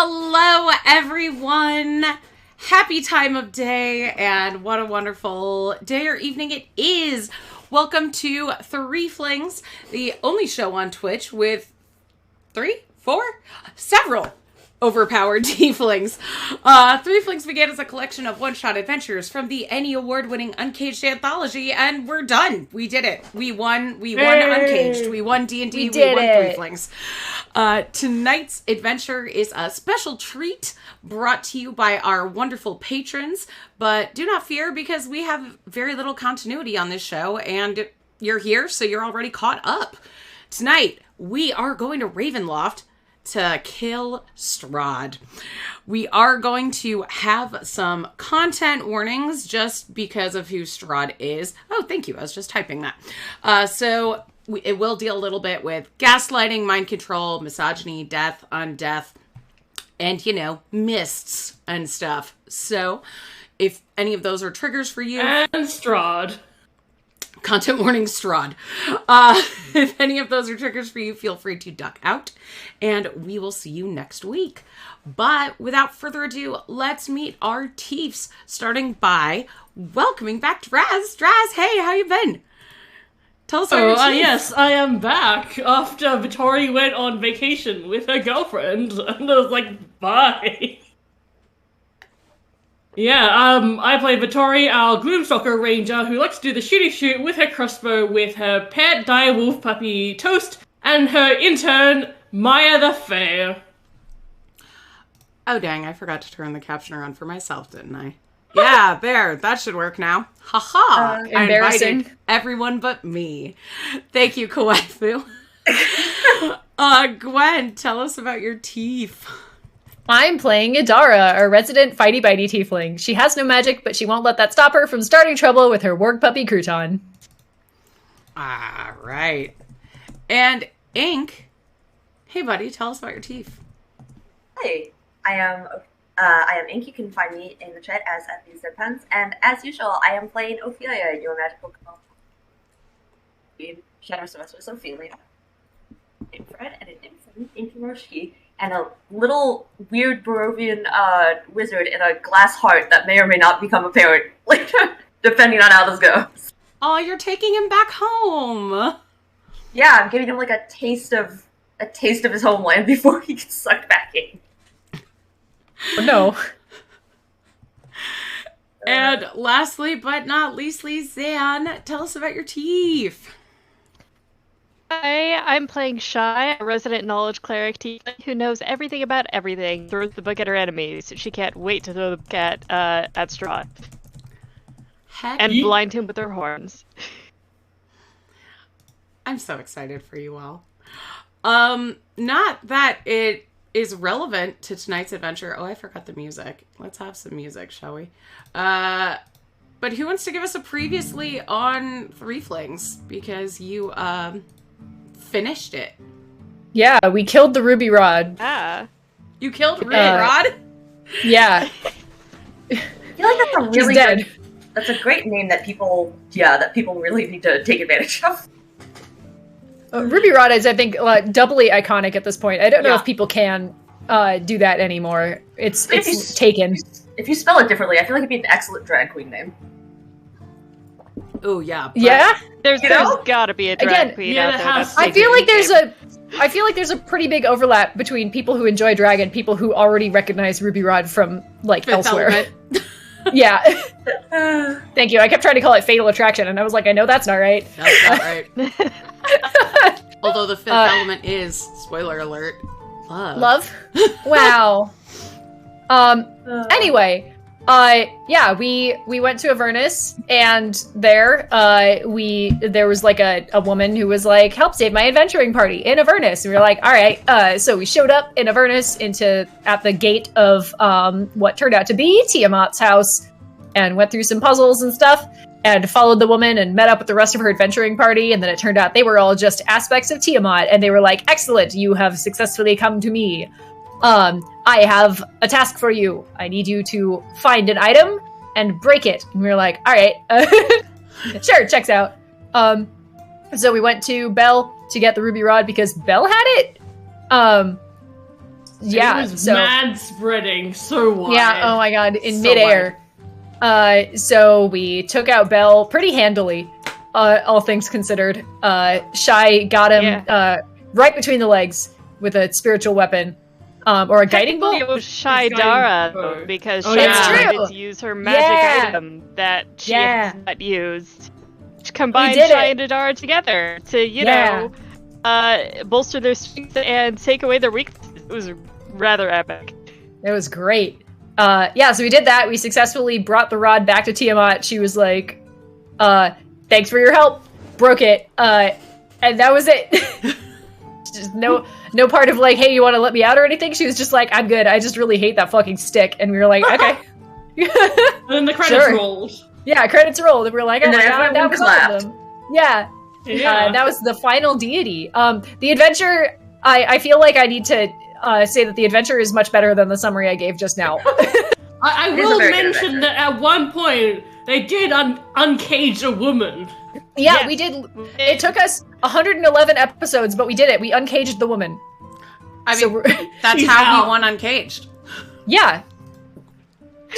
Hello, everyone. Happy time of day, and what a wonderful day or evening it is. Welcome to Threeflings, the only show on Twitch with several overpowered tieflings. Threeflings began as a collection of one-shot adventures from the Emmy Award-winning UNCAGED Anthology, and we're done. We did it. We won Uncaged. We won D&D. We won Threeflings. Tonight's adventure is a special treat brought to you by our wonderful patrons, but do not fear because we have very little continuity on this show, and you're here, so you're already caught up. Tonight, we are going to Ravenloft to Kill Strahd. We are going to have some content warnings just because of who Strahd is. Oh, thank you. I was just typing that. It will deal a little bit with gaslighting, mind control, misogyny, death, undeath, and, mists and stuff. So, if any of those are triggers for you... And Strahd. Content warning, Strahd. If any of those are triggers for you, feel free to duck out, and we will see you next week. But without further ado, let's meet our Tiefs, starting by welcoming back Draz. Draz, hey, how you been? Tell us about your Tief. Yes, I am back after Vittori went on vacation with her girlfriend, and I was like, bye. Yeah, I play Vittori, our Gloomstalker ranger, who likes to do the shooty shoot with her crossbow with her pet direwolf puppy Toast, and her intern, Maya the Fair. Oh dang, I forgot to turn the captioner on for myself, didn't I? Yeah, there, that should work now. Haha! I invited everyone but me. Thank you, Kawaifu. Gwen, tell us about your Tief. I'm playing Idara, a resident fighty-bitey tiefling. She has no magic, but she won't let that stop her from starting trouble with her warg puppy Crouton. Ah, right. And Ink, hey buddy, tell us about your Tief. Hey, I am Ink. You can find me in the chat as @thesepens, and as usual, I am playing Ophelia, your magical Shadow Sorceress Ophelia. Infrared and an infinite Inkiroshki. And a little weird Barovian wizard in a glass heart that may or may not become apparent later, depending on how this goes. Oh, you're taking him back home. Yeah, I'm giving him like a taste of his homeland before he gets sucked back in. Oh, no. And lastly, but not leastly, Zan, tell us about your Tief. Hi, I'm playing Shy, a resident knowledge cleric who knows everything about everything, throws the book at her enemies. She can't wait to throw the book at Strahd. And blind him with her horns. I'm so excited for you all. Not that it is relevant to tonight's adventure. Oh, I forgot the music. Let's have some music, shall we? But who wants to give us a previously on Threeflings? Because you, finished it. Yeah, we killed the Ruby Rod. Ah. You killed Ruby Rod? Yeah. I feel like that's a really dead. That's a great name that people really need to take advantage of. Ruby Rod is, I think, doubly iconic at this point. I don't know if people can do that anymore. It's taken. If you spell it differently, I feel like it'd be an excellent drag queen name. Oh yeah. Yeah? There's gotta be a drag queen out there. I feel like there's a pretty big overlap between people who enjoy drag and people who already recognize Ruby Rod from elsewhere. Yeah. Thank you. I kept trying to call it Fatal Attraction, and I was like, I know that's not right. That's not right. Although the fifth element is, spoiler alert, love. Wow. Anyway. We went to Avernus, and there was like a woman who was like, help save my adventuring party in Avernus. And we were like, all right. So we showed up in Avernus at the gate of what turned out to be Tiamat's house, and went through some puzzles and stuff, and followed the woman and met up with the rest of her adventuring party. And then it turned out they were all just aspects of Tiamat, and they were like, excellent, you have successfully come to me. I have a task for you. I need you to find an item and break it. And we were like, all right, sure, checks out. So we went to Belle to get the ruby rod because Belle had it. Yeah, it was mad spreading so wide. Yeah, oh my god, in So midair. So we took out Bell pretty handily, all things considered. Shy got him right between the legs with a spiritual weapon. Or a guiding bolt? It was Shaidara, because Shy decided to use her magic item that she has not used. She combined Shy and Adara together to, you know, bolster their strengths and take away their weaknesses. It was rather epic. It was great. So we did that. We successfully brought the rod back to Tiamat. She was like, thanks for your help. Broke it. And that was it. Just no part of like, hey, you want to let me out or anything? She was just like, I'm good. I just really hate that fucking stick. And we were like, okay. And then the credits rolled. Yeah, credits rolled. And we were like, oh my god, that was all clapped. of them. Yeah. That was the final deity. The adventure, I feel like I need to say that the adventure is much better than the summary I gave just now. I will mention that at one point, they did uncage a woman. Yeah, we did. It took us 111 episodes, but we did it. We uncaged the woman. I mean, that's how we won Uncaged. Yeah.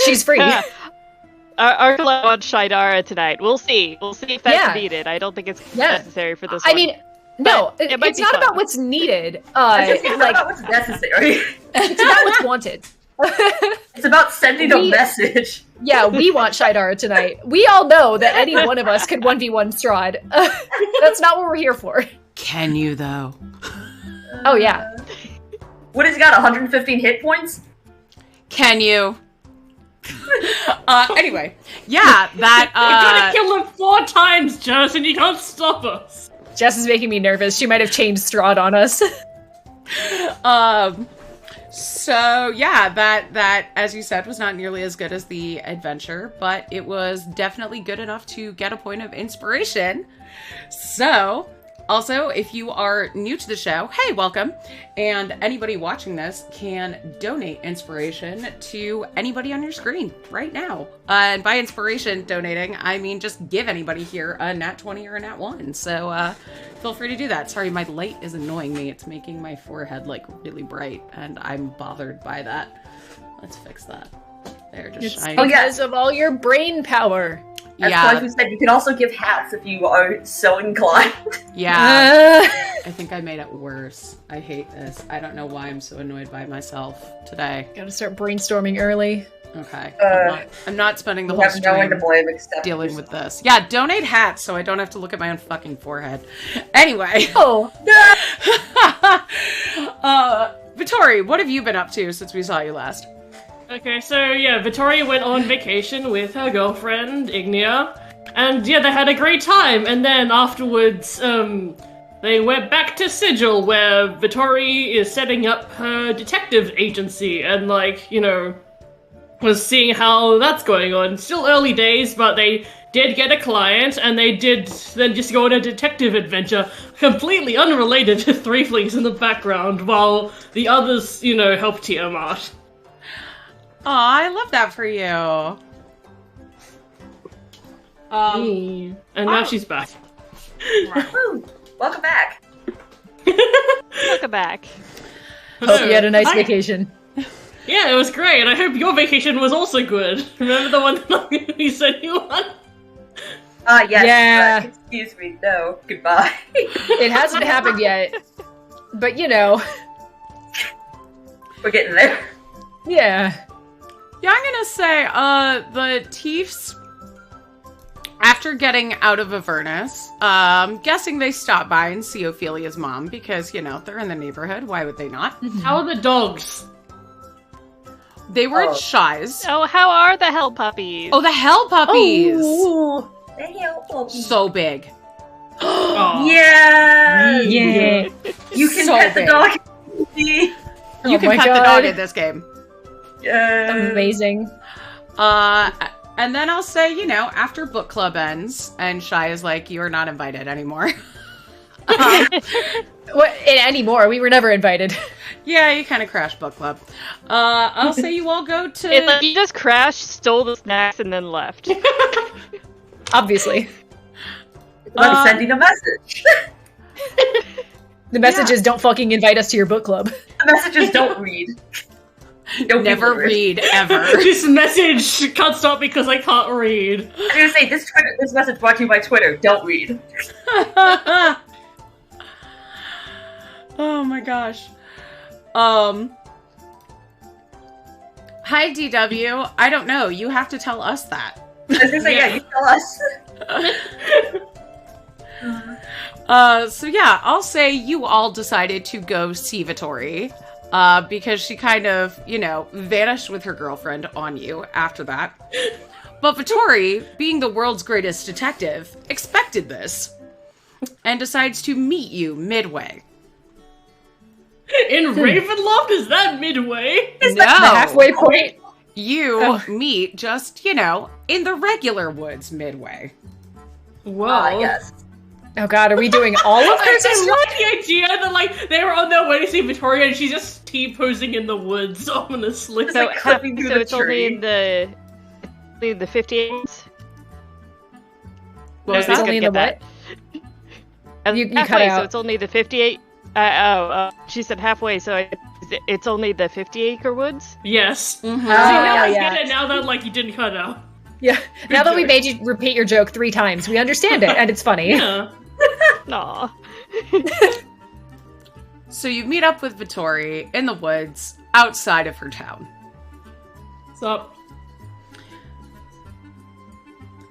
She's free. Our collab on Shaidara tonight. We'll see. We'll see if that's needed. I don't think it's necessary for this one. I mean, no, it's not about what's needed. It's not about what's necessary. It's about what's wanted. It's about sending a message. Yeah, we want Shaidara tonight. We all know that any one of us could 1v1 Strahd. That's not what we're here for. Can you, though? Oh, yeah. What has he got, 115 hit points? Can you? Anyway. Yeah, that, We gotta kill him 4 times, Jess, and you can't stop us. Jess is making me nervous. She might have changed Strahd on us. So yeah, that as you said was not nearly as good as the adventure, but it was definitely good enough to get a point of inspiration. So also, if you are new to the show, hey, welcome. And anybody watching this can donate inspiration to anybody on your screen right now. And by inspiration donating, I mean just give anybody here a nat 20 or a nat 1. So feel free to do that. Sorry, my light is annoying me. It's making my forehead like really bright, and I'm bothered by that. Let's fix that. There, just shine. Because of all your brain power. As Clive said, you can also give hats if you are so inclined. Yeah. I think I made it worse. I hate this. I don't know why I'm so annoyed by myself today. Gotta start brainstorming early. Okay. I'm not spending the whole stream dealing with this. Yeah, donate hats so I don't have to look at my own fucking forehead. Anyway. Oh. Vittori, what have you been up to since we saw you last? Okay, so yeah, Vittoria went on vacation with her girlfriend, Ignia, and yeah, they had a great time, and then afterwards, they went back to Sigil, where Vittori is setting up her detective agency, and like, you know, was seeing how that's going on. Still early days, but they did get a client, and they did then just go on a detective adventure, completely unrelated to Threeflings in the background, while the others, you know, helped Tiamat. Aw, I love that for you. And now she's back. Woo! Welcome back. Welcome back. Hope you had a nice vacation. Yeah, it was great, and I hope your vacation was also good. Remember the one that you sent you on? Yes. Yeah. Excuse me, no. Goodbye. It hasn't happened yet. But, you know. We're getting there. Yeah. Yeah, I'm gonna say, the Tiefs, after getting out of Avernus, guessing they stopped by and see Ophelia's mom, because, you know, they're in the neighborhood, why would they not? How are the dogs? They were at Shy's. Oh, how are the hell puppies? Oh, the hell puppies! Oh. The hell puppies. So big. Yeah! Yeah. You can So pet the big. dog. You can pet the dog in this game. Yeah. Amazing. And then I'll say, you know, after book club ends, and Shy is like, you are not invited anymore. What, anymore? We were never invited. Yeah, you kind of crashed book club. I'll say you all go to... It's like you just crashed, stole the snacks, and then left. Obviously. I'm sending a message. The message is don't fucking invite us to your book club. Messages don't read. Don't Never read, ever. This message can't stop because I can't read. I'm gonna say, this message brought to you by Twitter. Don't read. Oh my gosh. Hi, DW. I don't know. You have to tell us that. I was gonna say, yeah, you tell us. So yeah, I'll say you all decided to go see Vittori, because she kind of, vanished with her girlfriend on you after that. But Vittori, being the world's greatest detective, expected this, and decides to meet you midway. In Ravenloft? Is that midway? Is that the halfway point? You meet just, in the regular woods midway. Whoa. Yes. Oh god, are we doing all of I this? love the idea that, they were on their way to see Victoria and she's just T-posing in the woods ominously. So, clipping through the it's only in the 58s? What was It's that? only in the what? You cut halfway, out. so it's only the 58. She said halfway, so it's only the 50-acre woods. Yes. Mm-hmm. See, now I yeah. get it now that you didn't cut out. Yeah. Now that we joke. made you repeat your joke 3 times, we understand it, and it's funny. Yeah. Aw. So you meet up with Vittori in the woods outside of her town. What's up?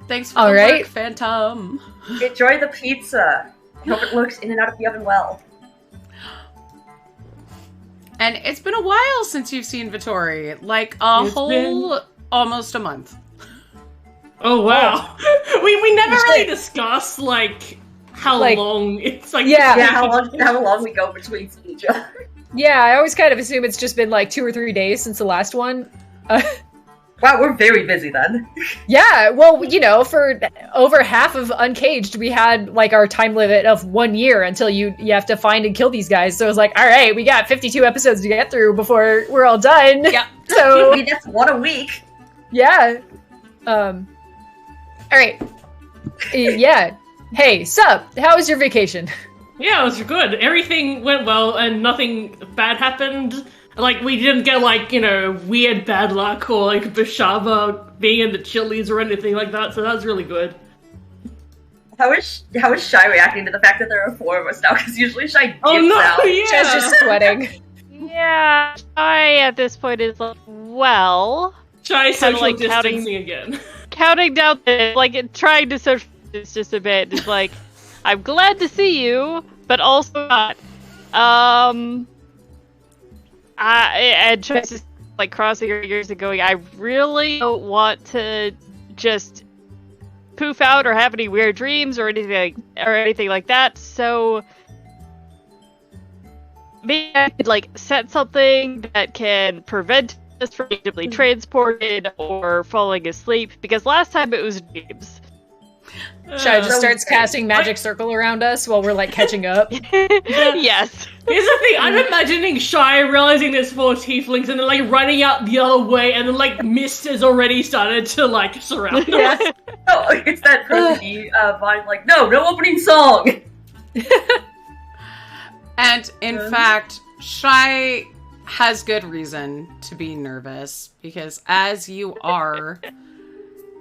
Thanks for All the right. work, Phantom. Enjoy the pizza. I hope it looks in and out of the oven well. And it's been a while since you've seen Vittori. Almost a month. Oh, wow. We never really discussed, how long it's, Yeah. Yeah, how long we go between seeing each other. Yeah, I always kind of assume it's just been 2 or 3 days since the last one. Wow, we're very busy then. Yeah, well, for over half of Uncaged, we had our time limit of 1 year until you have to find and kill these guys. So it was all right, we got 52 episodes to get through before we're all done. Yeah. So That's one a week. yeah. All right. Yeah. Hey, sup? How was your vacation? Yeah, it was good. Everything went well and nothing bad happened. We didn't get, weird bad luck or, Bashava being in the chilies or anything like that, so that was really good. How is Shy reacting to the fact that there are 4 of us now? Because usually Shy dips Oh no, out. yeah! She's just sweating. Yeah, I at this point is well, Shy kinda social counting- distancing again. counting down, trying to social distance just a bit. It's I'm glad to see you, but also not. And tries to crossing her ears and going, I really don't want to just poof out or have any weird dreams or anything like that. So maybe I could set something that can prevent us from being simply transported or falling asleep, because last time it was dreams. Shai just starts casting magic circle around us while we're catching up. Yes. Here's the thing, I'm imagining Shy realizing there's 4 tieflings and then running out the other way and then mist has already started to surround them. Yeah. Oh, it's that crazy vine, no opening song! And in fact, Shy has good reason to be nervous, because as you are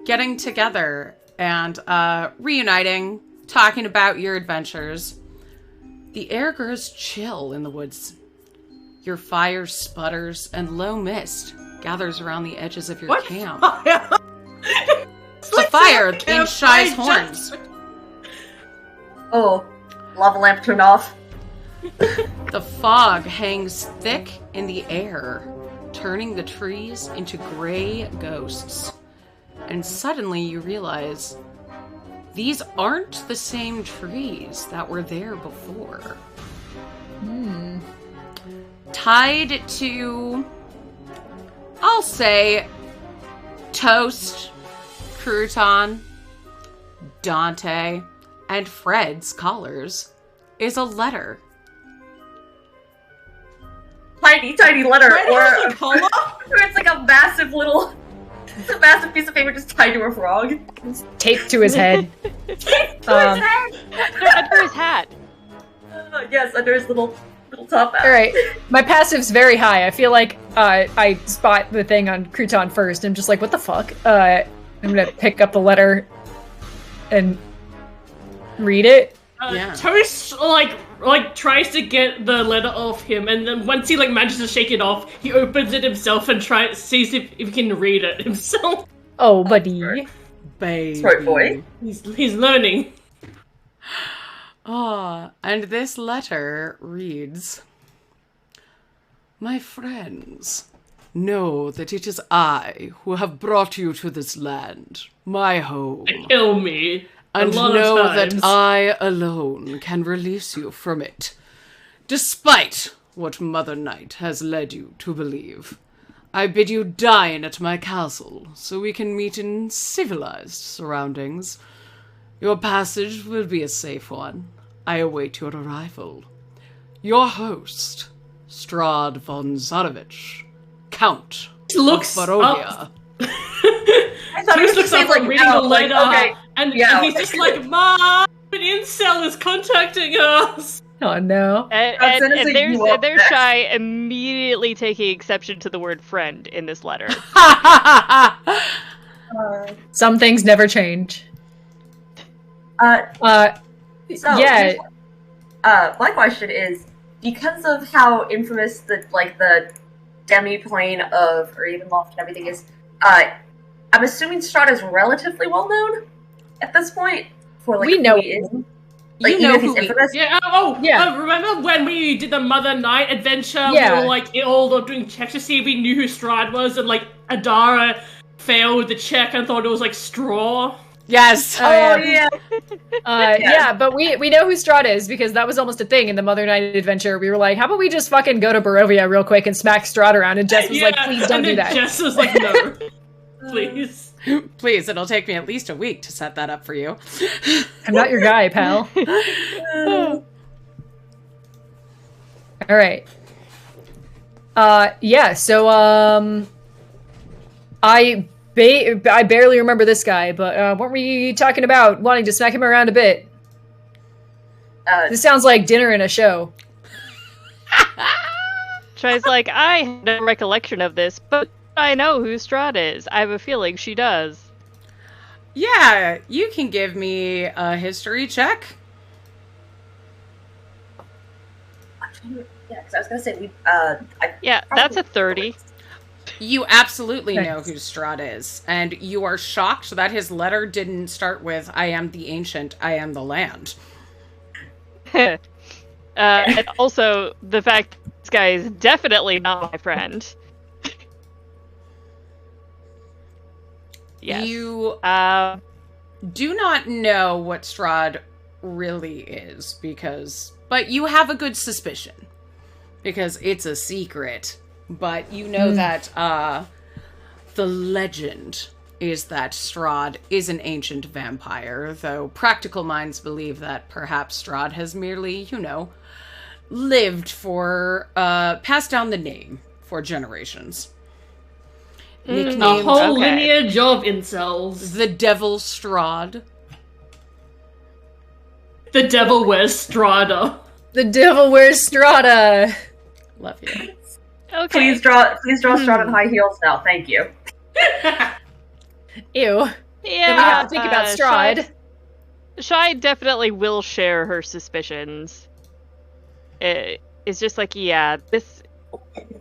getting together and reuniting, talking about your adventures, the air grows chill in the woods. Your fire sputters and low mist gathers around the edges of your camp. It's the fire in Shy's horns. Oh, lava lamp turned off. The fog hangs thick in the air, turning the trees into gray ghosts. And suddenly you realize these aren't the same trees that were there before. Tied to, I'll say, Toast, Crouton, Dante, and Fred's collars is a letter. Tiny letter, or Color? it's a massive little... It's a massive piece of paper just tied to a frog. Taped to his head. Under his hat. Yes, under his little top that. All right, my passive's very high. I feel like I spot the thing on Crouton first. I'm just like, what the fuck? I'm gonna pick up the letter and read it. Toast tries to get the letter off him, and then once he manages to shake it off, he opens it himself and sees if he can read it himself. Oh, buddy, baby, smart boy. He's learning. And this letter reads, "My friends, know that it is I who have brought you to this land, my home. Kill me. And know that I alone can release you from it, despite what Mother Night has led you to believe. I bid you dine at my castle, so we can meet in civilized surroundings. Your passage will be a safe one. I await your arrival. Your host, Strahd von Zarovich, Count of Barovia." I thought Toast looks up from reading the letter, okay. and he's just like, "Mom, an incel is contacting us." Oh no! And there's Shy immediately taking exception to the word "friend" in this letter. Some things never change. My question is, because of how infamous the demi-plane of Ravenloft and everything is, I'm assuming Strahd is relatively well known at this point. We know who he is. You know he's infamous. Remember when we did the Mother Night adventure? Yeah. We were all doing checks to see if we knew who Strahd was, and Adara failed the check and thought it was Straw. Yes. Yeah, but we know who Strahd is because that was almost a thing in the Mother Night adventure. We were like, how about we just fucking go to Barovia real quick and smack Strahd around? And Jess was like, please don't do that. Jess was like, no. Please. Please, it'll take me at least a week to set that up for you. I'm not your guy, pal. All right. So, I barely remember this guy, but weren't we talking about wanting to smack him around a bit? This sounds like dinner and a show. Tries like, I have no recollection of this, but I know who Strahd is. I have a feeling she does. Yeah, you can give me a history check. Yeah, because I was gonna say that's a 30. You absolutely know who Strahd is, and you are shocked that his letter didn't start with, "I am the ancient, I am the land." And also, the fact this guy is definitely not my friend. Yes. You do not know what Strahd really is, but you have a good suspicion, because it's a secret. But you know that the legend is that Strahd is an ancient vampire, though practical minds believe that perhaps Strahd has merely, lived for, passed down the name for generations. Nicknamed a whole lineage of incels. The Devil Strahd. The Devil Wears Strada. The Devil Wears Strada. Love you. Okay. Please draw Strahd in high heels now. Thank you. Ew. Yeah. Then we have to think about Strahd. Shy definitely will share her suspicions. It's just like, this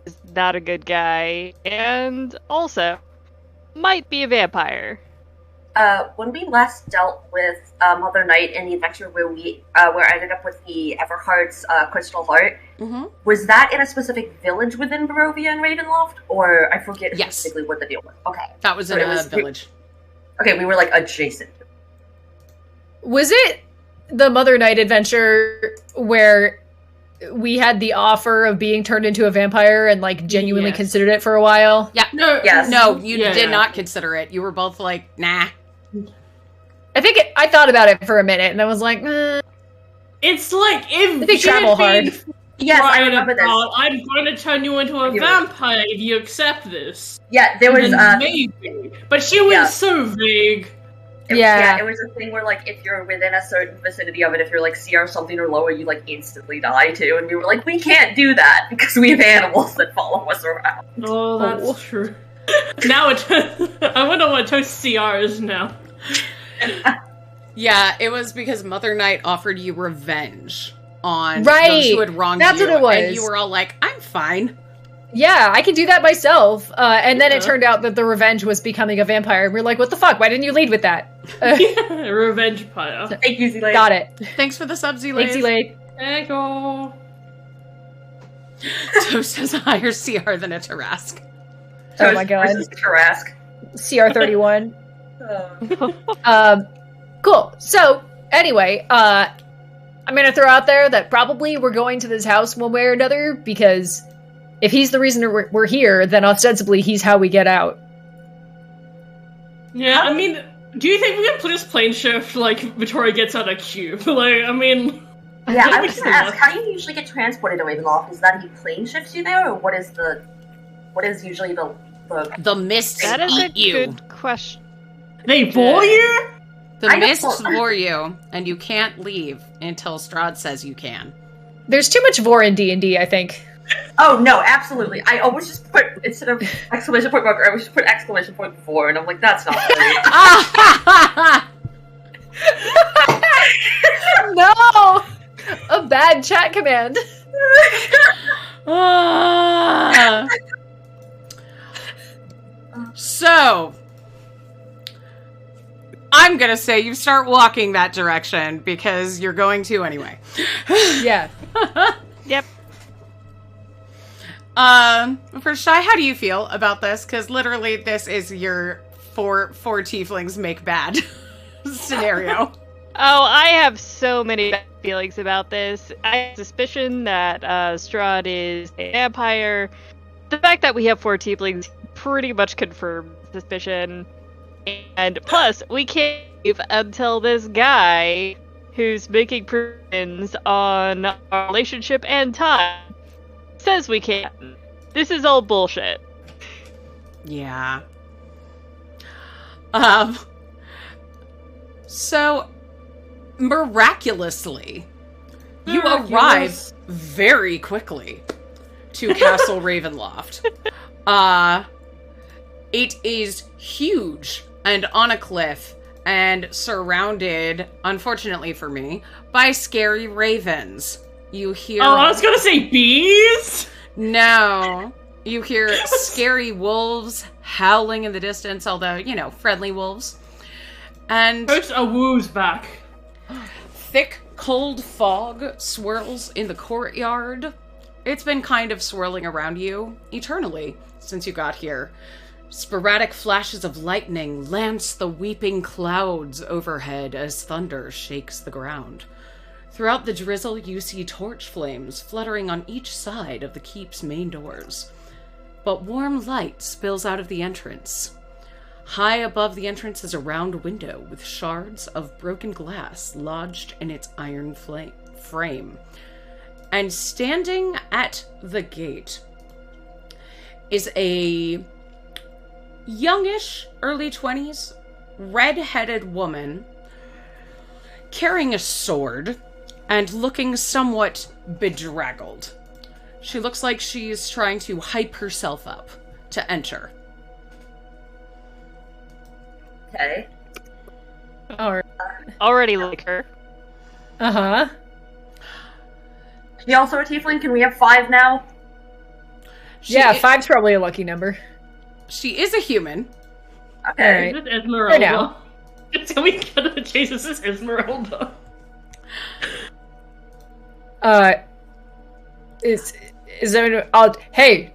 is not a good guy, and also might be a vampire. When we last dealt with Mother Night in the adventure where I ended up with the Everheart's Crystal Heart, was that in a specific village within Barovia and Ravenloft, or I forget specifically what the deal was? Okay, that was in a village. We were adjacent. Was it the Mother Night adventure where we had the offer of being turned into a vampire and genuinely considered it for a while? Yeah. No, you did not consider it. You were both like, nah. I thought about it for a minute and I was like, It's like, if they travel hard. Yes, I remember this. I'm going to turn you into a vampire if you accept this. Yeah, there was maybe, but she was so vague. It was a thing where, like, if you're within a certain vicinity of it, if you're, like, CR something or lower, you, like, instantly die, too. And we were like, we can't do that, because we have animals that follow us around. Oh, that's true. Now I wonder what Toast CR is now. Yeah, it was because Mother Night offered you revenge on Right. those who had wronged That's you. what it was. And you were all like, I'm fine. Yeah, I can do that myself. And then it turned out that the revenge was becoming a vampire. And we're like, what the fuck? Why didn't you lead with that? Revenge pyre. Thank you, Z-Lade. Got it. Thanks for the sub, Z-Lade. Thanks, Elaine. Thank you. Toast has a higher CR than a Tarask. Oh my god. Versus Tarask. CR31. Cool. So, anyway, I'm gonna throw out there that probably we're going to this house one way or another, because if he's the reason we're here, then ostensibly he's how we get out. Yeah, I mean, do you think we can just plane shift, like, Vittoria gets out a cube? Like, I mean... Yeah, I was gonna ask, how do you usually get transported to Ravenloft? Is that he plane shifts you there, or what is usually The mists That is a eat you. good question. They bore you? The I know. mists bore you, and you can't leave until Strahd says you can. There's too much vor in D&D, I think. Oh, no, absolutely. I always just put, instead of exclamation point marker, I always just put exclamation point before, and I'm like, that's not right. No! A bad chat command. So, I'm gonna say you start walking that direction, because you're going to anyway. Yeah. Yep. For Shy, how do you feel about this? Because literally this is your four tieflings make bad scenario. Oh, I have so many bad feelings about this. I have suspicion that Strahd is a vampire. The fact that we have 4 tieflings pretty much confirms suspicion. And plus, we can't leave until this guy who's making predictions on our relationship and time says we can't. This is all bullshit. Yeah. So, miraculously, you arrive very quickly to Castle Ravenloft. It is huge and on a cliff and surrounded, unfortunately for me, by scary ravens. You hear... Oh, I was gonna say bees? No. You hear scary wolves howling in the distance, although, you know, friendly wolves. And... Push a woo's back. Thick, cold fog swirls in the courtyard. It's been kind of swirling around you eternally since you got here. Sporadic flashes of lightning lance the weeping clouds overhead as thunder shakes the ground. Throughout the drizzle, you see torch flames fluttering on each side of the keep's main doors. But warm light spills out of the entrance. High above the entrance is a round window with shards of broken glass lodged in its iron frame. And standing at the gate is a youngish, early 20s, red-headed woman carrying a sword and looking somewhat bedraggled. She looks like she's trying to hype herself up to enter. Okay. Alright. Already like her. Uh-huh. She also a tiefling? Can we have 5 now? Yeah, 5's probably a lucky number. She is a human. Okay. Alright. Is it Esmeralda? now. Can we get to the chase? This is Esmeralda. Is there hey,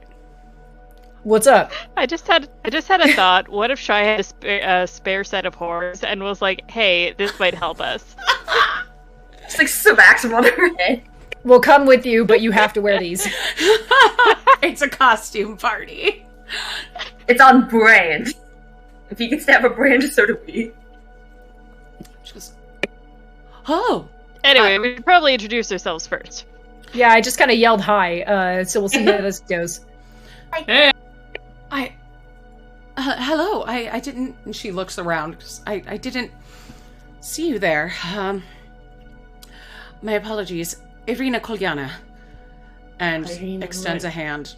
what's up? I just had a thought. What if Shy had a spare set of horns and was like, "Hey, this might help us." Just like smacks him on her head. We'll come with you, but you have to wear these. It's a costume party. It's on brand. If he gets to have a brand, so do we. She goes, oh. Anyway, we should probably introduce ourselves first. Yeah, I just kind of yelled hi, so we'll see how this goes. Hey. Hello, I didn't... And she looks around. I didn't see you there. My apologies. Irina Kolyana. And extends a hand.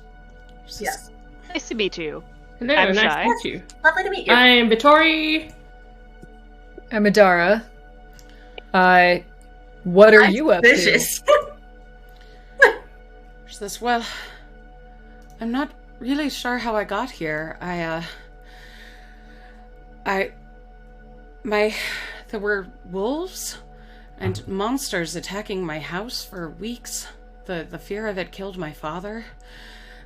Yes. Nice to meet you. Hello, I'm nice Shy. to meet you. Lovely to meet you. I'm Vittori. I'm Adara. What are you up to? Vicious. She says, well, I'm not really sure how I got here. There were wolves and monsters attacking my house for weeks. The fear of it killed my father.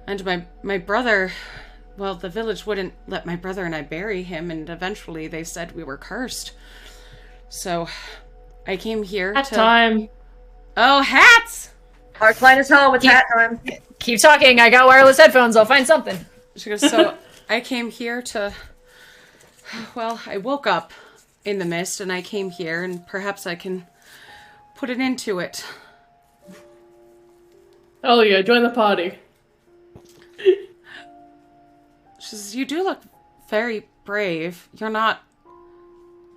And my brother, well, the village wouldn't let my brother and I bury him, and eventually they said we were cursed. So I came here Hat time. Oh, hats! Our client is home. It's hat time. Keep talking. I got wireless headphones. I'll find something. She goes, so I came here to... Well, I woke up in the mist, and I came here, and perhaps I can put an end to it. Oh yeah, join the party. She says, you do look very brave. You're not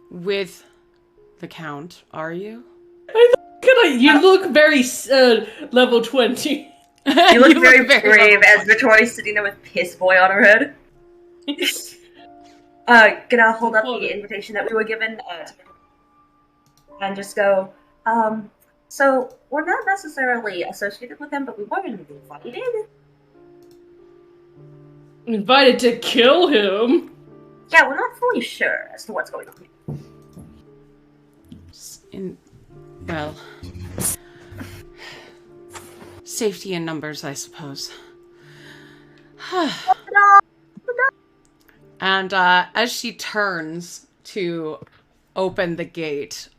with the Count, are you? You look very level 20. You look very brave as Victoria's sitting there with Piss Boy on her head. Gonna hold up the invitation that we were given and just go, so we're not necessarily associated with him, but we were invited. Invited to kill him? Yeah, we're not fully sure as to what's going on. Well, safety in numbers, I suppose. And as she turns to open the gate,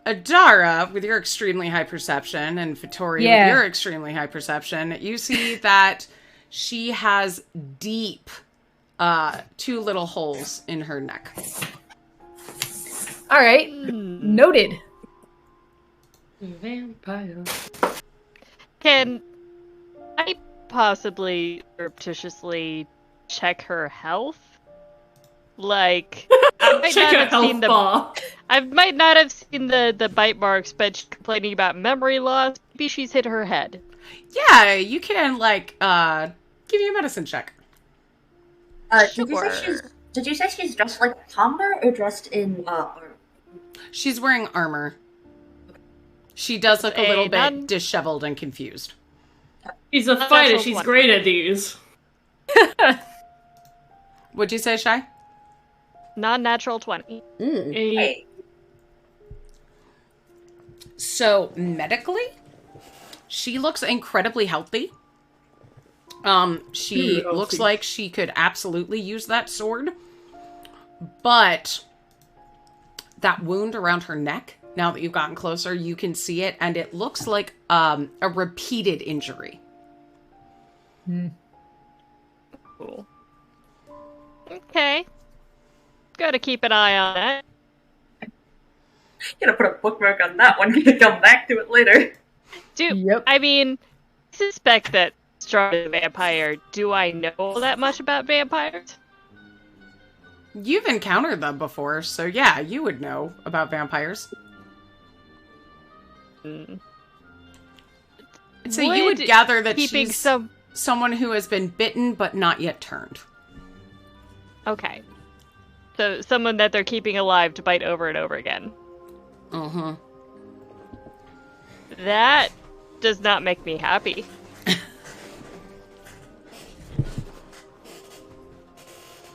Adara, with your extremely high perception, and Vittori with your extremely high perception, you see that she has deep 2 little holes in her neck. All right. Noted. Vampire. Can I possibly surreptitiously check her health? Like, I might Check not her have health seen bar. I might not have seen the bite marks, but she's complaining about memory loss. Maybe she's hit her head. Yeah, you can, give you a medicine check. Did you say she's dressed like a commoner or dressed in armor? She's wearing armor. She does look a little bit disheveled and confused. She's a fighter, she's great at these. What'd you say, Shy? Non-natural 20. Hey. So, medically, she looks incredibly healthy. She looks like she could absolutely use that sword. But that wound around her neck, now that you've gotten closer, you can see it, and it looks like a repeated injury. Cool. Okay. Gotta keep an eye on that. Gonna put a bookmark on that one. Gonna come back to it later. I mean, I suspect that Strahd is a vampire. Do I know all that much about vampires? You've encountered them before, so yeah, you would know about vampires. So you would gather that she's someone who has been bitten but not yet turned. Okay. So someone that they're keeping alive to bite over and over again. Mm-hmm. That does not make me happy.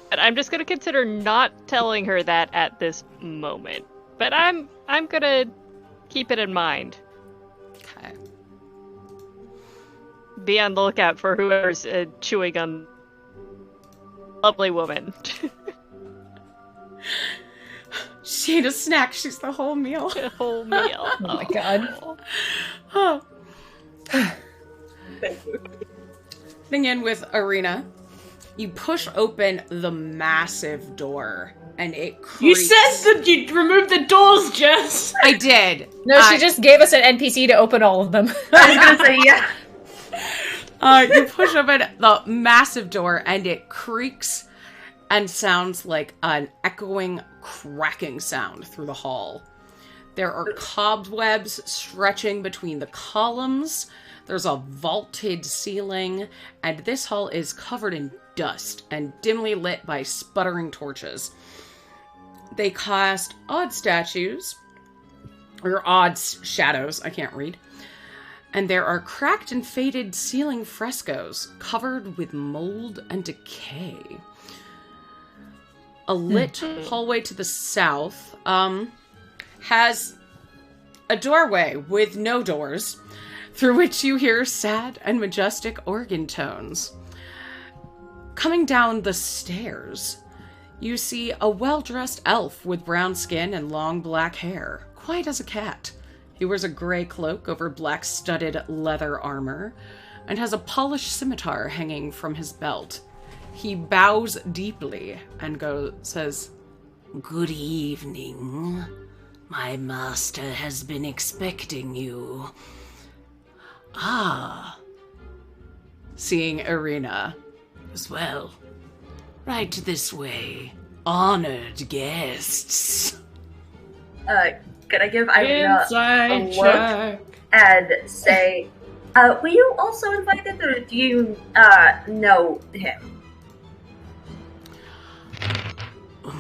But I'm just gonna consider not telling her that at this moment. But I'm gonna keep it in mind. Okay. Be on the lookout for whoever's chewing on lovely woman. She ate a snack. She's the whole meal. The whole meal. Oh my god. Oh. Thing in with Irina, you push open the massive door, and it creaks. You said that you'd remove the doors, Jess! I did. No, she just gave us an NPC to open all of them. I was gonna say, yeah. You push open the massive door, and it creaks and sounds like an echoing, cracking sound through the hall. There are cobwebs stretching between the columns. There's a vaulted ceiling, and this hall is covered in dust and dimly lit by sputtering torches. They cast odd statues, or odd shadows, I can't read. And there are cracked and faded ceiling frescoes covered with mold and decay. A lit hallway to the south has a doorway with no doors, through which you hear sad and majestic organ tones. Coming down the stairs, you see a well-dressed elf with brown skin and long black hair, quiet as a cat. He wears a gray cloak over black studded leather armor, and has a polished scimitar hanging from his belt. He bows deeply and says, "Good evening. My master has been expecting you." "Ah." Seeing Irina as well. "Right this way. Honored guests." Can I give Irina a look check. and say, were you also invited, or do you know him?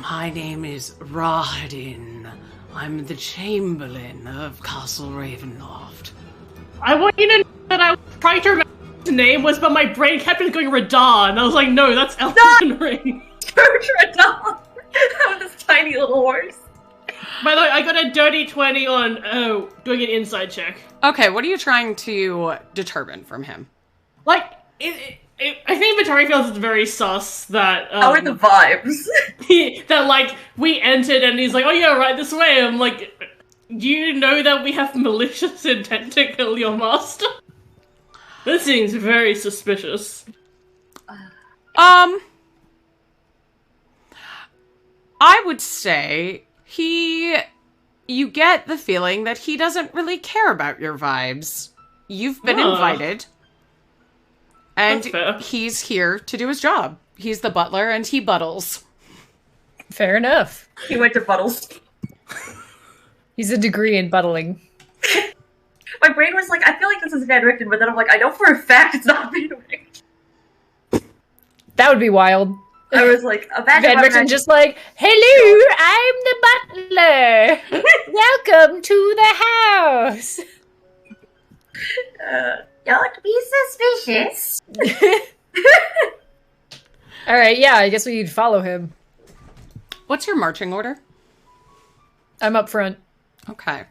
"My name is Rahadin. I'm the Chamberlain of Castle Ravenloft." I want you to know that I was trying to remember what his name was, but my brain kept on going Radon. And I was like, no, that's Elden Ring. Radon! This tiny little horse. By the way, I got a dirty 20 on doing an inside check. Okay, what are you trying to determine from him? Like, I think Vittori feels it's very sus that... How are the vibes? that, like, we entered and he's like, oh yeah, right this way. I'm like, do you know that we have malicious intent to kill your master? This seems very suspicious. I would say you get the feeling that he doesn't really care about your vibes. You've been invited. And he's here to do his job. He's the butler and he buttles. Fair enough. He went to Buttles. He's a degree in buttling. My brain was like, I feel like this is fan written, but then I'm like, I know for a fact it's not fan written. That would be wild. I was like, Van Richten just like, hello, I'm the butler. Welcome to the house. Don't be suspicious. All right, yeah, I guess we need to follow him. What's your marching order? I'm up front. Okay.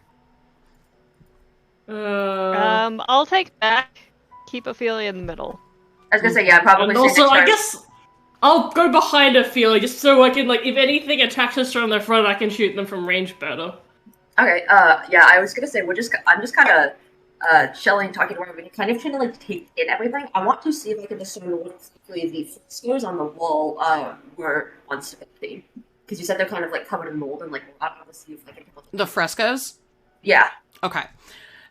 I'll take back. Keep Ophelia in the middle. I was gonna say, yeah, probably. And also, I guess I'll go behind Ophelia just so I can, like, if anything attacks us from the front, I can shoot them from range better. Okay. Yeah, I was gonna say I'm just kind of chilling, talking around, and kind of trying to like take in everything. I want to see if I can discern what exactly the frescoes on the wall were once supposed. Because you said they're kind of like covered in mold and like I want to see if I can tell. The frescoes? Yeah. Okay.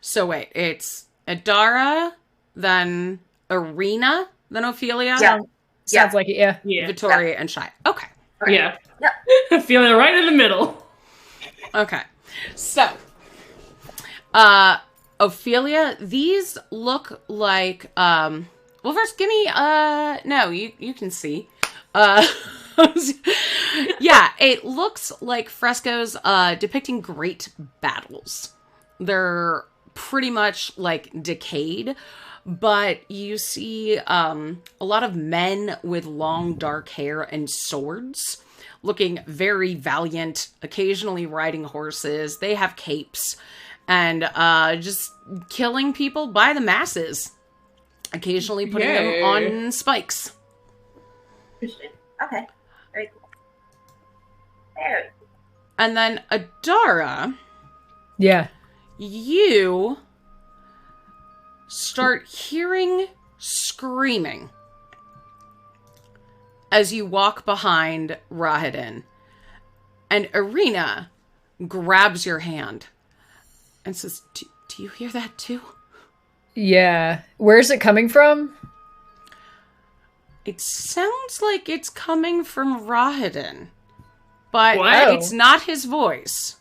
So wait, it's Adara, then Irina, then Ophelia? Yeah. Sounds like it, yeah. Vittori and Shai. Okay. Yeah. Yeah. Ophelia right in the middle. Okay. So, Ophelia, these look like, well, first, give me, no, you can see. Yeah, it looks like frescoes, depicting great battles. They're pretty much, like, decayed, but you see, a lot of men with long, dark hair and swords, looking very valiant, occasionally riding horses. They have capes, and just killing people by the masses. Occasionally putting them on spikes. Interesting. Okay. Very cool. There. And then Adara, Yeah. you start hearing screaming as you walk behind Rahadin. And Irina grabs your hand and says, do you hear that too? Yeah. Where's it coming from? It sounds like it's coming from Rahadin, but Wow. it's not his voice.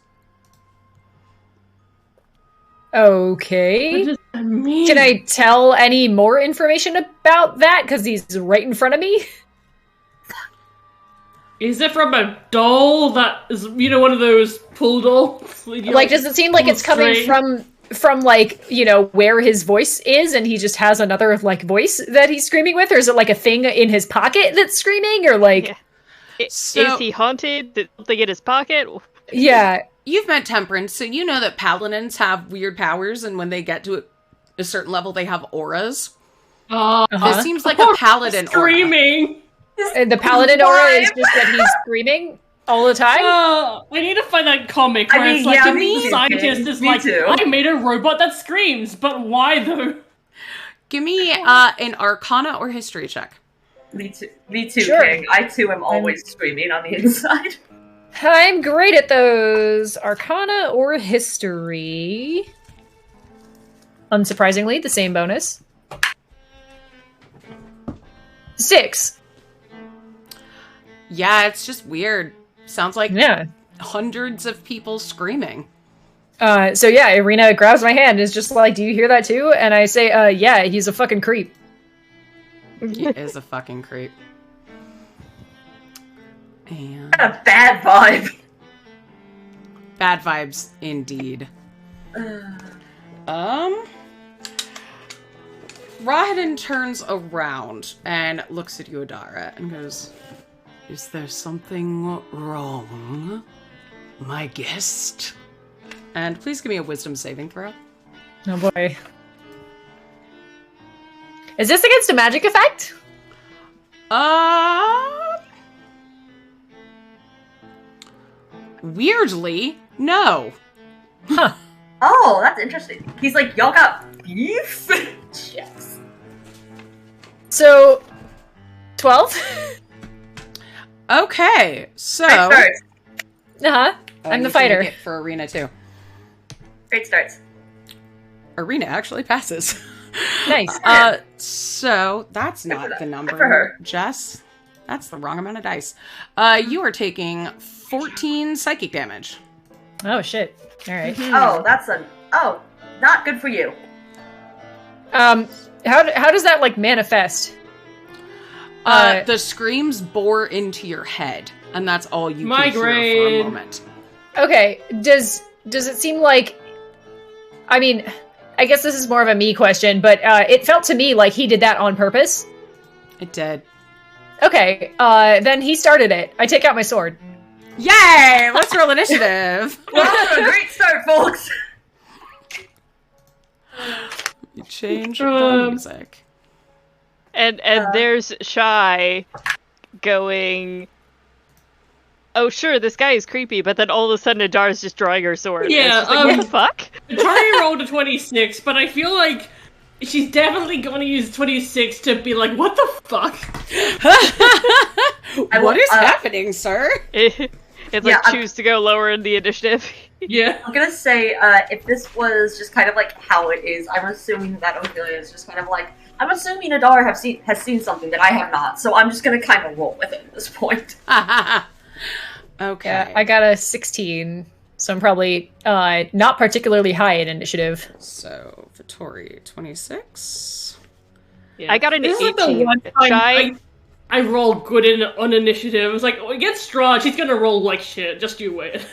Okay. What does that mean? Can I tell any more information about that? Because he's right in front of me? Is it from a doll that is, one of those pull dolls? Like, does it seem like it's coming from like, where his voice is, and he just has another, like, voice that he's screaming with? Or is it, like, a thing in his pocket that's screaming? Or, like... Yeah. So- Is he haunted? Did something in his pocket? Yeah. You've met Temperance, so you know that paladins have weird powers, and when they get to a certain level, they have auras. This seems like a paladin aura. Screaming! And the paladin aura is just that he's screaming all the time? I need to find that comic where it's like the scientist is me like, too. I made a robot that screams, but why though? Give me an Arcana or History check. Me too, Sure. King. I too am always screaming on the inside. I'm great at those. Arcana or History. Unsurprisingly, the same bonus. 6. Yeah, it's just weird. Sounds like Yeah. hundreds of people screaming. So yeah, Irina grabs my hand and is just like, do you hear that too? And I say, yeah, he's a fucking creep. He is a fucking creep. And Got a bad vibe. bad vibes indeed. Rahadin turns around and looks at you, Adara, and goes, "Is there something wrong, my guest?" And please give me a wisdom saving throw. Oh boy. Is this against a magic effect? Weirdly, no. Huh. Oh, that's interesting. He's like, y'all got beef? Yes. So, 12? Okay, so Great starts. Uh-huh. I'm the fighter. Make it for Arena too. Great starts. Arena actually passes. Nice. So that's not the for number, her. Jess. That's the wrong amount of dice. You are taking 14 psychic damage. Oh, shit. Alright. Oh, not good for you. How does that, like, manifest? The screams bore into your head, and that's all you can hear for a Migraine. moment. Okay, does it seem like... I mean, I guess this is more of a me question, but it felt to me like he did that on purpose. It did. Okay, then he started it. I take out my sword. Yay! Let's roll initiative. Well, a great start, folks. You change the music. And there's Shy going, oh sure, this guy is creepy, but then all of a sudden Adara's just drawing her sword. Yeah, It's just like, what the fuck? Atari rolled a 26, but I feel like she's definitely going to use 26 to be like, what the fuck? What is happening, sir? It's like, choose to go lower in the initiative. Yeah. I'm gonna say, if this was just kind of like how it is, I'm assuming that Ophelia is just kind of like, I'm assuming Adara has seen something that I have not, so I'm just gonna kind of roll with it at this point. Okay. Yeah, I got a 16, so I'm probably not particularly high in initiative. So, Vittori, 26. Yeah. I got an This 18. is the one time Shy, I rolled good on initiative. I was like, against Strahd, she's gonna roll like shit. Just you wait.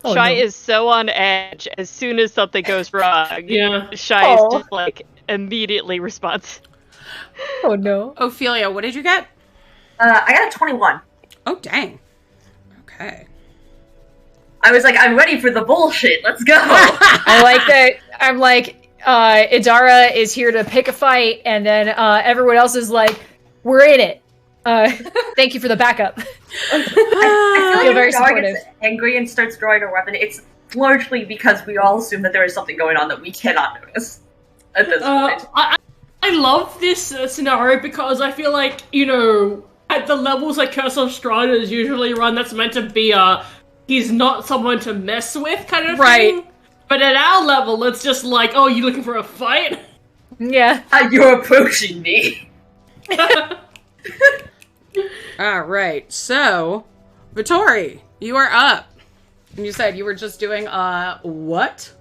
Oh, Shy no. is so on edge. As soon as something goes wrong, Yeah. Shy is Aw. just like immediately responds. Oh no. Ophelia, what did you get? I got a 21. Oh, dang. Okay. I was like, I'm ready for the bullshit, let's go! I like that. I'm like, Idara is here to pick a fight, and then everyone else is like, we're in it. Thank you for the backup. I feel feel very like if Dara supportive. gets angry and starts drawing a weapon, it's largely because we all assume that there is something going on that we cannot notice at this point. I love this scenario because I feel like, at the levels like Castle Ravenloft is usually run, that's meant to be he's not someone to mess with kind of Right. thing. But at our level, it's just like, oh, you looking for a fight? Yeah. You're approaching me. Alright, so, Vittori, you are up. And you said you were just doing, what?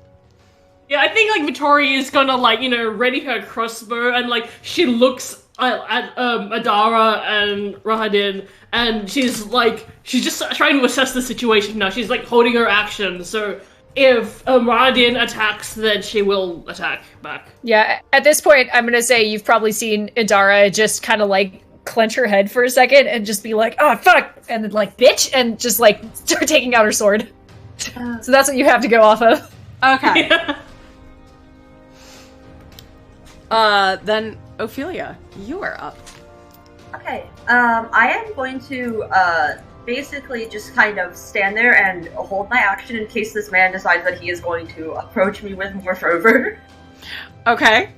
Yeah, I think, like, Vittori is gonna, like, you know, ready her crossbow, and, like, she looks at Adara and Rahadin, and she's just trying to assess the situation now. She's, like, holding her action, so if Rahadin attacks, then she will attack back. Yeah, at this point, I'm gonna say you've probably seen Adara just kind of, like, clench her head for a second and just be like, oh, fuck, and then, like, bitch, and just, like, start taking out her sword. So that's what you have to go off of. Okay. Yeah. Then, Ophelia, you are up. Okay, I am going to, basically just kind of stand there and hold my action in case this man decides that he is going to approach me with more fervor. Okay.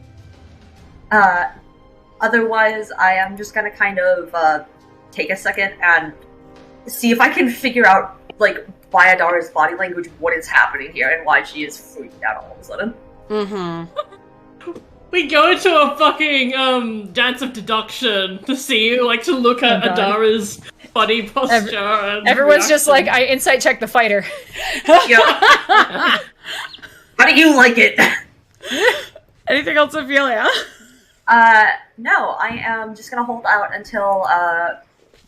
Otherwise, I am just gonna kind of, take a second and see if I can figure out, like, by Adara's body language what is happening here and why she is freaked out all of a sudden. Mm-hmm. We go into a fucking, dance of deduction to see, like, to look at Adara's body posture and Everyone's reaction. just like, I insight check the fighter. Yep. How do you like it? Anything else, Ophelia? No, I am just gonna hold out until,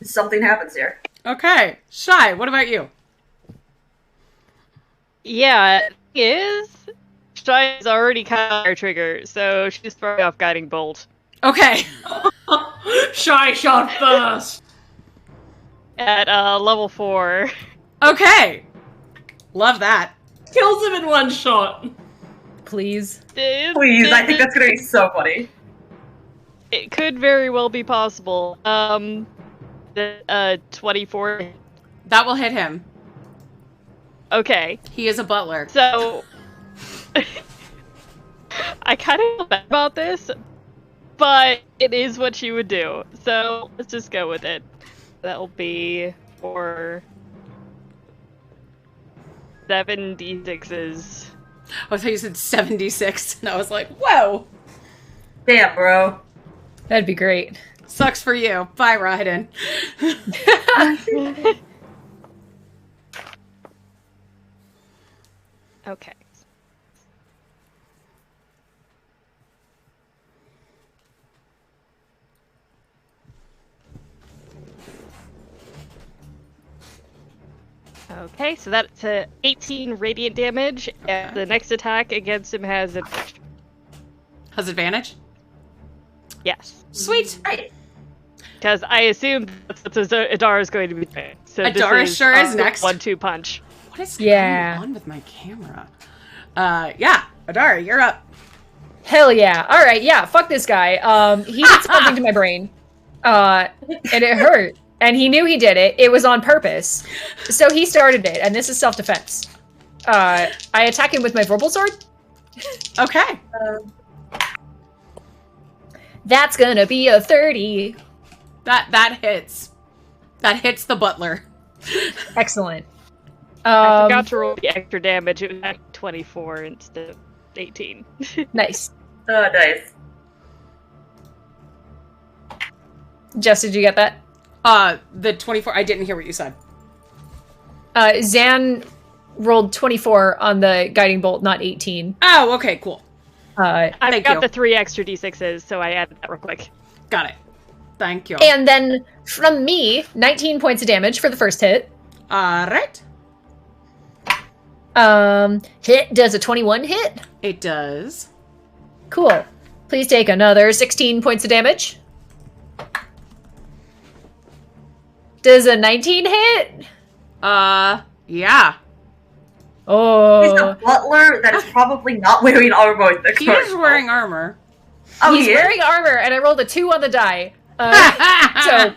something happens here. Okay. Shy, what about you? Yeah, Shy's already kind of fire trigger, so she's throwing off Guiding Bolt. Okay. Shy shot first! At level 4. Okay. Love that. Kills him in one shot. Please. Please, I think that's gonna be so funny. It could very well be possible. The 24. That will hit him. Okay. He is a butler. So I kind of feel bad about this, but it is what she would do. So let's just go with it. That'll be for 7d6s. I thought you said 76, and I was like, whoa. Damn, bro. That'd be great. Sucks for you. Bye, Raiden. Okay. Okay, so that's 18 radiant damage, and the next attack against him has a... Has advantage? Yes. Sweet. Right. Because I assume that's what Adara is going to be doing. So Adara this sure is next. 1-2 punch. What is Yeah. going on with my camera? Yeah. Adara, you're up. Hell yeah. Alright, yeah, fuck this guy. He did something to my brain. And it hurt. And he knew he did it. It was on purpose. So he started it, and this is self-defense. I attack him with my verbal sword. Okay. That's gonna be a 30. That hits. That hits the butler. Excellent. I forgot to roll the extra damage. It was at 24 instead of 18. Nice. Oh, nice. Jess, did you get that? The 24, I didn't hear what you said. Zan rolled 24 on the guiding bolt, not 18. Oh, okay, cool. I Thank got you. the 3 extra d6s, so I added that real quick. Got it. Thank you. And then from me, 19 points of damage for the first hit. Alright. Hit does a 21 hit. It does. Cool. Please take another 16 points of damage. Does a 19 hit? Yeah. He's a Oh. butler that is probably not wearing armor. He is wearing armor. Oh, He's he is? wearing armor, and I rolled a 2 on the die. So, I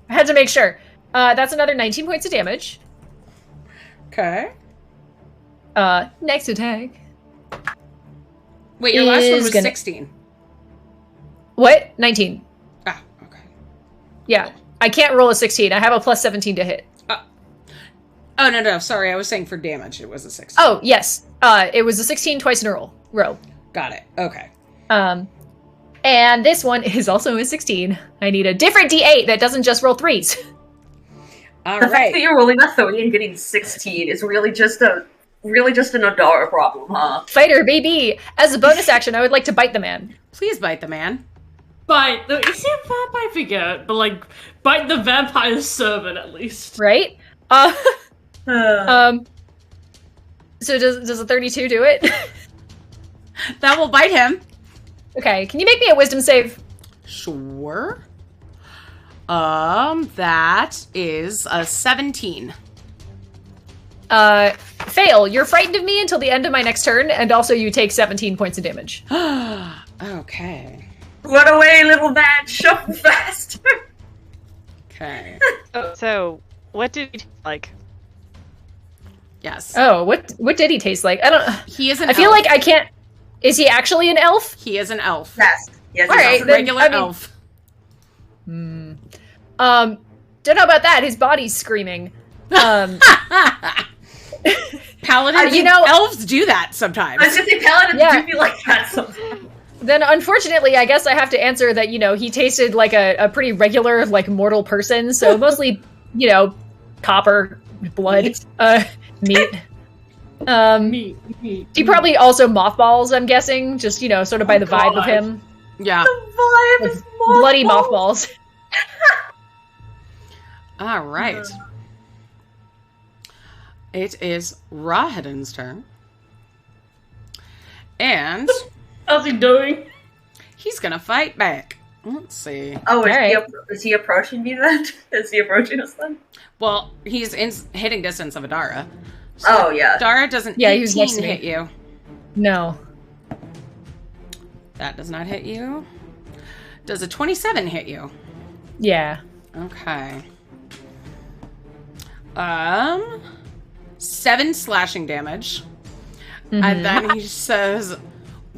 had to make sure. That's another 19 points of damage. Okay. Next attack. Wait, your last one Is was gonna- 16. What? 19. Ah, okay. Yeah. I can't roll a 16. I have a plus 17 to hit. Oh, no, sorry. I was saying for damage, it was a 16. Oh, yes. It was a 16 twice in a row. Got it. Okay. And this one is also a 16. I need a different D8 that doesn't just roll 3s. All The fact right. that you're rolling a 30 and getting 16 is really just an Adara problem, huh? Fighter, baby! As a bonus action, I would like to bite the man. Please bite the man. Bite the is he a vampire? I forget, but like bite the vampire's servant at least. Right? So does a 32 do it? That will bite him. Okay, can you make me a wisdom save? Sure. That is a 17. Fail. You're frightened of me until the end of my next turn, and also you take 17 points of damage. Okay. Run away, little man! Shuffle faster! Okay. Oh, so what did he taste like? Yes. Oh, what did he taste like? I don't. He is an I feel elf. like I can't. Is he actually an elf? He is an elf. Yes. Yes, All right, He's a then, regular I mean- elf. Don't know about that. His body's screaming. Paladins, you know- elves do that sometimes. I was gonna say paladins Yeah. do be like that sometimes. Then, unfortunately, I guess I have to answer that, he tasted like a pretty regular, like, mortal person. So mostly, copper, blood, meat. Meat. He probably also mothballs, I'm guessing, just, sort of by the vibe of God. him. Yeah. The vibe is Bloody mothballs. All right. It is Rahedin's turn. And How's he doing? he's gonna fight back. Let's see. Oh, Alright. is he approaching me then? Is he approaching us then? Well, he's in hitting distance of Adara. Oh, yeah. Dara doesn't Yeah, he was next 18 to me. hit you. No. That does not hit you. Does a 27 hit you? Yeah. Okay. 7 slashing damage. And then he says,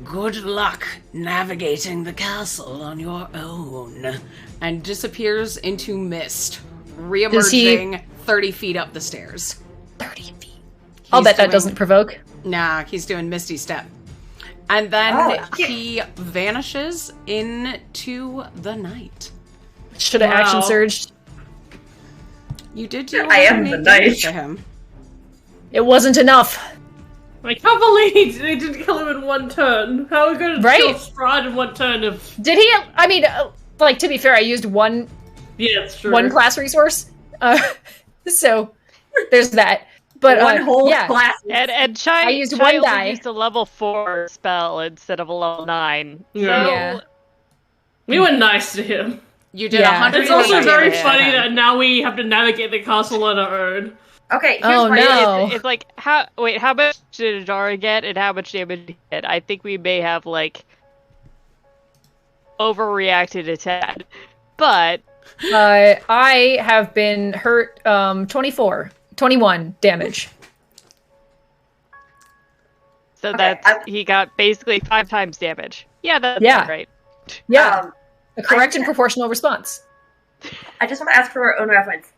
"Good luck navigating the castle on your own." And disappears into mist, re-emerging 30 feet up the stairs. 30 feet. I'll bet that doesn't provoke. Nah, he's doing Misty Step. And then Oh, he vanishes into the night. Should have action surged. You did do I am 108 the knight. damage to him. It wasn't enough. I can't believe they didn't kill him in one turn. How are we going to Right? kill Strahd in one turn of... Did he? I mean, to be fair, I used one Yeah, it's true. class resource. So there's that. But One whole yeah. class. And Chai, I used Chai one only die. used a level 4 spell instead of a level 9. So, Yeah. We were nice to him. You did Yeah. 100 It's also damage very to funny him. that now we have to navigate the castle on our own. Okay, here's Oh, my no. it's like, how much did Adara get and how much damage did he get? I think we may have, overreacted a tad. But, I have been hurt 21 damage. so Okay, he got basically 5 times damage. Yeah, that's Yeah. great. Yeah, a correct and proportional response. I just want to ask for our own reference.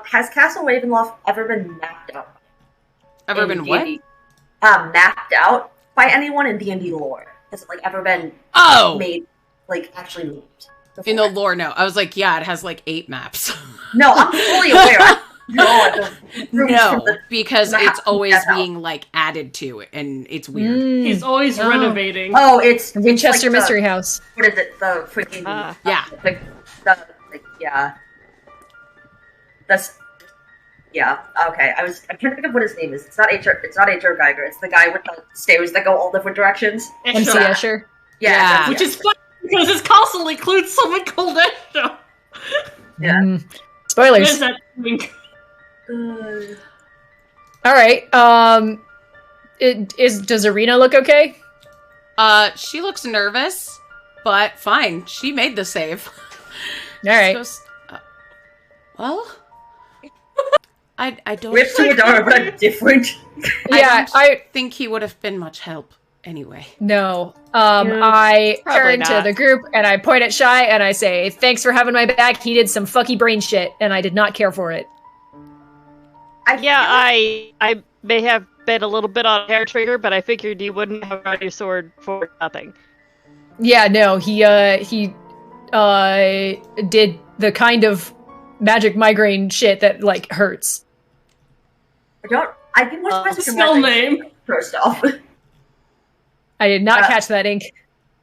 Has Castle Ravenloft ever been mapped out? Ever in been what? D&D? Mapped out by anyone in D&D lore? Has it ever been Oh! made, actually mapped? In the before? lore, no. I was like, yeah, it has 8 maps. No, I'm fully aware. The rooms No, from the- because the it's house. always That's how- being added to it, and it's weird. He's always Oh. renovating. Oh, it's Winchester like the- Mystery House. What is it? The freaking Yeah. yeah. That's yeah. Okay, I'm trying to think of what his name is. It's not H.R. Geiger. It's the guy with the stairs that go all different directions. MC Escher. Escher. Yeah. that's- Which is funny because his castle includes someone called Escher. Yeah. Mm. What Spoilers. is that doing? All right. Does Arena look okay? She looks nervous, but fine. She made the save. All right. Goes, well, I don't. We're to Adara, but I'm different. Yeah, I think he would have been much help anyway. No. I Probably turn to not. the group and I point at Shy and I say, "Thanks for having my back. He did some fucky brain shit, and I did not care for it." I may have been a little bit on hair trigger, but I figured you wouldn't have run your sword for nothing. Yeah, no, he did the kind of magic migraine shit that, like, hurts. I'd be more surprised with your Spell magic, name. first off. I did not catch that, Ink.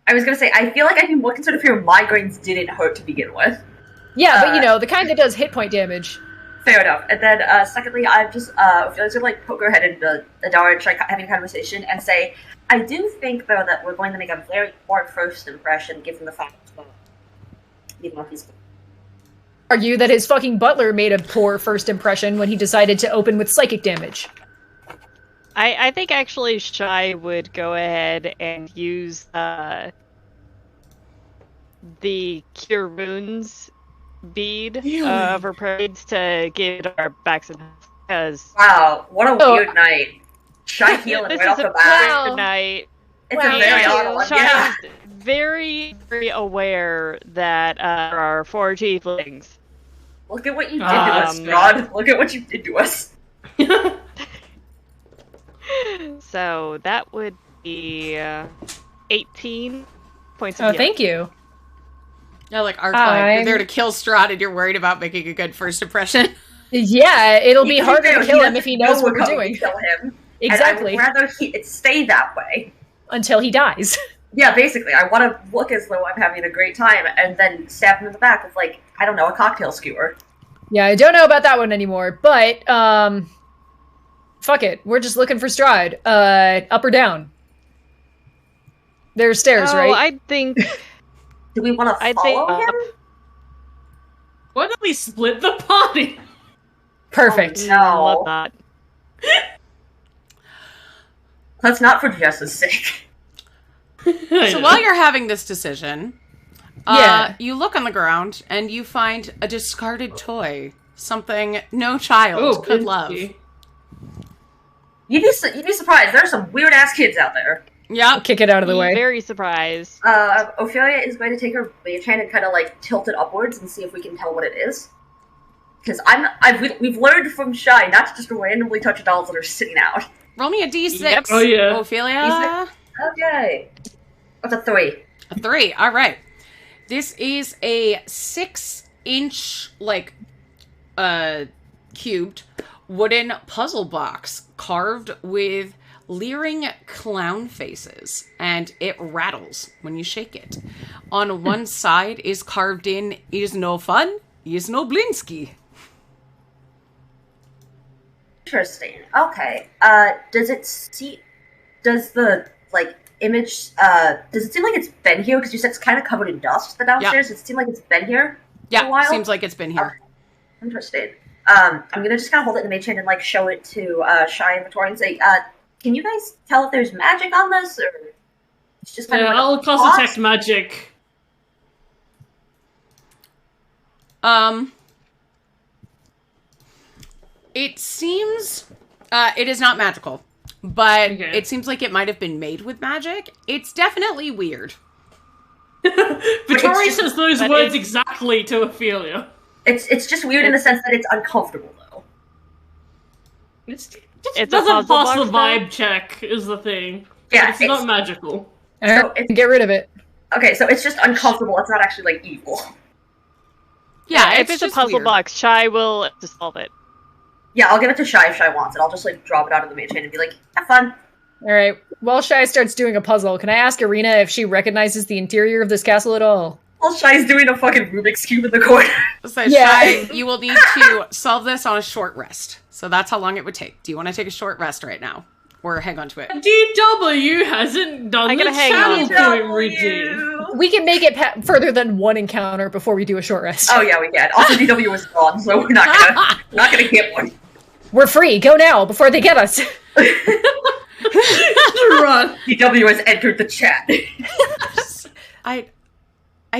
I was gonna say, I feel like I'd be more concerned if your migraines didn't hurt to begin with. Yeah, but you know, the kind that does hit point damage. Fair enough. And then, secondly, I'm just, gonna, like, poke her head into Adara and try having a conversation and say, I do think, though, that we're going to make a very poor first impression, given the fact that, even if he's... Argue that his fucking butler made a poor first impression when he decided to open with psychic damage. I think actually Shy would go ahead and use the Cure Wounds bead of her parades to give our backs and because wow, what a weird night. Shy healing this right is off the a bat. weird night. It's a very odd one, Shy yeah. is very, very aware that there are 4 tieflings. Look at what you did to us, Strahd. Look at what you did to us. So that would be 18 points of Oh, healing. thank you. Yeah, like Arclight, you're there to kill Strahd and you're worried about making a good first impression. Yeah, it'll be harder to kill him doesn't if he knows know what we're how to doing. Kill him. Exactly. And I would rather it stay that way. Until he dies. Yeah, basically. I want to look as though I'm having a great time and then stab him in the back with, like, I don't know, a cocktail skewer. Yeah, I don't know about that one anymore, but, fuck it. We're just looking for Strahd. Up or down? There's stairs, right? I think... Do we want to follow him? Why don't we split the party? Perfect. Oh, no. Love that. That's not for Jess's sake. So while you're having this decision, you look on the ground and you find a discarded toy. Something no child could love. You'd be surprised. There are some weird-ass kids out there. Yeah. Kick it out of the way. Very surprised. Ophelia is going to take her mage hand and kind of, like, tilt it upwards and see if we can tell what it is. Because we've learned from Shy not to just randomly touch dolls that are sitting out. Roll me a d6. Yep. Oh, yeah. Ophelia. Okay. That's a 3. A 3. All right. This is a 6-inch, like, cubed wooden puzzle box carved with leering clown faces, and it rattles when you shake it. On one side is carved in, "Is no fun, is no Blinsky." Interesting. Okay. Does the, like, image, does it seem like it's been here? Because you said it's kind of covered in dust, the downstairs. Does it seem like it's been here for a while? Yeah, seems like it's been here. Okay. Interesting. I'm gonna just kind of hold it in the mage hand and, like, show it to, Shy and Vittori and say, can you guys tell if there's magic on this, or it's just kind of like I'll cast detect magic. It seems, it is not magical, but it seems like it might have been made with magic. It's definitely weird. Vittori says those words exactly to Ophelia. It's just weird in the sense that it's uncomfortable, though. It It's doesn't a puzzle pass the box, vibe check, is the thing. Yeah, It's not magical. Alright, get rid of it. Okay, so it's just uncomfortable. It's not actually, like, evil. Yeah, if it's a just puzzle weird. box, Shy will solve it. Yeah, I'll give it to Shy if Shy wants it. I'll just, like, drop it out of the mage hand and be like, have fun. Alright, while Shy starts doing a puzzle, can I ask Irina if she recognizes the interior of this castle at all? While Shy's doing a fucking Rubik's Cube in the corner. So, Yeah. Shy, you will need to solve this on a short rest. So that's how long it would take. Do you want to take a short rest right now? Or hang on to it? DW hasn't done I'm the gonna hang on channel to point routine. We can make it further than one encounter before we do a short rest. Oh yeah, we can. Also, DW was gone, so we're not gonna get one. We're free. Go now before they get us. Run. DW has entered the chat. I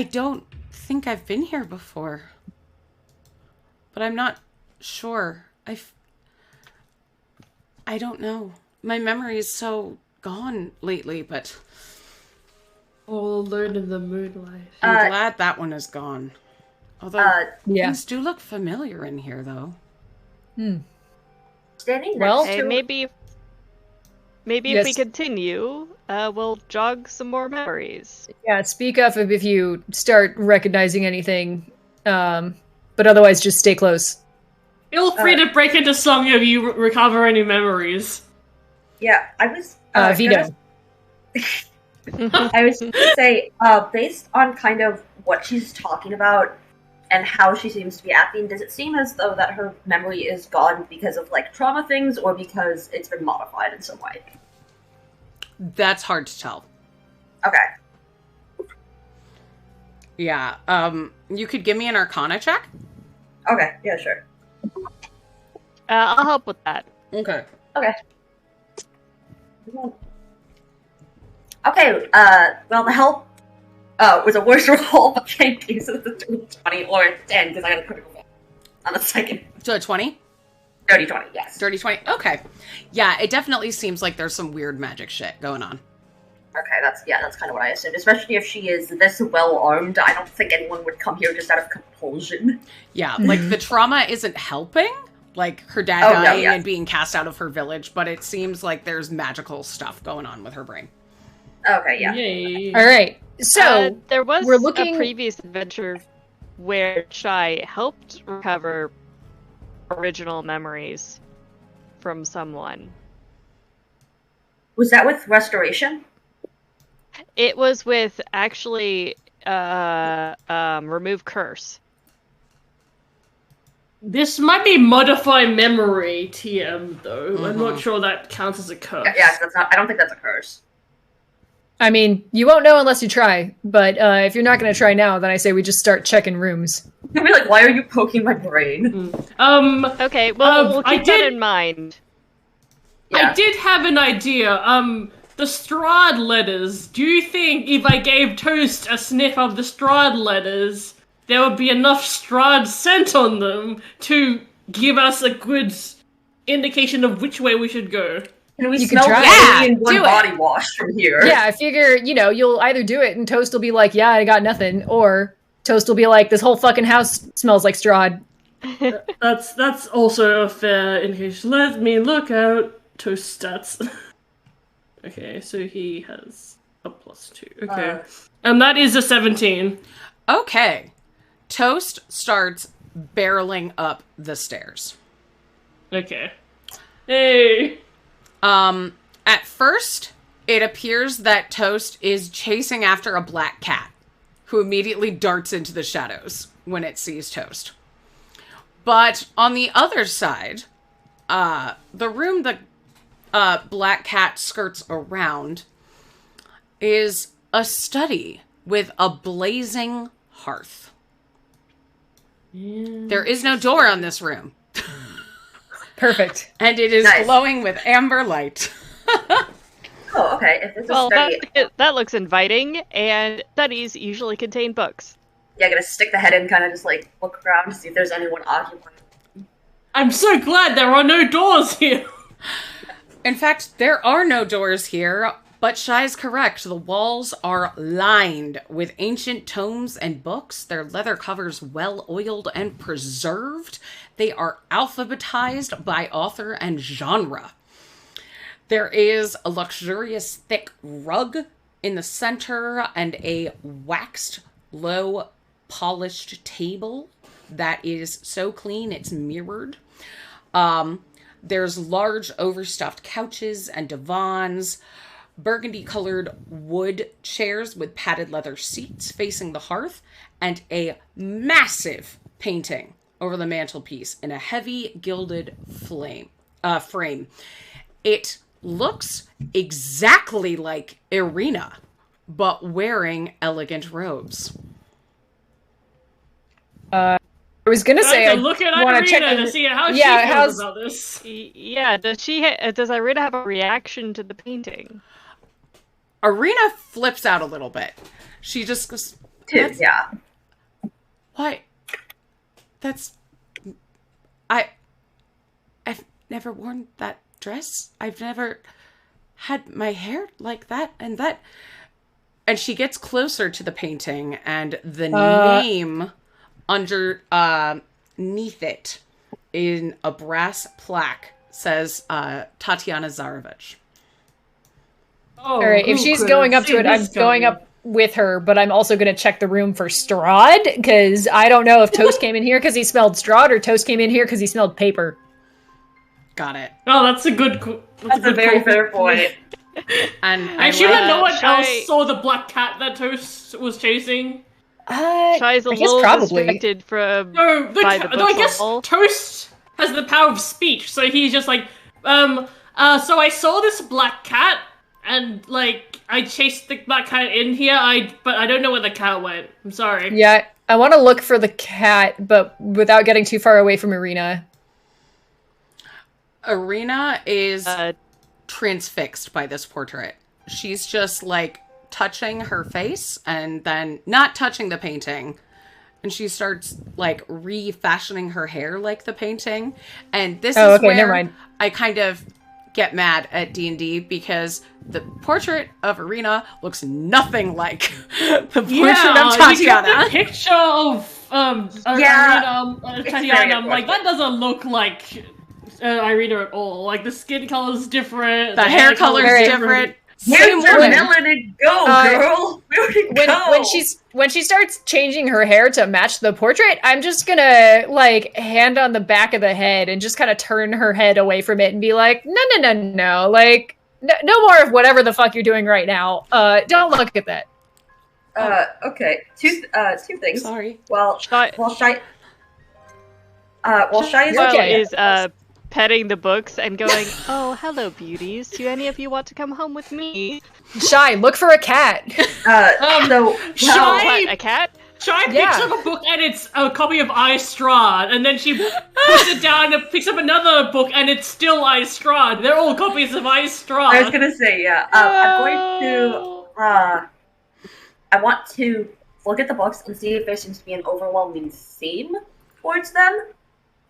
don't think I've been here before. But I'm not sure. I don't know. My memory is so gone lately, but All alone in the moonlight. I'm glad that one is gone. Although Yeah. things do look familiar in here, though. Standing next Well, Hey, to maybe Maybe Yes. if we continue, we'll jog some more memories. Yeah, speak up if you start recognizing anything. But otherwise, just stay close. Feel free to break into song if you recover any memories. Yeah, I was Vito. I was going to say, based on kind of what she's talking about and how she seems to be acting, does it seem as though that her memory is gone because of, like, trauma things or because it's been modified in some way? That's hard to tell. Okay. Yeah, you could give me an Arcana check? Okay, yeah, sure. I'll help with that. Okay. Okay, well, the help was a worse roll, but thank you. So it's a 20 or 10, because I got a critical fail on the second. So a 20? Dirty 20, yes. Dirty 20? Okay. Yeah, it definitely seems like there's some weird magic shit going on. Okay, that's kind of what I assumed. Especially if she is this well-armed, I don't think anyone would come here just out of compulsion. Yeah, like the trauma isn't helping, like her dad dying and being cast out of her village, but it seems like there's magical stuff going on with her brain. Okay, yeah. Yay. All right. So there was we're looking... a previous adventure where Shai helped recover original memories from someone. Was that with restoration? It was with actually remove curse. This might be modify memory TM though. I'm not sure that counts as a curse. Yeah, that's not. I don't think that's a curse. I mean, you won't know unless you try. But if you're not going to try now, then I say we just start checking rooms. I'd be like, why are you poking my brain? Okay, well, we'll keep that in mind. I did have an idea. The Strahd letters. Do you think if I gave Toast a sniff of the Strahd letters, there would be enough Strahd scent on them to give us a good indication of which way we should go? Can we You smell could try. the in one do it. body wash from here? Yeah, I figure, you'll either do it and Toast will be like, yeah, I got nothing. Or Toast will be like, this whole fucking house smells like Strahd. That's also a fair indication. Let me look out Toast stats. Okay, so he has a +2. Okay. And that is a 17. Okay. Toast starts barreling up the stairs. Okay. Hey! At first, it appears that Toast is chasing after a black cat, who immediately darts into the shadows when it sees Toast. But on the other side, the room the black cat skirts around is a study with a blazing hearth. There is no door on this room. Perfect. And it is glowing with amber light. Oh, okay. If it's a Well, study, that looks inviting, and studies usually contain books. yeah, gonna stick the head in, kind of just like look around to see if there's anyone occupying. I'm so glad there are no doors here! In fact, there are no doors here, but Shai's correct. The walls are lined with ancient tomes and books, their leather covers well oiled and preserved. They are alphabetized by author and genre. There is a luxurious thick rug in the center and a waxed, low, polished table that is so clean it's mirrored. There's large overstuffed couches and divans, burgundy-colored wood chairs with padded leather seats facing the hearth, and a massive painting over the mantelpiece in a heavy gilded frame. It looks exactly like Irina, but wearing elegant robes. I was gonna say, I look at want to check Irina to see how she feels about this. Yeah, does Irina have a reaction to the painting? Irina flips out a little bit. She just goes, Yeah. "What? I've never worn that dress. I've never had my hair like that and that." And she gets closer to the painting, and the name underneath it in a brass plaque says Tatiana Zarevich. Oh, All right, if she's going up to it, I'm going up with her, but I'm also going to check the room for Strahd, because I don't know if Toast came in here because he smelled Strahd, or Toast came in here because he smelled paper. Got it. Oh, that's a good. That's a very fair point. And I assume that no one Shy- else saw the black cat that Toast was chasing. Shy's a I guess little probably. distracted from No, by the I books guess level. Toast has the power of speech, so he's just like, so I saw this black cat, and like I chased the black cat in here. But I don't know where the cat went. I'm sorry. Yeah, I want to look for the cat, but without getting too far away from Irina. Irina is transfixed by this portrait. She's just like touching her face and then not touching the painting. And she starts like refashioning her hair like the painting. And this is okay, never where mind. I kind of get mad at D&D because the portrait of Irina looks nothing like the portrait of Tatiana. You got the picture of Irina, Tatiana. I'm like, that doesn't look like Irina at all. Like the skin color's different, The hair color's different. Same Where's your woman. melanin go, girl? Where'd it go? When she starts changing her hair to match the portrait, I'm just gonna like hand on the back of the head and just kind of turn her head away from it and be like, no, like no more of whatever the fuck you're doing right now. Don't look at that. Okay. Two things. Sorry. While Shy is Okay. Is petting the books and going, "Oh, hello, beauties. Do any of you want to come home with me?" Shy, look for a cat. Shy, What, a cat? Shy picks Yeah. up a book and it's a copy of I Strahd, and then she puts it down and picks up another book and it's still I Strahd. They're all copies of I Strahd. I was gonna say, yeah. I'm going to. I want to look at the books and see if there seems to be an overwhelming theme towards them.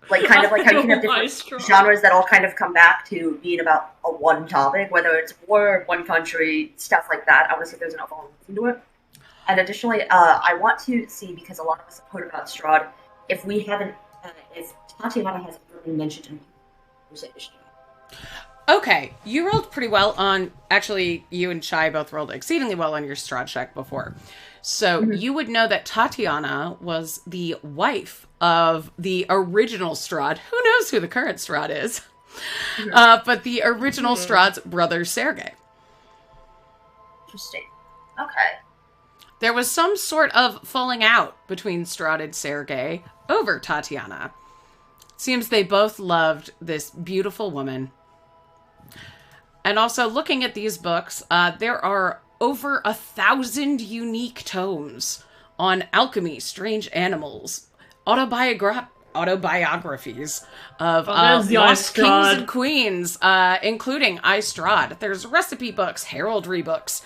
Like, kind of like how you can have different genres that all kind of come back to being about a one topic, whether it's war, one country, stuff like that. I want to see if there's an overwhelming theme to it. And additionally, I want to see, because a lot of us have heard about Strahd, if Tatiana has ever been mentioned in conversation. Okay, you rolled pretty well on... Actually, you and Shy both rolled exceedingly well on your Strahd check before. So you would know that Tatiana was the wife of the original Strahd. Who knows who the current Strahd is? But the original Strahd's brother, Sergei. Interesting. Okay. There was some sort of falling out between Strahd and Sergei over Tatiana. Seems they both loved this beautiful woman. And also, looking at these books, there are over 1,000 unique tomes on alchemy, strange animals, autobiographies of lost kings and queens, including I Strahd. There's recipe books, heraldry books,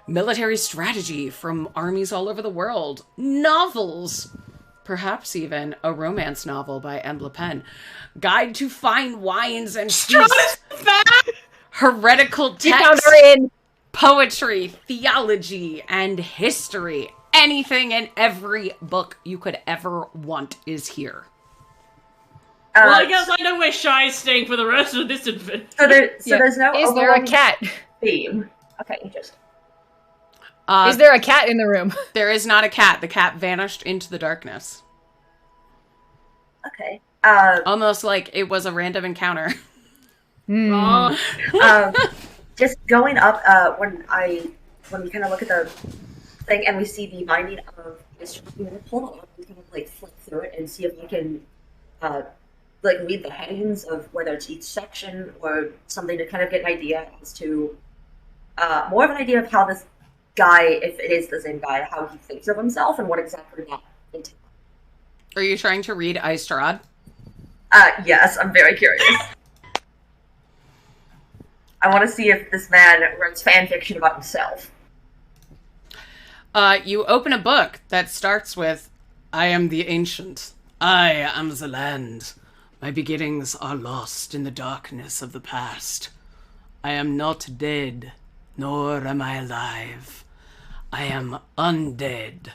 military strategy from armies all over the world, novels, perhaps even a romance novel by Embla Penn, guide to fine wines and feasts, heretical texts, poetry, theology, and history. Anything and every book you could ever want is here. Well, I guess I know where Shy's staying for the rest of this adventure. So there's no Is there a cat? theme. Okay, interesting. Is there a cat in the room? There is not a cat. The cat vanished into the darkness. Okay. Almost like it was a random encounter. Just going up when we kind of look at the thing and we see the binding of this, I'm gonna pull it up and kind of like flip through it and see if I can like read the headings of whether it's each section or something to kind of get an idea as to more of an idea of how this guy, if it is the same guy, how he thinks of himself and what exactly that entails. Are you trying to read I Strahd? Yes, I'm very curious. I want to see if this man writes fan fiction about himself. You open a book that starts with, I am the ancient. I am the land. My beginnings are lost in the darkness of the past. I am not dead, nor am I alive. I am undead.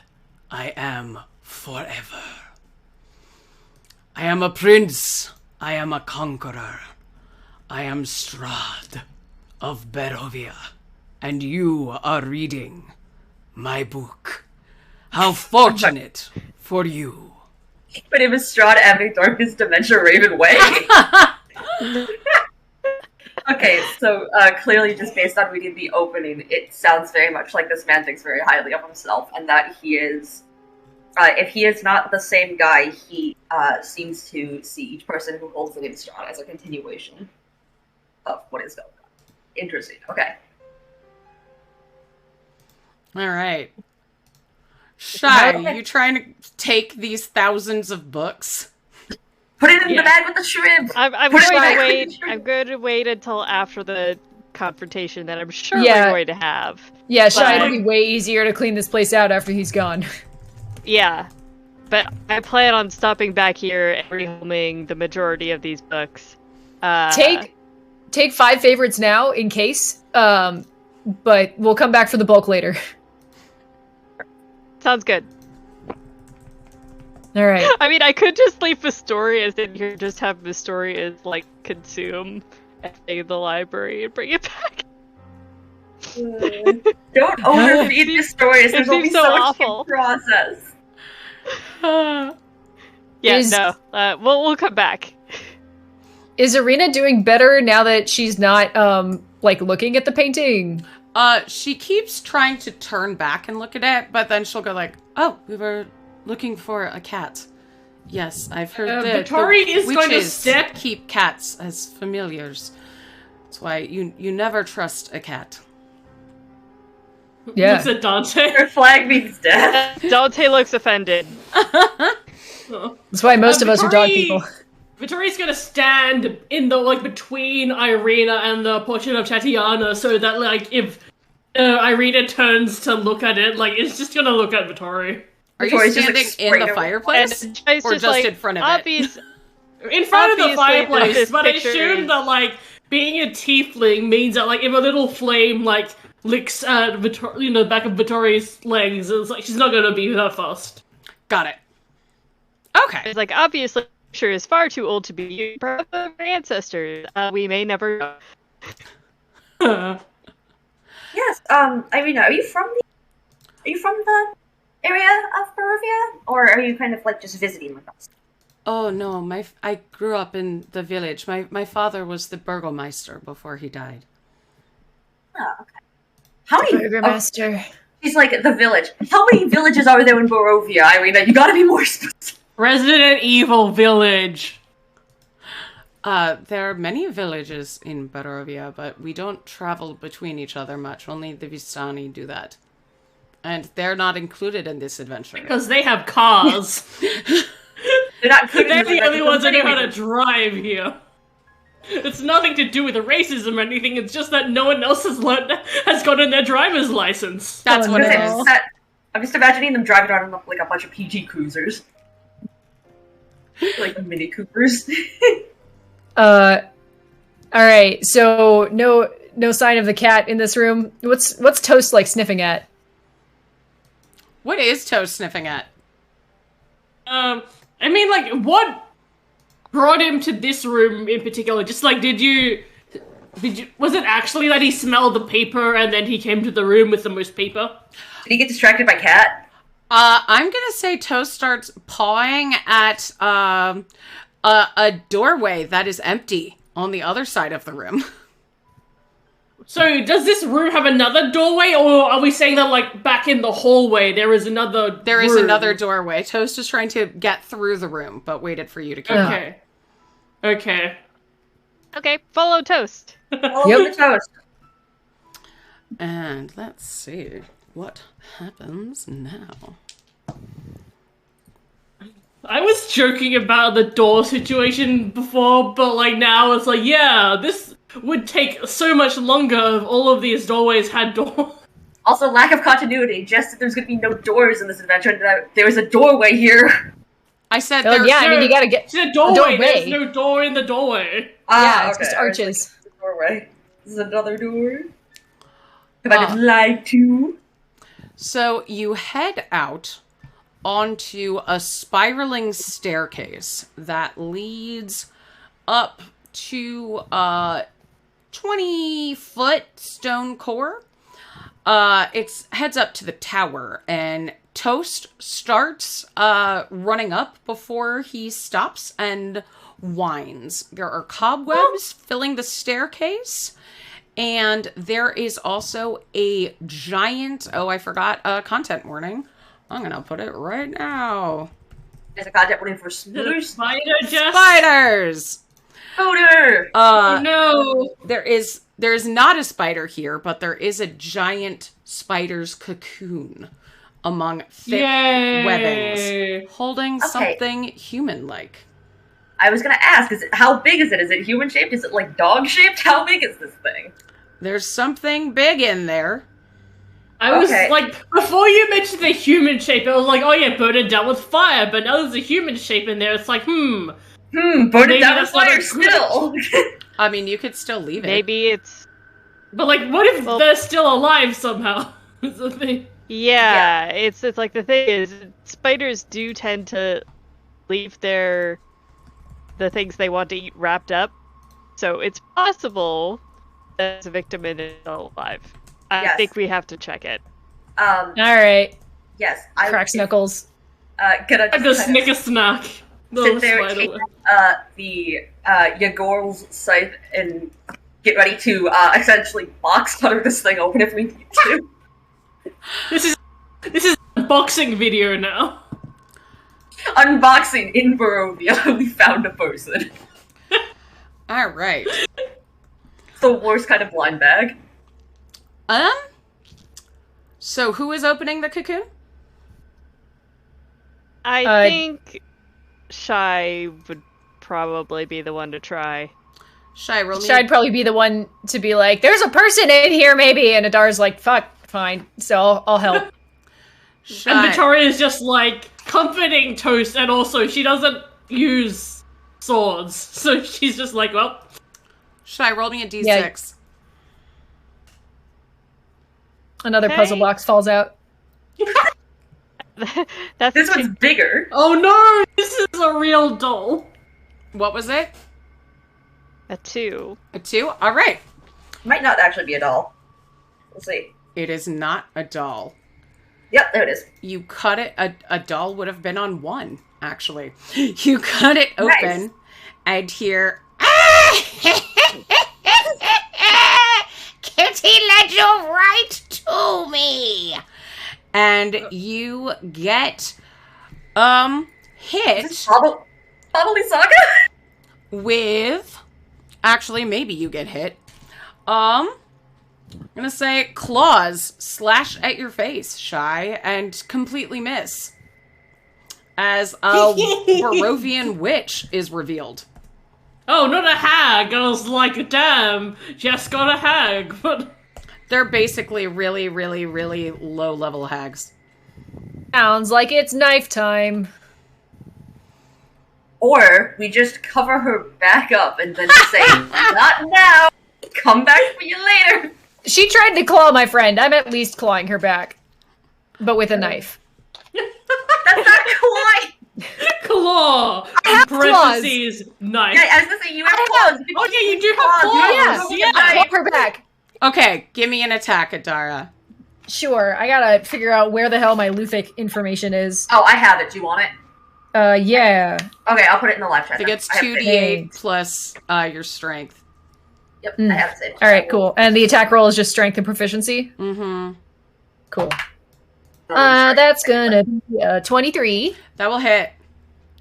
I am forever. I am a prince. I am a conqueror. I am Strahd of Barovia. and you are reading my book. How fortunate for you. But it was Strahd having Darkness Dementia Raven Way. Okay, so clearly just based on reading the opening, it sounds very much like this man thinks very highly of himself, and that he is, if he is not the same guy, he seems to see each person who holds the name Strahd as a continuation of what is going on. Interesting, okay. Alright. Shy, you trying to take these thousands of books? Put it in the bag with the shrimp! I'm going to wait until after the confrontation that I'm sure we're going to have. Yeah, Shy, it'll be way easier to clean this place out after he's gone. Yeah. But I plan on stopping back here and rehoming the majority of these books. Take 5 favorites now, in case, but we'll come back for the bulk later. Sounds good. Alright. I mean, I could just leave Vistorius in here, just have Vistorius, like, consume everything in the library and bring it back. Don't overfeed Vistorius, there's only so awful. Much process. We'll come back. Is Irina doing better now that she's not, like, looking at the painting? She keeps trying to turn back and look at it, but then she'll go like, oh, we were looking for a cat. Yes, I've heard that Vittori is going to keep cats as familiars. That's why you never trust a cat. Yeah. Looks at Dante. Her flag means death. Dante looks offended. That's why most of us are dog people. Vittori's gonna stand in the, like, between Irina and the portrait of Tatiana, so that, like, if Irina turns to look at it, like, it's just gonna look at Vittori. Are you standing in the fireplace? Or just in front of it? In front of the fireplace, but I assume that, like, being a tiefling means that, like, if a little flame, like, licks at the back of Vittori's legs, it's like, she's not gonna be that fast. Got it. Okay. It's like, obviously, Picture is far too old to be used by our ancestors. We may never know. Yes, Irina, are you from the area of Barovia? Or are you kind of, like, just visiting with us? Oh, no, I grew up in the village. My father was the burgomeister before he died. Oh, okay. How many... Burgomaster. He's like, the village. How many villages are there in Barovia, Irina? You gotta be more specific. Resident Evil Village. There are many villages in Barovia, but we don't travel between each other much. Only the Vistani do that. And they're not included in this adventure. Because they have cars. They're the only ones that know how to drive here. It's nothing to do with racism or anything, it's just that no one else has gotten their driver's license. That's what it is. I'm just imagining them driving around in, like, a bunch of PG cruisers. Like Mini Coopers. Alright, so no sign of the cat in this room. What's Toast, like, sniffing at? What is Toast sniffing at? I mean, like, what brought him to this room in particular? Just, like, was it actually that he smelled the paper and then he came to the room with the most paper? Did he get distracted by Cat? I'm gonna say Toast starts pawing at a doorway that is empty on the other side of the room. So, does this room have another doorway, or are we saying that, like, back in the hallway there is another There is another doorway. Toast is trying to get through the room, but waited for you to come up. Okay, follow Toast. Follow the Toast. And let's see what happens now. I was joking about the door situation before, but, like, now it's like, yeah, this would take so much longer if all of these doorways had doors. Also, lack of continuity. Just that there's going to be no doors in this adventure, and that there's a doorway here. I said I mean, you gotta get it's a doorway. There's no door in the doorway. Yeah, it's just arches. Like, doorway. This is another door. Have I been lied to? So you head out onto a spiraling staircase that leads up to a 20-foot stone core It heads up to the tower, and Toast starts running up before he stops and whines. There are cobwebs filling the staircase, and there is also a giant... Oh, I forgot a content warning. I'm gonna put it right now. There's a content warning for spoilers. Spiders! Odor! Oh no! There is not a spider here, but there is a giant spider's cocoon among thick webbings, holding something human-like. I was gonna ask, how big is it? Is it human-shaped? Is it, like, dog-shaped? How big is this thing? There's something big in there. I was like, before you mentioned the human shape, I was like, oh yeah, burn it down with fire, but now there's a human shape in there, it's like, burn it down with fire still! I mean, you could still leave it. Maybe it's... But like, what if they're still alive somehow? Is the thing. Yeah, it's like the thing is, spiders do tend to leave the things they want to eat wrapped up, so it's possible that it's a victim and it's still alive. I think we have to check it. All right. Yes. Cracks knuckles. Gonna just snick a snack. Sit there, take the Yagor's scythe, and get ready to essentially box cutter this thing open if we need to. This is a boxing video now. Unboxing in Barovia. We found a person. All right. The worst kind of blind bag. So who is opening the cocoon? I think Shy would probably be the one to try. Shy'd probably be the one to be like, there's a person in here maybe, and Adar's like, fuck, fine, so I'll help. And Victoria is just like comforting Toast, and also she doesn't use swords, so she's just like, well. Shy, roll me a d6. Yeah. Another puzzle box falls out. This one's bigger. Oh no! This is a real doll. What was it? A 2. A 2? Alright. Might not actually be a doll. We'll see. It is not a doll. Yep, there it is. You cut it, a doll would have been on 1, actually. You cut it open, and hear... Kitty led you right to me! And you get, hit... Probably Saga? With... Actually, maybe you get hit. I'm gonna say claws slash at your face, Shy, and completely miss. As a Barovian witch is revealed. Oh, not a hag! I was like, damn, just got a hag, but... They're basically really, really, really low-level hags. Sounds like it's knife time. Or we just cover her back up and then say, not now, come back for you later. She tried to claw my friend. I'm at least clawing her back. But with a knife. That's not clawing! Claw! I have parentheses, knife. Yeah, I was gonna say, you have claws. Oh yeah, you do have claws! Yeah, claw her back. Okay, give me an attack, Adara. Sure, I gotta figure out where the hell my Luthic information is. Oh, I have it. Do you want it? Yeah. Okay, I'll put it in the live chat. I think it's 2d8 plus your strength. Yep, I have it saved. Alright, cool. And the attack roll is just strength and proficiency? Mm-hmm. Cool. That's gonna be 23. That will hit.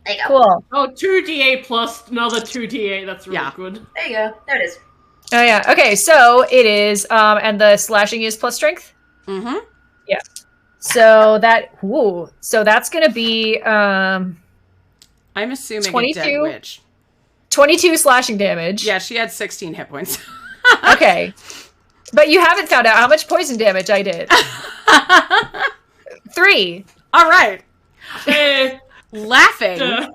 There you go. Cool. Oh, 2d8 plus another 2d8, that's really good. There you go. There it is. Oh yeah, okay, so it is, and the slashing is plus strength? Mm-hmm. Yeah. So that's gonna be, I'm assuming 22? a dead witch. 22 slashing damage. Yeah, she had 16 hit points. Okay. But you haven't found out how much poison damage I did. 3. All right. Hey. Laughing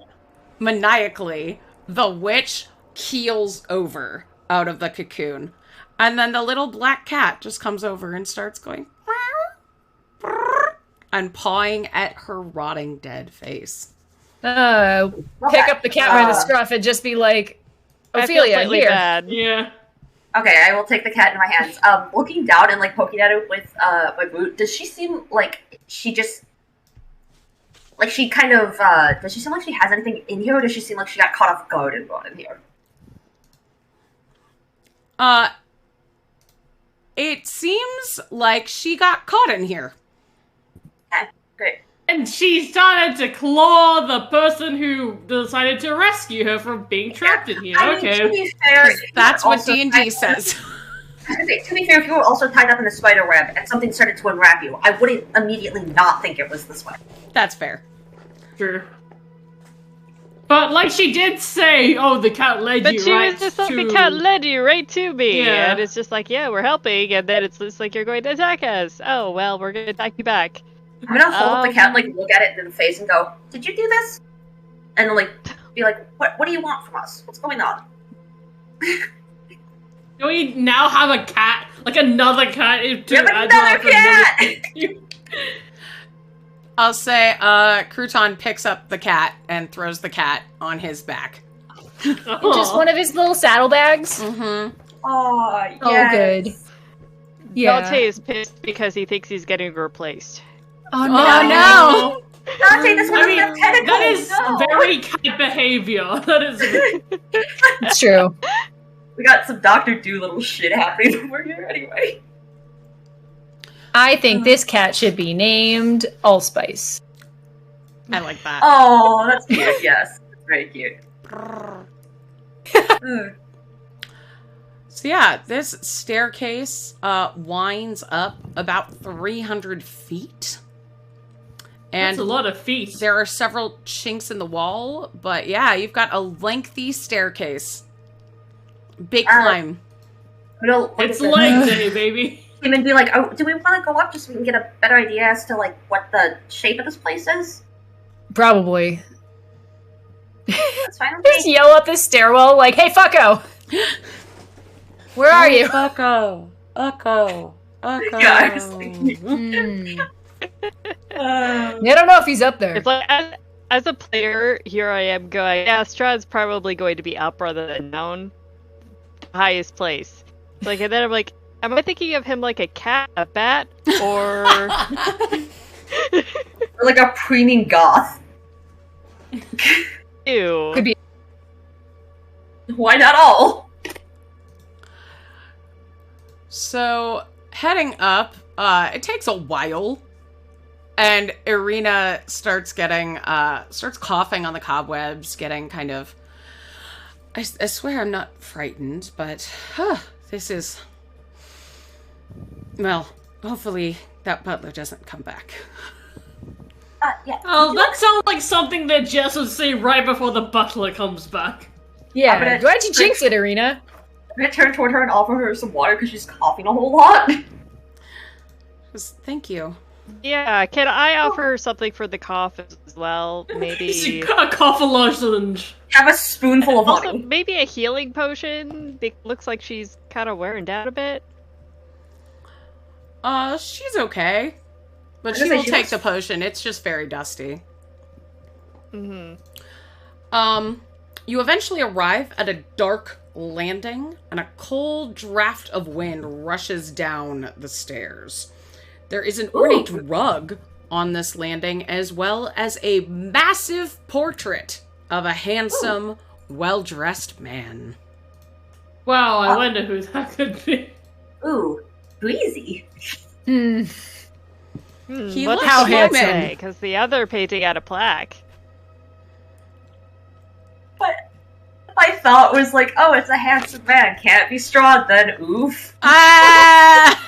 maniacally, the witch keels over out of the cocoon. And then the little black cat just comes over and starts going and pawing at her rotting dead face. Pick up the cat by the scruff and just be like, Ophelia, here. Bad. Yeah. Okay, I will take the cat in my hands. Looking down and like poking at it with my boot. Does she seem like she just like she kind of does she seem like she has anything in here, or does she seem like she got caught off guard and brought in here? It seems like she got caught in here. Okay, great. And she started to claw the person who decided to rescue her from being trapped in here. I mean, Okay. to be fair, That's what D&D says. To be fair, if you were also tied up in a spider web and something started to unwrap you, I wouldn't immediately not think it was the spider. That's fair. True. But like she did say, oh, the cat led But you she right was just like, to... the cat led you right to me. Yeah. And it's just like, yeah, we're helping. And then it's just like, you're going to attack us. Oh, well, we're going to attack you back. I'm gonna hold up the cat, like, look at it in the face and go, "Did you do this?" And like, be like, "What do you want from us? What's going on?" Do we now have a cat? Like another cat? We have another cat! I'll say, Crouton picks up the cat and throws the cat on his back. Just one of his little saddlebags. Mm-hmm. Oh, yes. Oh, good. Yeah. Dante is pissed because he thinks he's getting replaced. Oh, no. Dante, this one I mean, doesn't have tentacles! that is no. very cat behavior. That is... It's true. We got some Dr. Doolittle shit happening over here anyway. I think this cat should be named Allspice. I like that. Oh, that's cute, yes. That's very cute. So yeah, this staircase winds up about 300 feet. And That's a lot of feet. there are several chinks in the wall, but yeah, you've got a lengthy staircase. Big climb. It's leg day, baby. Him and be like, oh, do we want to go up just so we can get a better idea as to like what the shape of this place is? Probably. That's fine with Just me. yell up the stairwell like, "Hey, fucko! Where are you?" Ucko. Ucko. Ucko. Yeah, I was thinking. I don't know if he's up there. It's like, as a player, here I am going, yeah, Strahd's probably going to be up rather than down. Highest place. Like, and then I'm like, am I thinking of him like a cat, a bat, or... Or like a preening goth. Ew. Could be. Why not all? So, heading up, it takes a while. And Irina starts coughing on the cobwebs, getting kind of... I swear I'm not frightened, but this is... Well, hopefully that butler doesn't come back. Yeah. Oh, that sounds like something that Jess would say right before the butler comes back. Yeah, I'm gonna- why'd you jinx it, Irina? I'm gonna turn toward her and offer her some water because she's coughing a whole lot. Thank you. Yeah, can I offer her something for the cough as well? Maybe... She got a cough lozenge. Have a spoonful of Also, honey. maybe a healing potion? It looks like she's kind of wearing down a bit. She's okay. But I was she gonna will say, take she the potion. It's just very dusty. Mm-hmm. You eventually arrive at a dark landing, and a cold draft of wind rushes down the stairs. There is an ornate rug on this landing, as well as a massive portrait of a handsome, well-dressed man. Wow, I wonder who that could be. Ooh, breezy. He What looks did she human. say? Because the other painting had a plaque. But my thought was like, oh, it's a handsome man. Can't be Strahd then. Oof. Ah!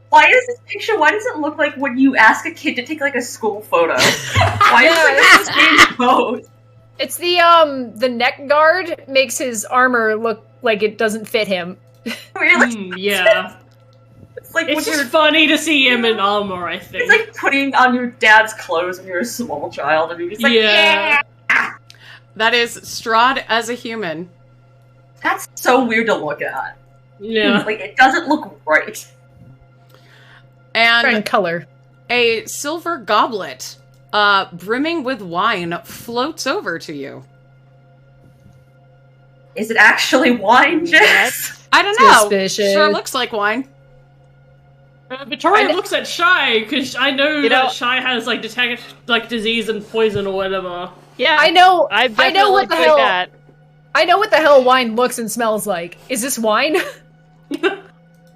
Why is this picture? Why does it look like when you ask a kid to take like a school photo? Why is it the same pose? It's the neck guard makes his armor look like it doesn't fit him. Really? Yeah. It's like It's when just you're, funny to see him in armor, I think. it's like putting on your dad's clothes when you're a small child, and you're just like, Yeah. yeah. That is Strahd as a human. That's so weird to look at. Yeah. Like it doesn't look right. And And color. a silver goblet, brimming with wine, floats over to you. Is it actually wine, Jess? I don't know. Suspicious. Sure looks like wine. Victoria looks at Shy, because I know that Shy has, like, detect, like, disease and poison or whatever. Yeah, I know what the hell. That. I know what the hell wine looks and smells like. Is this wine?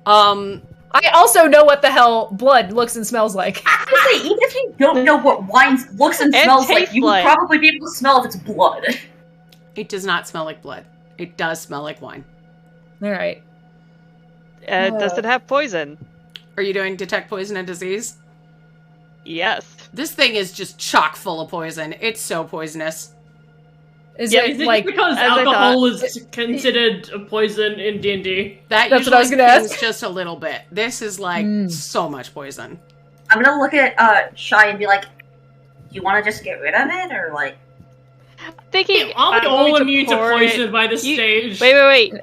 I also know what the hell blood looks and smells like. Actually, even if you don't know what wine looks and smells like, you would probably be able to smell if it's blood. It does not smell like blood. It does smell like wine. Alright. Does it have poison? Are you doing detect poison and disease? Yes. This thing is just chock full of poison. It's so poisonous. Is it like because alcohol is considered a poison in D&D? That's what I was gonna ask. Just a little bit. This is like so much poison. I'm gonna look at Shy and be like, "Do you want to just get rid of it, or like?" Thinking I'm all immune to poison by this stage. Wait.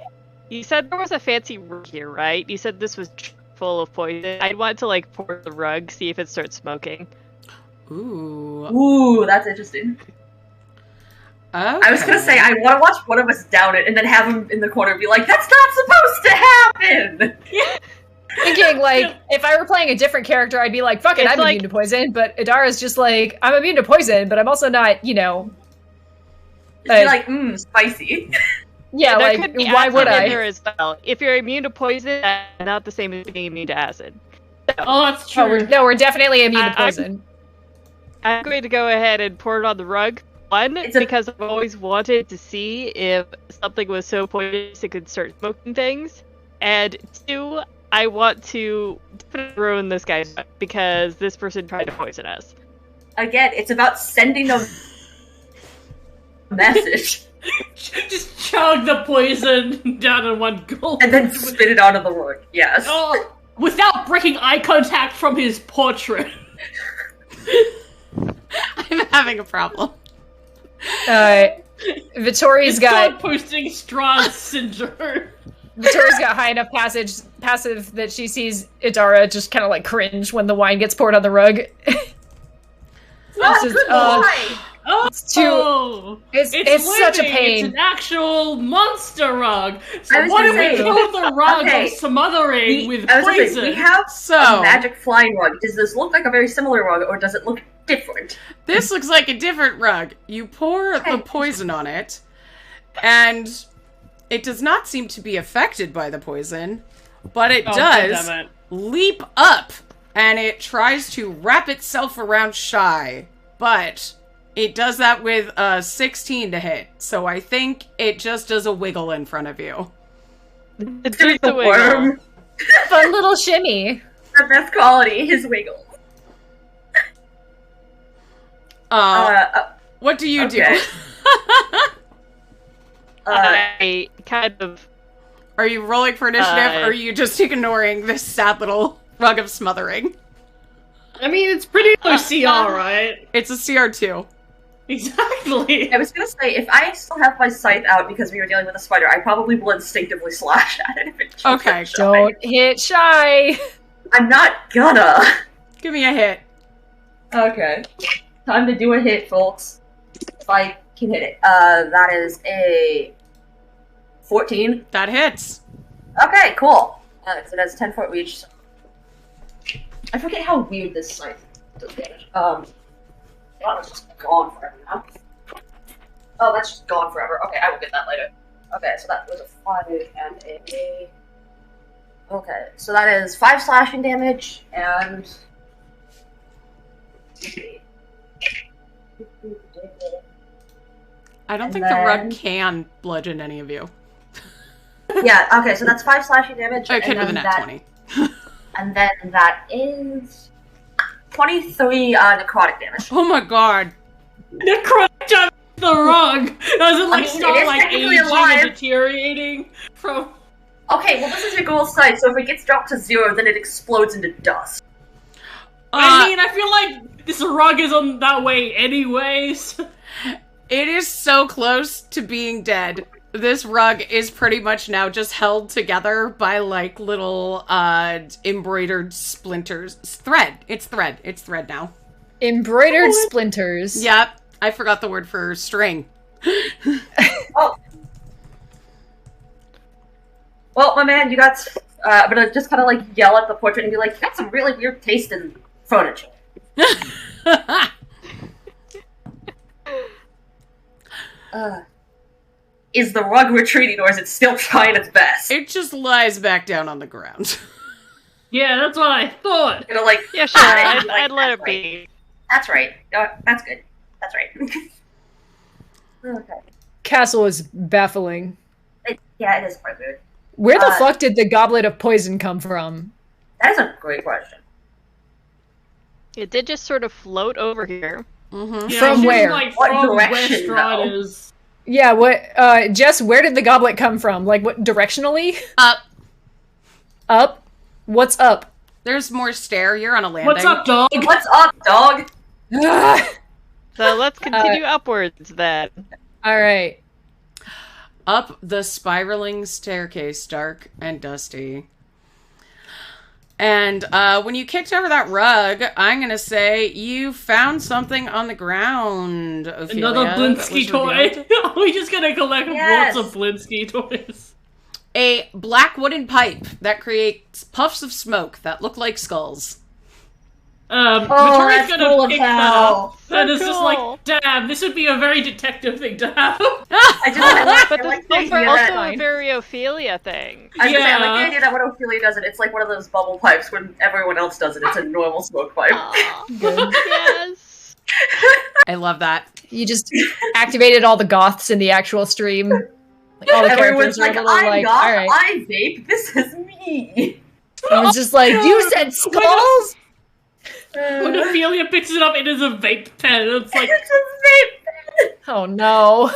You said there was a fancy rug here, right? You said this was full of poison. I'd want to like pour the rug, see if it starts smoking. Ooh, that's interesting. Okay. I was gonna say, I want to watch one of us down it and then have him in the corner be like, that's not supposed to happen! Thinking, like, if I were playing a different character, I'd be like, fuck it, I'm immune to poison. But Adara's just like, I'm immune to poison, but I'm also not, you know... like, spicy. Yeah, like, why would I? There as well. If you're immune to poison, that's not the same as being immune to acid. Oh, that's true. We're definitely immune to poison. I'm going to go ahead and pour it on the rug. One, because I've always wanted to see if something was so poisonous it could start smoking things. And two, I want to ruin this guy because this person tried to poison us. Again, it's about sending a message. Just chug the poison down in one gulp. And then spit it out of the rug, yes. Oh, without breaking eye contact from his portrait. I'm having a problem. Vittori's got posting Strahd syndrome. Vittori's got high enough passive that she sees Idara just kind of like cringe when the wine gets poured on the rug. It's such a pain. It's an actual monster rug. So what if we kill the rug of smothering with poison? We have a magic flying rug. Does this look like a very similar rug, or does it look different? This looks like a different rug. You pour the poison on it, and it does not seem to be affected by the poison, but it does leap up, and it tries to wrap itself around Shy, but it does that with a 16 to hit, so I think it just does a wiggle in front of you. It's just a wiggle. Fun little shimmy. The best quality, his wiggle. What do you do? I kind of... Are you rolling for initiative, or are you just ignoring this sad little rug of smothering? I mean, it's pretty low CR, right? It's a CR2. Exactly. I was gonna say, if I still have my scythe out because we were dealing with a spider, I probably will instinctively slash at it if it okay, don't hit Shy. I'm not gonna. Give me a hit. Okay. Time to do a hit, folks. If I can hit it. That is a 14. That hits. Okay, cool. So it has 10-foot reach. I forget how weird this scythe does damage. Oh, it's just gone forever now. Oh, that's just gone forever. Okay, I will get that later. Okay, so that was a 5 and a... Okay, so that is 5 slashing damage, and... I don't think the rug can bludgeon any of you. Yeah, okay, so that's 5 slashing damage. It could be the nat 20. And then that is... 23 necrotic damage. Oh my god. Necrotic damage to the rug! Does it like start like aging alive. and deteriorating from... Okay, well this is your goal site, so if it gets dropped to 0, then it explodes into dust. I mean, I feel like this rug is on that way anyways. It is so close to being dead. This rug is pretty much now just held together by, like, little, embroidered splinters. Thread. It's thread. It's thread now. Embroidered splinters. Yep. I forgot the word for string. Oh. Well, my man, you got... I'm gonna just kind of, like, yell at the portrait and be like, you got some really weird taste in furniture. Is the rug retreating, or is it still trying its best? It just lies back down on the ground. Yeah, that's what I thought. You know, like, Yeah, sure, like, I'd let it right. be. That's right. That's good. That's right. Okay. Castle is baffling. Yeah, it is quite weird. Where the fuck did the goblet of poison come from? That is a great question. It did just sort of float over here. Mm-hmm. Yeah, From she's where? Like, What from where direction, Strahd though? is. Yeah, what, Jess, where did the goblet come from? Like, what, directionally? Up. Up? What's up? There's more stair. You're on a landing. What's up, dog? What's up, dog? So let's continue upwards then. Alright. Up the spiraling staircase, dark and dusty. And when you kicked over that rug, I'm gonna say you found something on the ground, Ophelia. Another that Blinsky was toy. revealed. Are we just gonna collect Yes. lots of Blinsky toys? A black wooden pipe that creates puffs of smoke that look like skulls. Victoria's that's gonna cool as pick that hell. up. And So it's just cool. like, damn, this would be a very detective thing to have. But I like the this is idea also that... a very Ophelia thing. I was gonna say, I like Yeah. the idea that when Ophelia does it, it's like one of those bubble pipes. When everyone else does it, it's a normal smoke pipe. Aw. Good. Yes. I love that. You just activated all the goths in the actual stream. Like, all the Everyone's characters are a like, little I'm like, goth, alright. I vape, this is me. Everyone's just like, you said skulls? When Ophelia picks it up, it is a vape pen. And it's like, It's Oh no.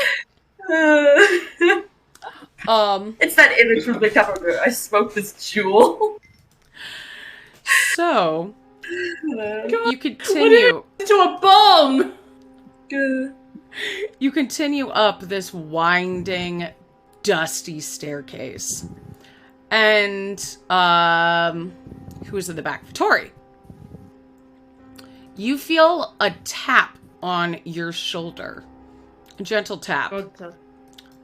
a vape. Um, It's that image from the cover. I smoked this jewel. so God, you continue. into a bong! You continue up this winding, dusty staircase. And, who's in the back? Tori. You feel a tap on your shoulder. A gentle tap.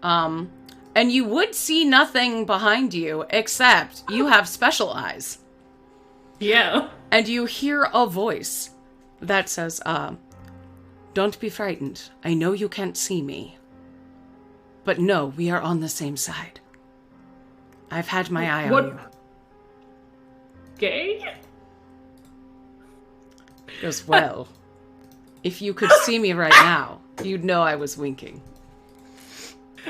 And you would see nothing behind you, except you have special eyes. Yeah. And you hear a voice that says, don't be frightened. I know you can't see me. But no, we are on the same side. I've had my eye What? on you. Gay? He goes, well, if you could see me right now, you'd know I was winking.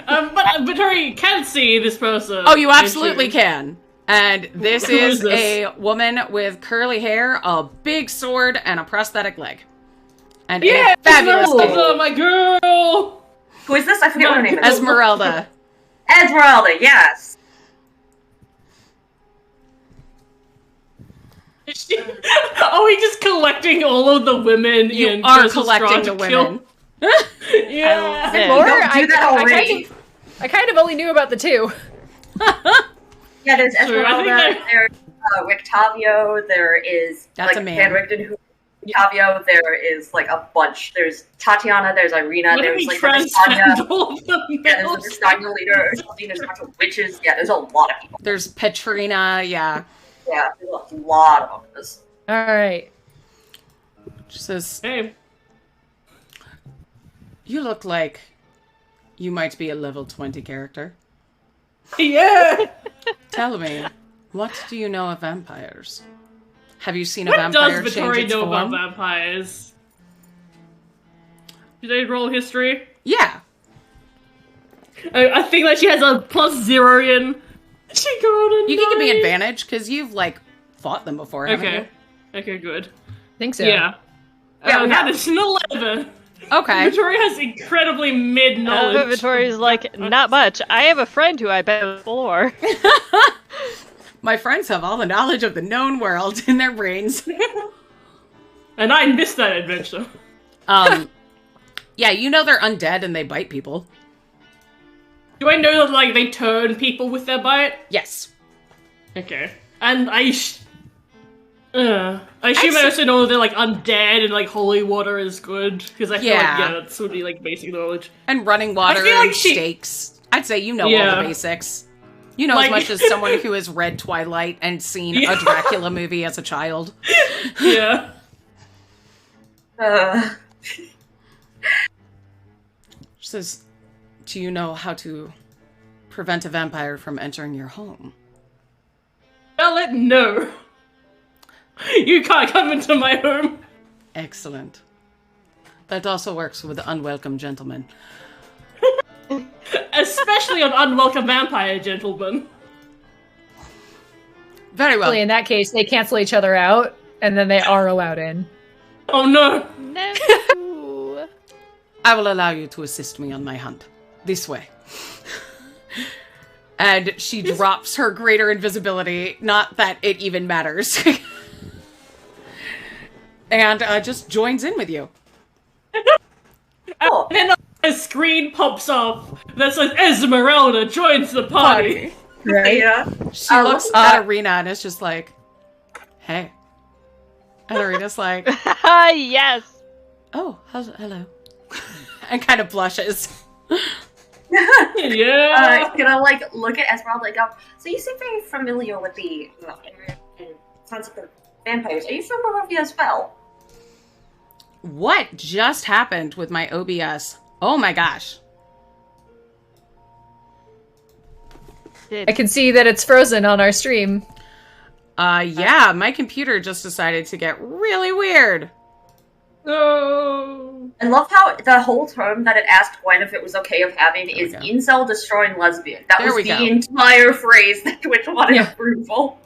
But Tori can see this person. Oh, you absolutely can. And this Who is is this? a woman with curly hair, a big sword, and a prosthetic leg. And Yeah, a fabulous Esmeralda, cape. my girl! Who is this? I forget what her name is. Esmeralda. Esmeralda, yes. Are we just collecting all of the women You in are Castle collecting Strahd the to kill? women. Yeah. Yeah. More? Don't do that already. I kind of only knew about the two. Yeah, there's True, I Esmeralda, think there's Rictavio, there is That's like a man. Van Richten who Rictavio, there is like a bunch. There's Tatiana, there's Irina, What if there's we like the transcend Vistania, all of the yeah, there's males? the Vistania leader or something, there's a bunch of witches, yeah, there's a lot of people. There's Petrina, yeah. Yeah, there's a lot of this. Alright. She says, Hey, you look like you might be a level 20 character. yeah! Tell me, what do you know of vampires? Have you seen a What vampire does change Vittori its know about form? vampires? Do they roll history? Yeah. I think that she has a +0 in. She got a You can give me 9. advantage, because you've, like, fought them before, haven't Okay. Okay, good. Think so. Yeah. Yeah, we That have. is an 11. you? Okay. Victoria has incredibly mid knowledge. Victoria's like, not much. I have a friend who I bet before. My friends have all the knowledge of the known world in their brains. And I missed that adventure. Yeah, you know they're undead and they bite people. Do I know that, like, they turn people with their bite? Yes. Okay. And I assume I also know they're, like, undead and, like, holy water is good. Because I feel like, Yeah. that's would be, like, basic knowledge. And running water I feel like and she- stakes. I'd say you know all Yeah. the basics. You know, as much as someone who has read Twilight and seen a Dracula movie as a child. Yeah. She says, do you know how to prevent a vampire from entering your home? Well, no. You can't come into my home. Excellent. That also works with unwelcome gentlemen. Especially on unwelcome vampire gentlemen. Very well. In that case, they cancel each other out, and then they are allowed in. Oh no! No! I will allow you to assist me on my hunt. This way. And she drops her greater invisibility, not that it even matters. And just joins in with you. Oh. And then a screen pops up that says Esmeralda joins the party. Right? Yeah. She looks at Arena and is just like, hey. And Arena's like, Yes! oh, hello. And kind of blushes. Yeah. Gonna like look at Esmeralda and go, so you seem very familiar with the concept of vampires. Are you from Barovia as well? What just happened with my OBS? Oh my gosh. I can see that it's frozen on our stream. Yeah, my computer just decided to get really weird. Oh. I love how the whole term that it asked Gwen if it was okay of having is incel destroying lesbian. That was the entire phrase that Twitch wanted approval.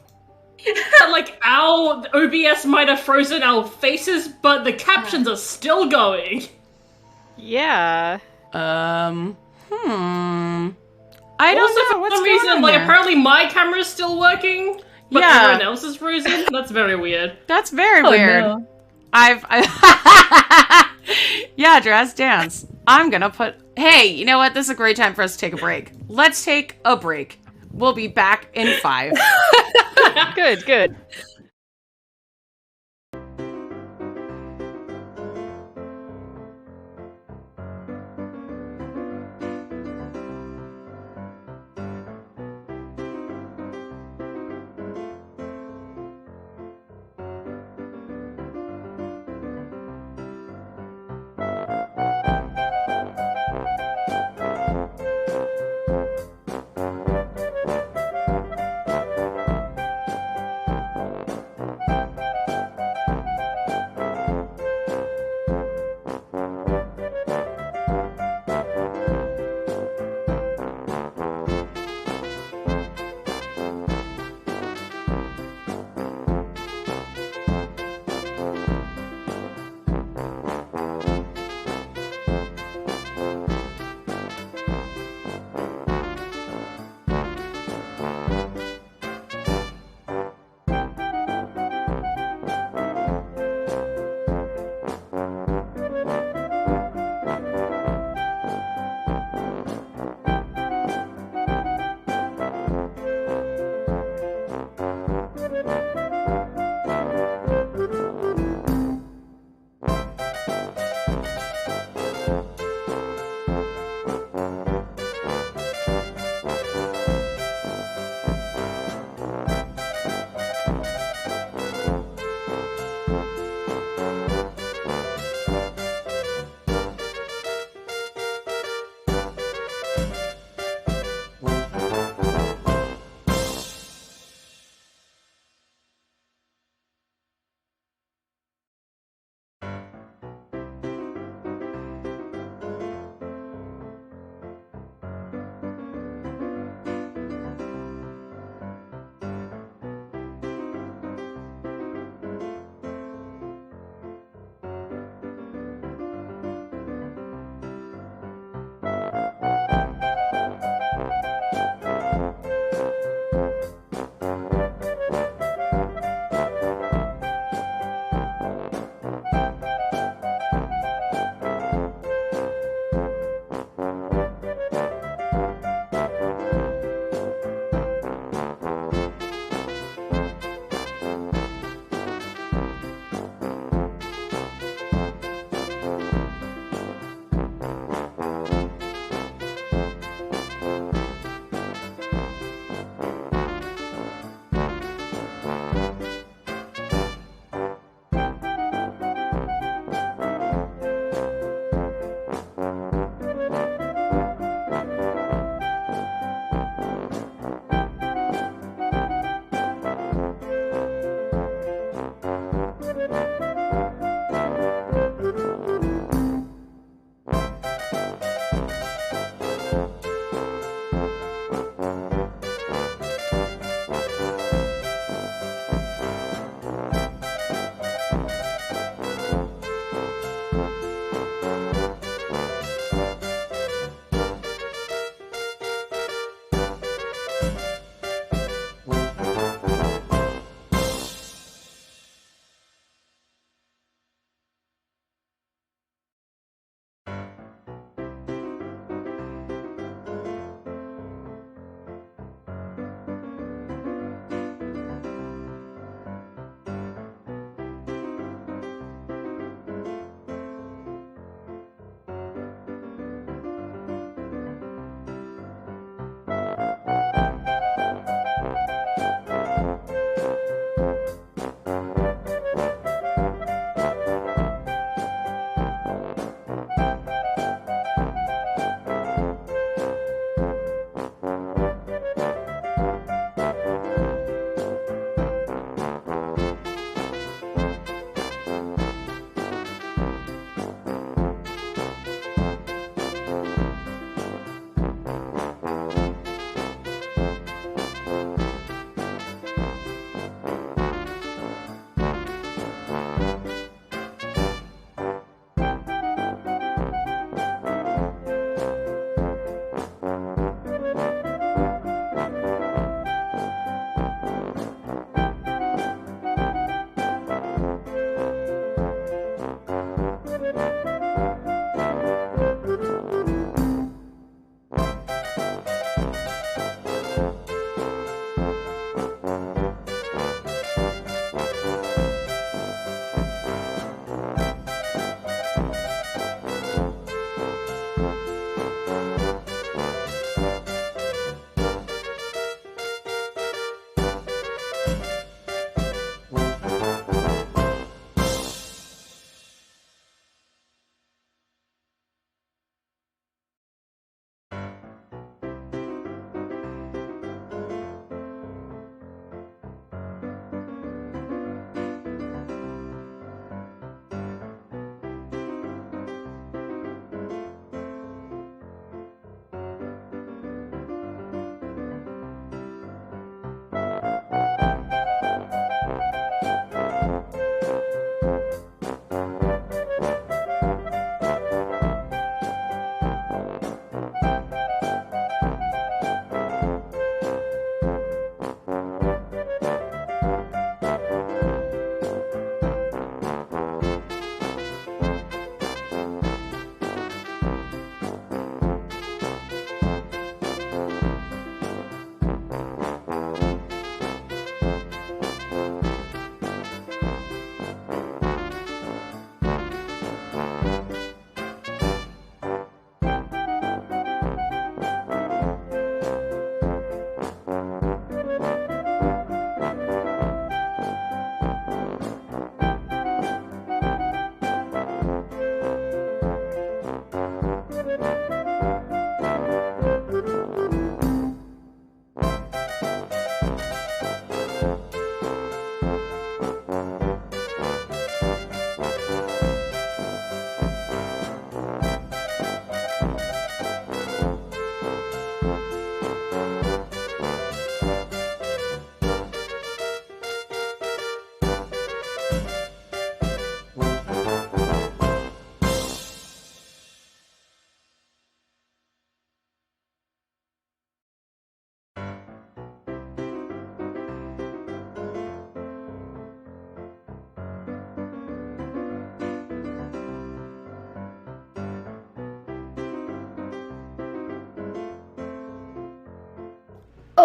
Like, our OBS might have frozen our faces, but the captions are still going. Yeah. I don't know what's going on like, there. apparently my camera's still working, but everyone else is frozen. That's very weird. That's very weird. No. Yeah, Dress Dance. I'm gonna put... Hey, you know what? This is a great time for us to take a break. Let's take a break. We'll be back in 5. Good.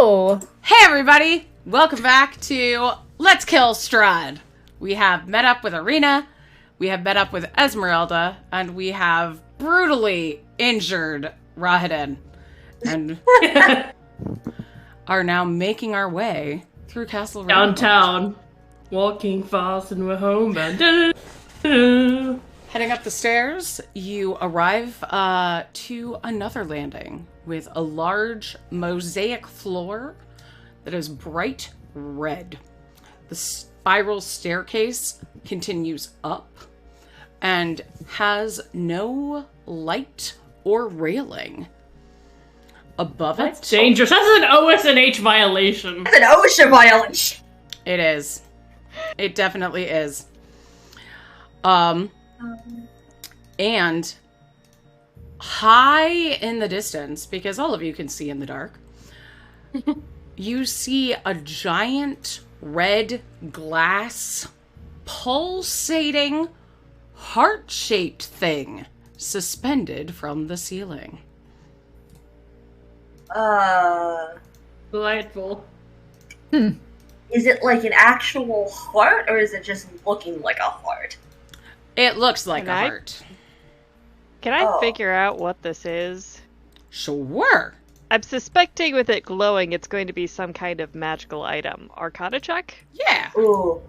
Hello! Hey everybody! Welcome back to Let's Kill Strahd. We have met up with Arena, we have met up with Esmeralda, and we have brutally injured Rahadin. And are now making our way through Castle Ravenloft. Downtown. Walking fast and we're homebound. Heading up the stairs, you arrive to another landing with a large mosaic floor that is bright red. The spiral staircase continues up and has no light or railing. Above That's it... dangerous. That's an OSNH violation. That's an OSHA violation. It is. It definitely is. And high in the distance, because all of you can see in the dark, you see a giant red glass pulsating heart-shaped thing suspended from the ceiling. Delightful. Is it like an actual heart, or is it just looking like a heart? It looks like Can a I- heart. Can I Oh. figure out what this is? Sure. I'm suspecting with it glowing, it's going to be some kind of magical item. Arcana check? Yeah. Ooh.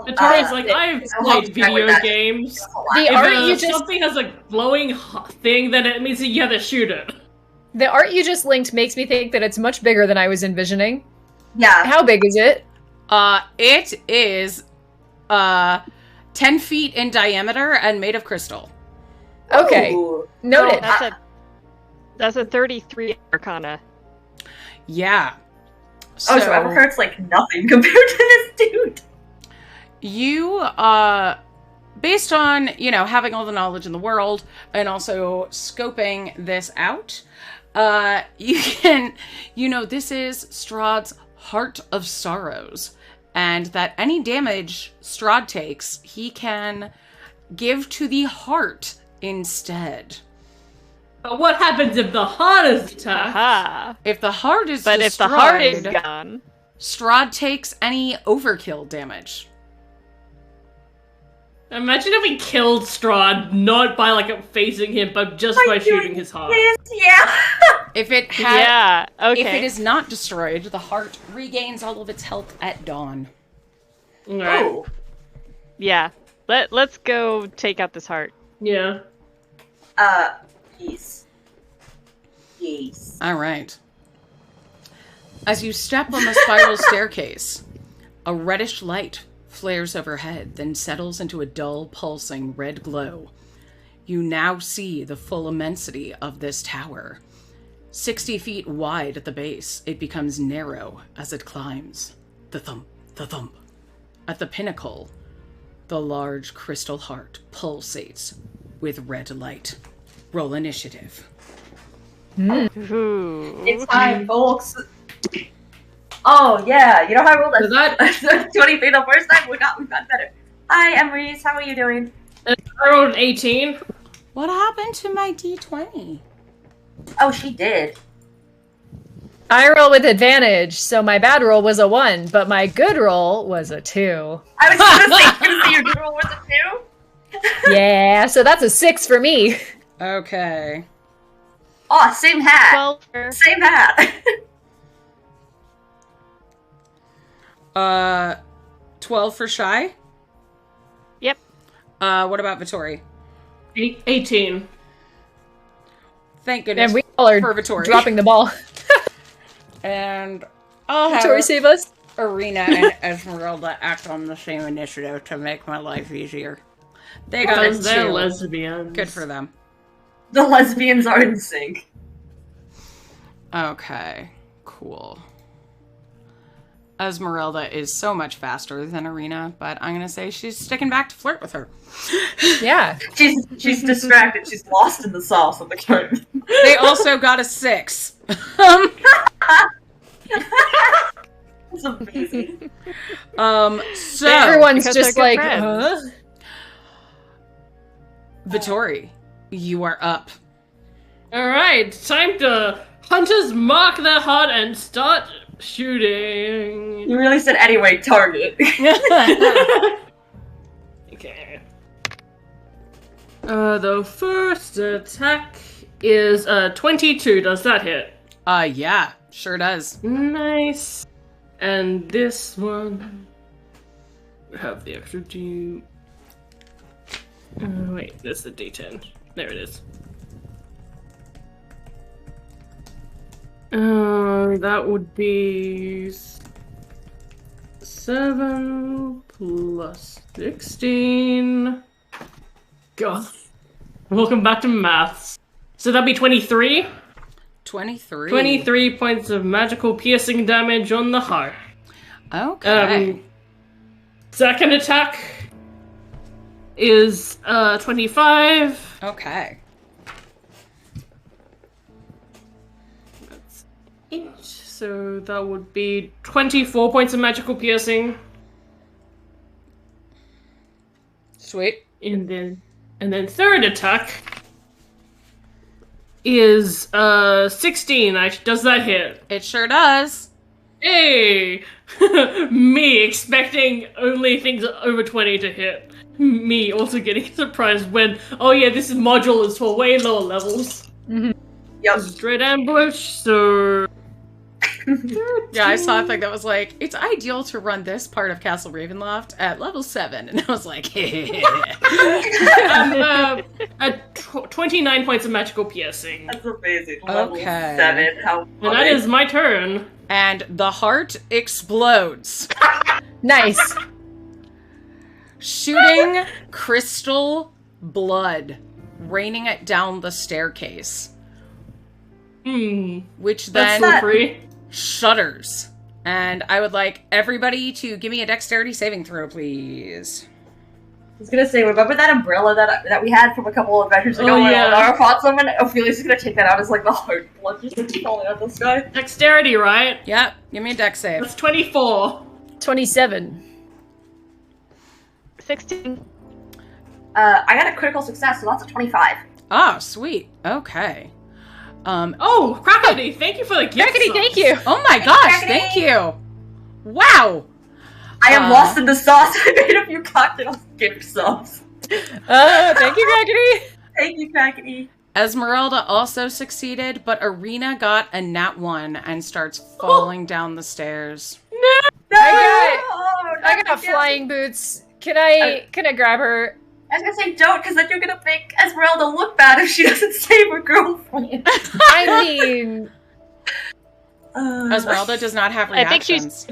Victoria's like, I've I'll played check with video that. games. The If art you just something has a glowing thing, then it means that you have to shoot it. the art you just linked makes me think that it's much bigger than I was envisioning. Yeah. How big is it? It is 10 feet in diameter and made of crystal. Okay. Ooh. Noted. That's a 33 Arcana. Yeah. Oh, so Everheart's like nothing compared to this dude. You, based on, having all the knowledge in the world and also scoping this out, you can, this is Strahd's Heart of Sorrows. And that any damage Strahd takes, he can give to the heart instead. But what happens if the heart is attacked? Aha! If the heart is But if the destroyed, heart is gone, Strahd takes any overkill damage. Imagine if we killed Strahd, not by facing him, but just by shooting his heart. Yeah. If it yeah, okay. If it is not destroyed, the heart regains all of its health at dawn. Alright. Oh. Yeah. Let's go take out this heart. Yeah. Peace. Yes. All right. As you step on the spiral staircase, a reddish light flares overhead, then settles into a dull, pulsing red glow. You now see the full immensity of this tower. 60 feet wide at the base, it becomes narrow as it climbs. The thump, the thump. At the pinnacle, the large crystal heart pulsates with red light. Roll initiative. Ooh. It's time, folks. Oh yeah, you know how I rolled Is that- 20 the first time? We got better. Hi, Emery. How are you doing? I rolled an 18. What happened to my D20? Oh, she did. I roll with advantage, so my bad roll was a 1, but my good roll was a 2. I was gonna say your good roll was a 2. Yeah, so that's a 6 for me. Okay. Oh, same hat. 12 for... Same hat. 12 for Shy? Yep. What about Vittori? 18. Thank goodness And we all are for Vittori. dropping the ball. And I'll have Tori, save us. Arena and Esmeralda act on the same initiative to make my life easier. They got it Because they're too. lesbians. Good for them. The lesbians are in sync. Okay, cool. Esmeralda is so much faster than Arena, but I'm gonna say she's sticking back to flirt with her. Yeah. She's distracted. She's lost in the sauce of the game. They also got a 6. It's amazing. So Everyone's because just they're good like, huh? friends. Vittori, you are up. Alright, time to hunters mark their heart and start Shooting. You really said anyway, target. Okay. The first attack is 22. Does that hit? Yeah, sure does. Nice. And this one, we have the extra D. Wait, that's the D10. There it is. That would be 7 plus 16. God. Welcome back to maths. So that'd be 23? 23. 23 points of magical piercing damage on the heart. Okay. Second attack is 25. Okay. That's 8. So that would be 24 points of magical piercing. Sweet. And then third attack is 16. Does that hit? It sure does. Hey! Me expecting only things over 20 to hit. Me also getting surprised when, oh yeah, this is modulars for way lower levels. Mm-hmm. Yep. Dread ambush, so... Yeah, I saw a thing that was like, it's ideal to run this part of Castle Ravenloft at level 7. And I was like, at 29 points of magical piercing. That's amazing. Okay. Level 7. How And that is my turn. And the heart explodes, Nice. shooting crystal blood, raining it down the staircase, which then That's slippery. shudders. And I would like everybody to give me a dexterity saving throw, please. I was gonna say, remember that umbrella that we had from a couple of adventures ago Oh, when yeah. Lara fought someone? Ophelia's just gonna take that out as like the heart blood just falling out the sky. Dexterity, right? Yep, give me a dex save. That's 24. 27. 16. I got a critical success, so that's a 25. Oh, sweet. Okay. Oh, Crackety, thank you for the gift. Crackety, sauce. thank you. Oh my gosh, Crackety. thank you. Wow. I am lost in the sauce. I made a few cocktails gift subs. Thank you, Crackety. Thank you, Crackety. Esmeralda also succeeded, but Arena got a nat 1 and starts falling down the stairs. I got flying boots. Can I grab her? I was gonna say don't, because then you're gonna make Esmeralda look bad if she doesn't save her girlfriend. I mean, Esmeralda does not have I think reactions.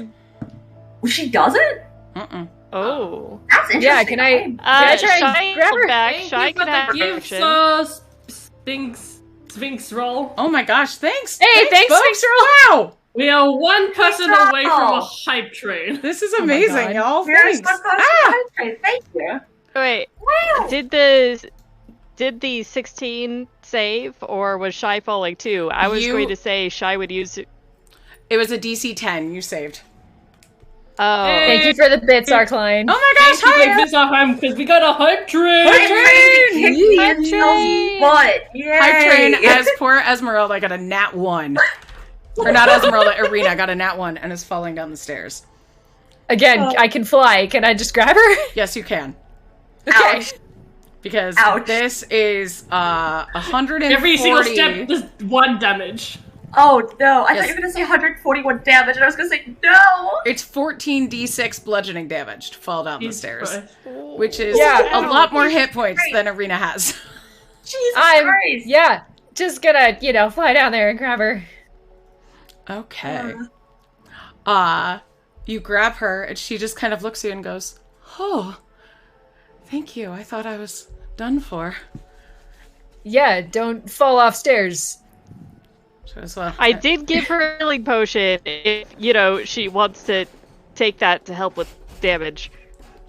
She doesn't? Mm-mm. Oh. That's interesting. yeah. Can I try and Shy grab her? back. Thank Shy you for can have the gift action. sauce. Sphinx roll. Oh my gosh, thanks. Hey, thanks, folks. Sphinx Wow. We are one person Thanks, away Roll. from a hype train. This is my amazing, God. y'all. You're Thanks. so close to the country. Thank you. Wait, Wow. did the 16 save, or was Shy falling too? I was You- going to say Shy would use. It was a DC 10 you saved. Oh, Thank you for the bits, Arkline. Oh my gosh, Thank you for hi. this our home because we got a hype train. Hype train! Hype train! What? Yay! Hype train as poor Esmeralda got a nat 1. Or not Esmeralda, Arena got a nat 1 and is falling down the stairs. Again, I can fly. Can I just grab her? Yes, you can. Okay. Ouch. Because Ouch. this is 140. Every single step does 1 damage. Oh no, I Yes. thought you were gonna say 141 damage, and I was gonna say no! It's 14d6 bludgeoning damage to fall down the stairs. Christ. Which is Yeah. a lot more hit points than Arena has. Jesus I'm Christ! yeah, just gonna fly down there and grab her. Okay. You grab her and she just kind of looks at you and goes, "Oh, thank you. I thought I was done for." Yeah, don't fall off stairs. She goes, "Well, I did give her a healing potion if, she wants to take that to help with damage.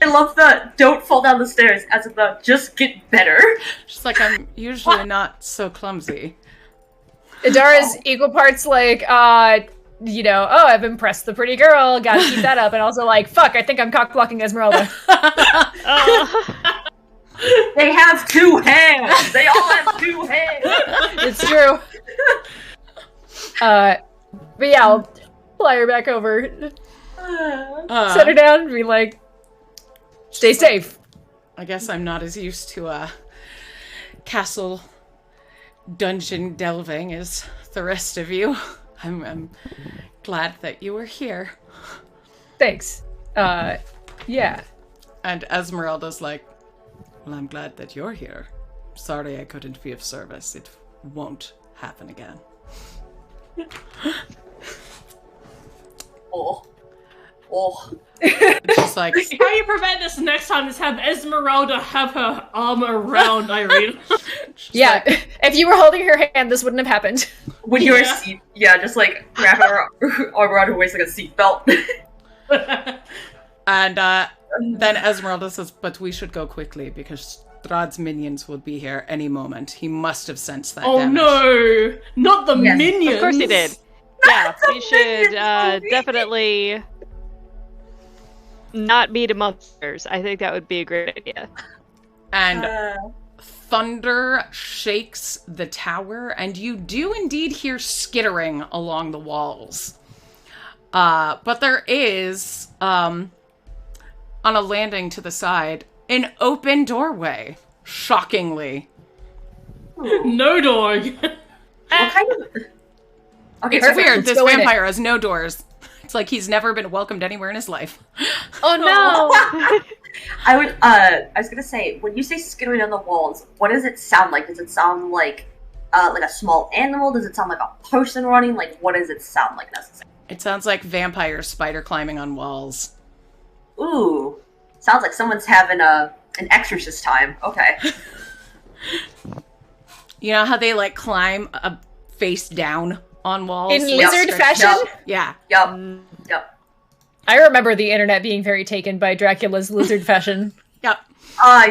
I love the don't fall down the stairs as in the just get better. She's like, I'm usually not so clumsy." Idara's equal parts like, oh, I've impressed the pretty girl, gotta keep that up, and also like, fuck, I think I'm cock blocking Esmeralda. They have 2 hands! They all have 2 hands! It's true. But yeah, fly her back over. Set her down and be like, stay safe. I guess I'm not as used to castle dungeon delving as the rest of you. I'm glad that you were here. Thanks. Yeah. And Esmeralda's like, well, I'm glad that you're here. Sorry I couldn't be of service. It won't happen again. Oh. Just like, How you prevent this next time is have Esmeralda have her arm around Irene. Yeah, if you were holding her hand, this wouldn't have happened. When you're a seat, just like wrap her arm around her waist like a seatbelt. and then Esmeralda says, but we should go quickly because Strahd's minions will be here any moment. He must have sensed that damage. No! Not the minions! Of course he did. Yeah, we should definitely not meet monsters. I think that would be a great idea. And thunder shakes the tower, and you do indeed hear skittering along the walls. But there is, on a landing to the side, an open doorway. Shockingly. No dog! What kind of... Okay, It's perfect. weird. Let's This go in vampire has no doors. It's like he's never been welcomed anywhere in his life. Oh no! I was gonna say, when you say skittering on the walls, what does it sound like? Does it sound like a small animal? Does it sound like a person running? Like, what does it sound like necessarily? It sounds like vampire spider climbing on walls. Ooh, sounds like someone's having an exorcist time. Okay. You know how they like climb face down on walls? In lizard fashion? Yeah. Yep. I remember the internet being very taken by Dracula's lizard fashion. Yep.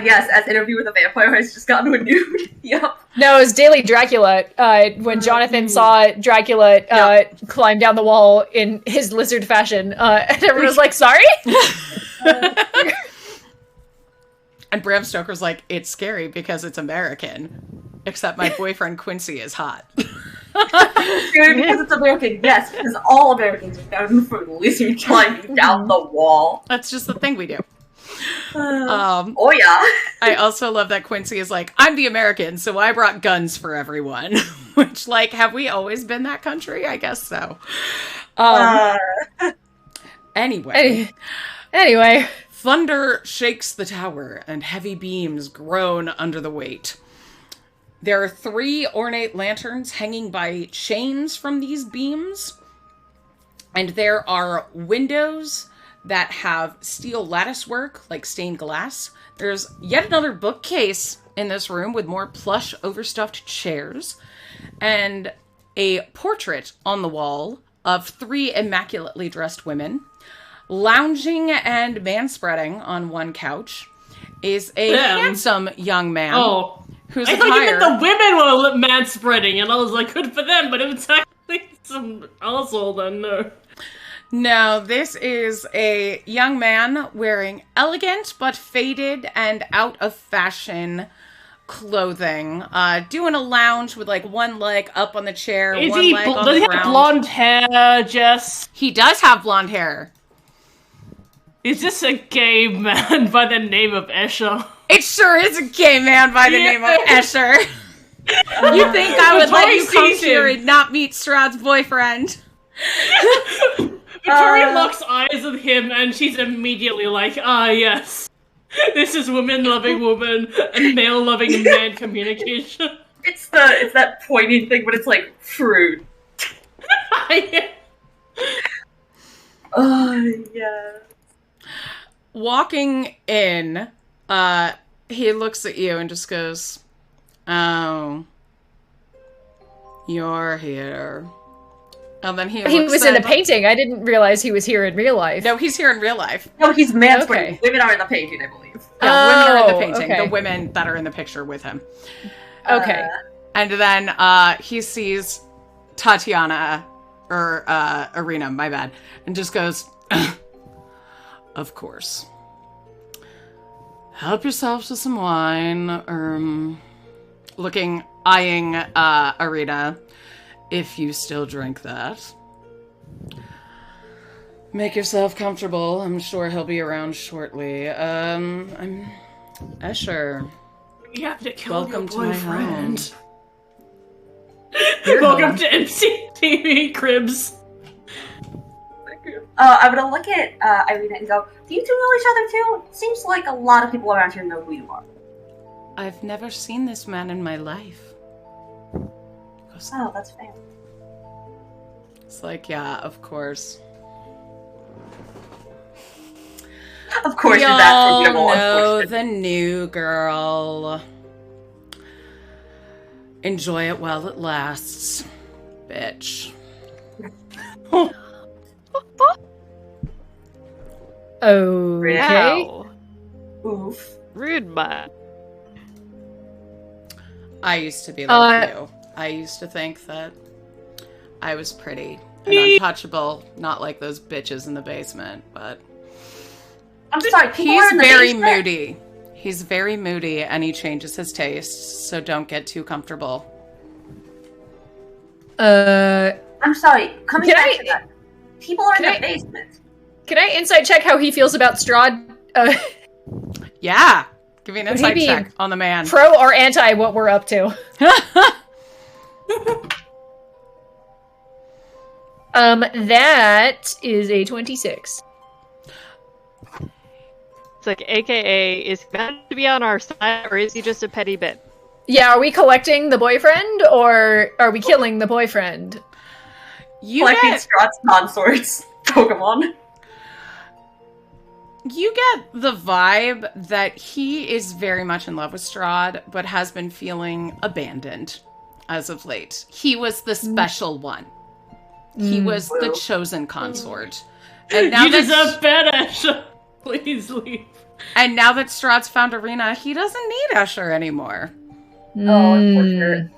Yes, as Interview with a Vampire has just gotten a nude. Yep. No, it was Daily Dracula. When Jonathan saw Dracula climb down the wall in his lizard fashion, and everyone was like, sorry? And Bram Stoker's like, it's scary because it's American. Except my boyfriend Quincy is hot. Scary because it's American, yes, because all Americans are known for lizard climbing down the wall. That's just the thing we do. Oh yeah. I also love that Quincy is like, I'm the American, so I brought guns for everyone. Which, like, have we always been that country? I guess so. Anyway. Thunder shakes the tower, and heavy beams groan under the weight. There are 3 ornate lanterns hanging by chains from these beams, and there are windows that have steel latticework, like stained glass. There's yet another bookcase in this room with more plush, overstuffed chairs, and a portrait on the wall of 3 immaculately dressed women. Lounging and manspreading on one couch is a handsome young man. Oh. Whose I thought you meant the women were manspreading, and I was like, good for them, but it was actually some asshole then, no. No, this is a young man wearing elegant but faded and out of fashion clothing, doing a lounge with like one leg up on the chair, Is one he leg on does the he ground. have blonde hair, Jess? He does have blonde hair. Is this a gay man by the name of Escher? It sure is a gay man by the name of Escher. You think I would let you come here and not meet Strahd's boyfriend? Victoria locks eyes with him, and she's immediately like, yes. This is woman-loving woman and male-loving man communication. It's that pointing thing, but it's like fruit. Oh, yeah. Walking in, he looks at you and just goes, oh, you're here. And then he was in a painting. I didn't realize he was here in real life. No, he's here in real life. No, he's manspreading. Okay. Women are in the painting, I believe. Yeah, women are in the painting. Okay. The women that are in the picture with him. Okay. And then he sees Tatiana, or Irina, my bad, and just goes, of course. Help yourself to some wine, eyeing Irina, if you still drink that. Make yourself comfortable. I'm sure he'll be around shortly. I'm Escher. We have to kill Welcome your to my boyfriend. Your Welcome home. to MCTV Cribs. I'm gonna look at Irina and go, do you two know each other too? Seems like a lot of people around here know who you are. I've never seen this man in my life. Oh, that's fair. It's like, yeah, of course. Of course, We you're that all formidable, know unfortunately. the new girl. Enjoy it while it lasts, bitch. Okay. Wow. Oof. Rude, man. I used to be like you. I used to think that I was pretty and untouchable, not like those bitches in the basement, but... I'm sorry, people He's are in the very basement? moody. He's very moody, and he changes his tastes, so don't get too comfortable. I'm sorry, coming Can back I- to that. People are in can the I- basement. Can I insight check how he feels about Strahd? Yeah! Give me an Would he insight be check on the man. Pro or anti what we're up to? That is a 26. It's like, AKA, is he meant to be on our side, or is he just a petty bit? Yeah, are we collecting the boyfriend, or are we killing the boyfriend? You Collecting get, Strahd's consorts. Pokemon. you get the vibe that he is very much in love with Strahd, but has been feeling abandoned as of late. He was the special one. He was the chosen consort. And now You that deserve better. Please leave. And now that Strahd's found Arena, he doesn't need Escher anymore. Oh, unfortunate.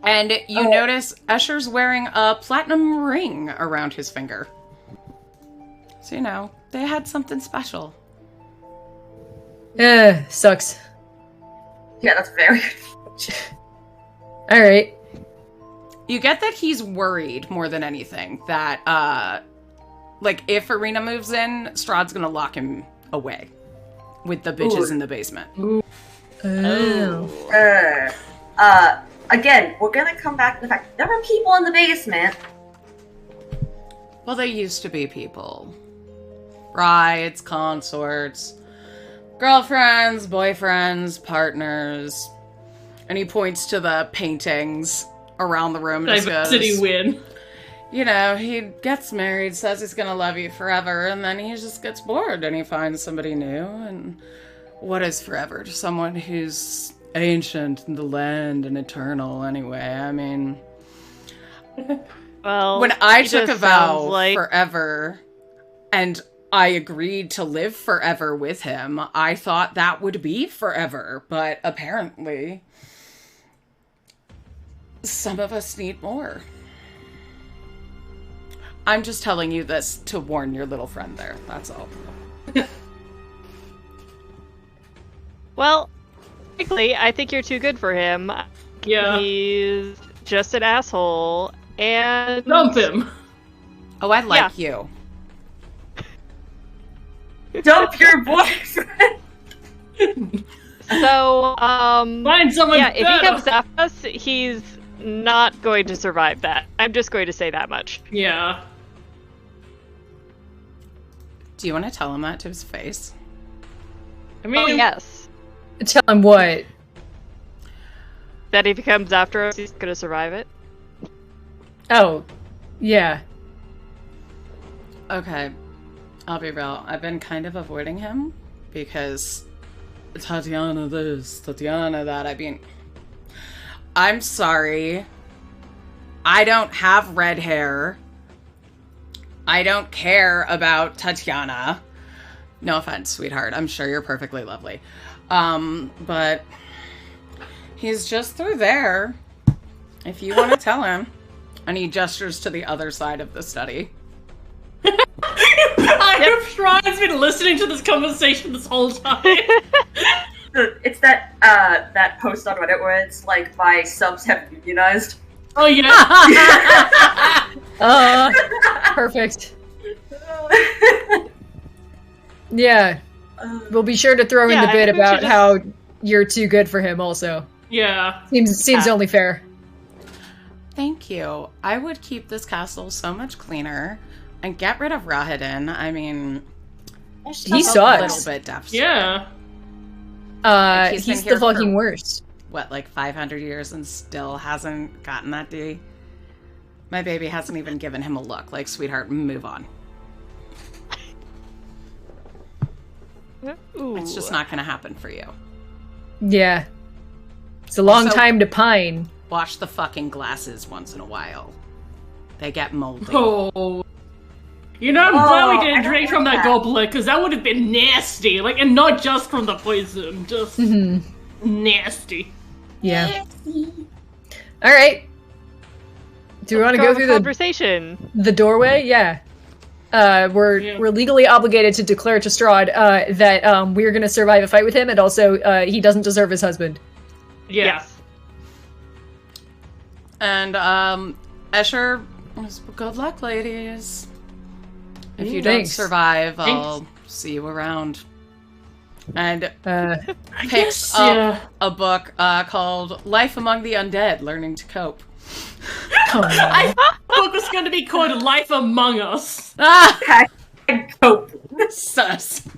And you notice Escher's wearing a platinum ring around his finger. So, you know, they had something special. Sucks. Yeah, that's very Alright. You get that he's worried more than anything that, like, if Arena moves in, Strahd's gonna lock him away with the bitches in the basement. Again, we're gonna come back to the fact there were people in the basement. Well, they used to be people. Brides, consorts, girlfriends, boyfriends, partners. And he points to the paintings around the room and just Diversity goes, win. you know, he gets married, says he's gonna love you forever, and then he just gets bored and he finds somebody new. And what is forever to someone who's ancient in the land and eternal anyway? I mean, Well, when I he took a just vow sounds like forever and I agreed to live forever with him, I thought that would be forever, but apparently some of us need more. I'm just telling you this to warn your little friend there, that's all. Well, frankly, I think you're too good for him. Yeah. He's just an asshole, and Dump him. Oh, I like you. Dump your boyfriend. So, Find someone yeah, if he better. comes after us, he's not going to survive that. I'm just going to say that much. Yeah. Do you want to tell him that to his face? I mean, Oh, yes. Tell him what? That if he comes after us, he's going to survive it. Oh, yeah. Okay, I'll be real. I've been kind of avoiding him because Tatiana this, Tatiana that. I mean, I'm sorry. I don't have red hair. I don't care about Tatiana. No offense, sweetheart. I'm sure you're perfectly lovely. But he's just through there. If you want to tell him. And he gestures to the other side of the study. I have Shrine's been listening to this conversation this whole time. It's that that post on Reddit where it's like my subs have unionized. Oh yeah. Perfect. Yeah. We'll be sure to throw in the bit about how you're too good for him also. Yeah. Seems only fair. Thank you. I would keep this castle so much cleaner and get rid of Rahadin. I mean, he sucks. A little bit deaf. Yeah. He's the fucking worst. What, like 500 years and still hasn't gotten that D? My baby hasn't even given him a look. Like, sweetheart, move on. Ooh. It's just not going to happen for you. Yeah. It's a long Also, time to pine. Wash the fucking glasses once in a while. They get moldy. Oh. You know, I'm glad we didn't drink from that goblet, because that would have been nasty. Like, and not just from the poison, just nasty. Yeah. All right. Do we want to go through the doorway? Yeah. We're legally obligated to declare to Strahd that we're going to survive a fight with him, and also he doesn't deserve his husband. Yes. And Escher, good luck, ladies. If you don't survive, I'll see you around. And picks up a book called Life Among the Undead, Learning to Cope. I thought the book was going to be called Life Among Us. Cope. Sus.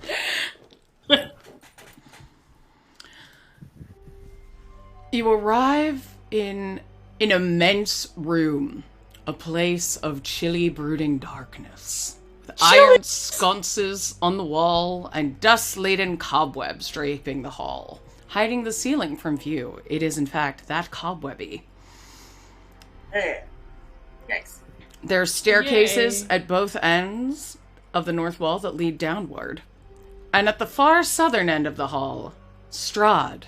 You arrive in an immense room, a place of chilly, brooding darkness. With iron sconces on the wall and dust-laden cobwebs draping the hall, hiding the ceiling from view. It is, in fact, that cobwebby. Nice. There are staircases at both ends of the north wall that lead downward. And at the far southern end of the hall, Strahd,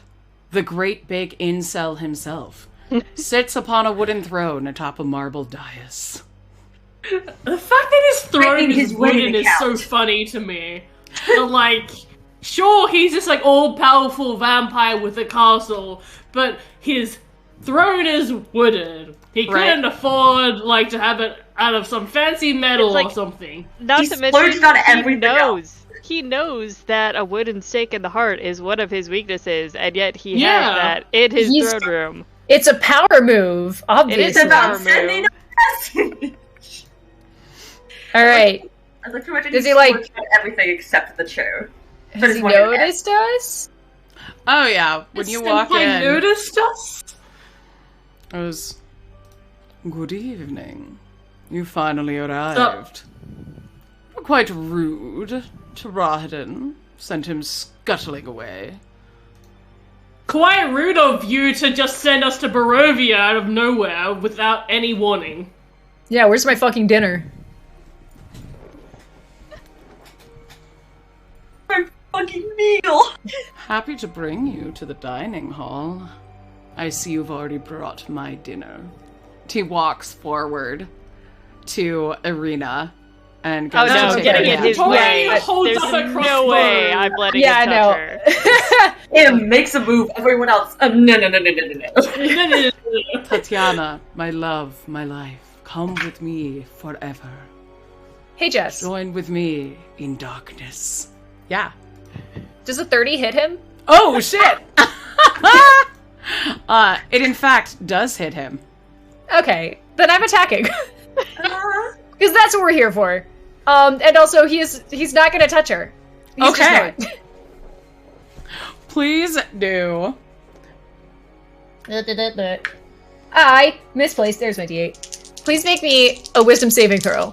the great big incel himself, sits upon a wooden throne atop a marble dais. The fact that his throne is wooden is so funny to me. But, like, sure, he's this, like, all-powerful vampire with a castle, but his throne is wooden. He couldn't afford, like, to have it out of some fancy metal or something. Not to mention, he knows that a wooden stake in the heart is one of his weaknesses, and yet he has that in his throne room. It's a power move, obviously. It is a power move. All right. Does he like everything except the chair? Has he noticed us? Oh yeah, when you walk in. Noticed us? It was, good evening. You finally arrived. Quite rude to Rahadin. Sent him scuttling away. Quite rude of you to just send us to Barovia out of nowhere without any warning. Yeah, where's my fucking dinner? My fucking meal! Happy to bring you to the dining hall. I see you've already brought my dinner. He walks forward to Irina and goes to take getting her in hand. his way. There's no way I'm letting him touch her. Him makes a move, everyone else, no. Tatiana, my love, my life, come with me forever. Hey, Jess. Join with me in darkness. Yeah. Does a 30 hit him? Oh, shit! It in fact does hit him. Okay, then I'm attacking. Because that's what we're here for. And also, he's not gonna touch her. He's okay. Please do. I misplaced. There's my D8. Please make me a wisdom saving throw.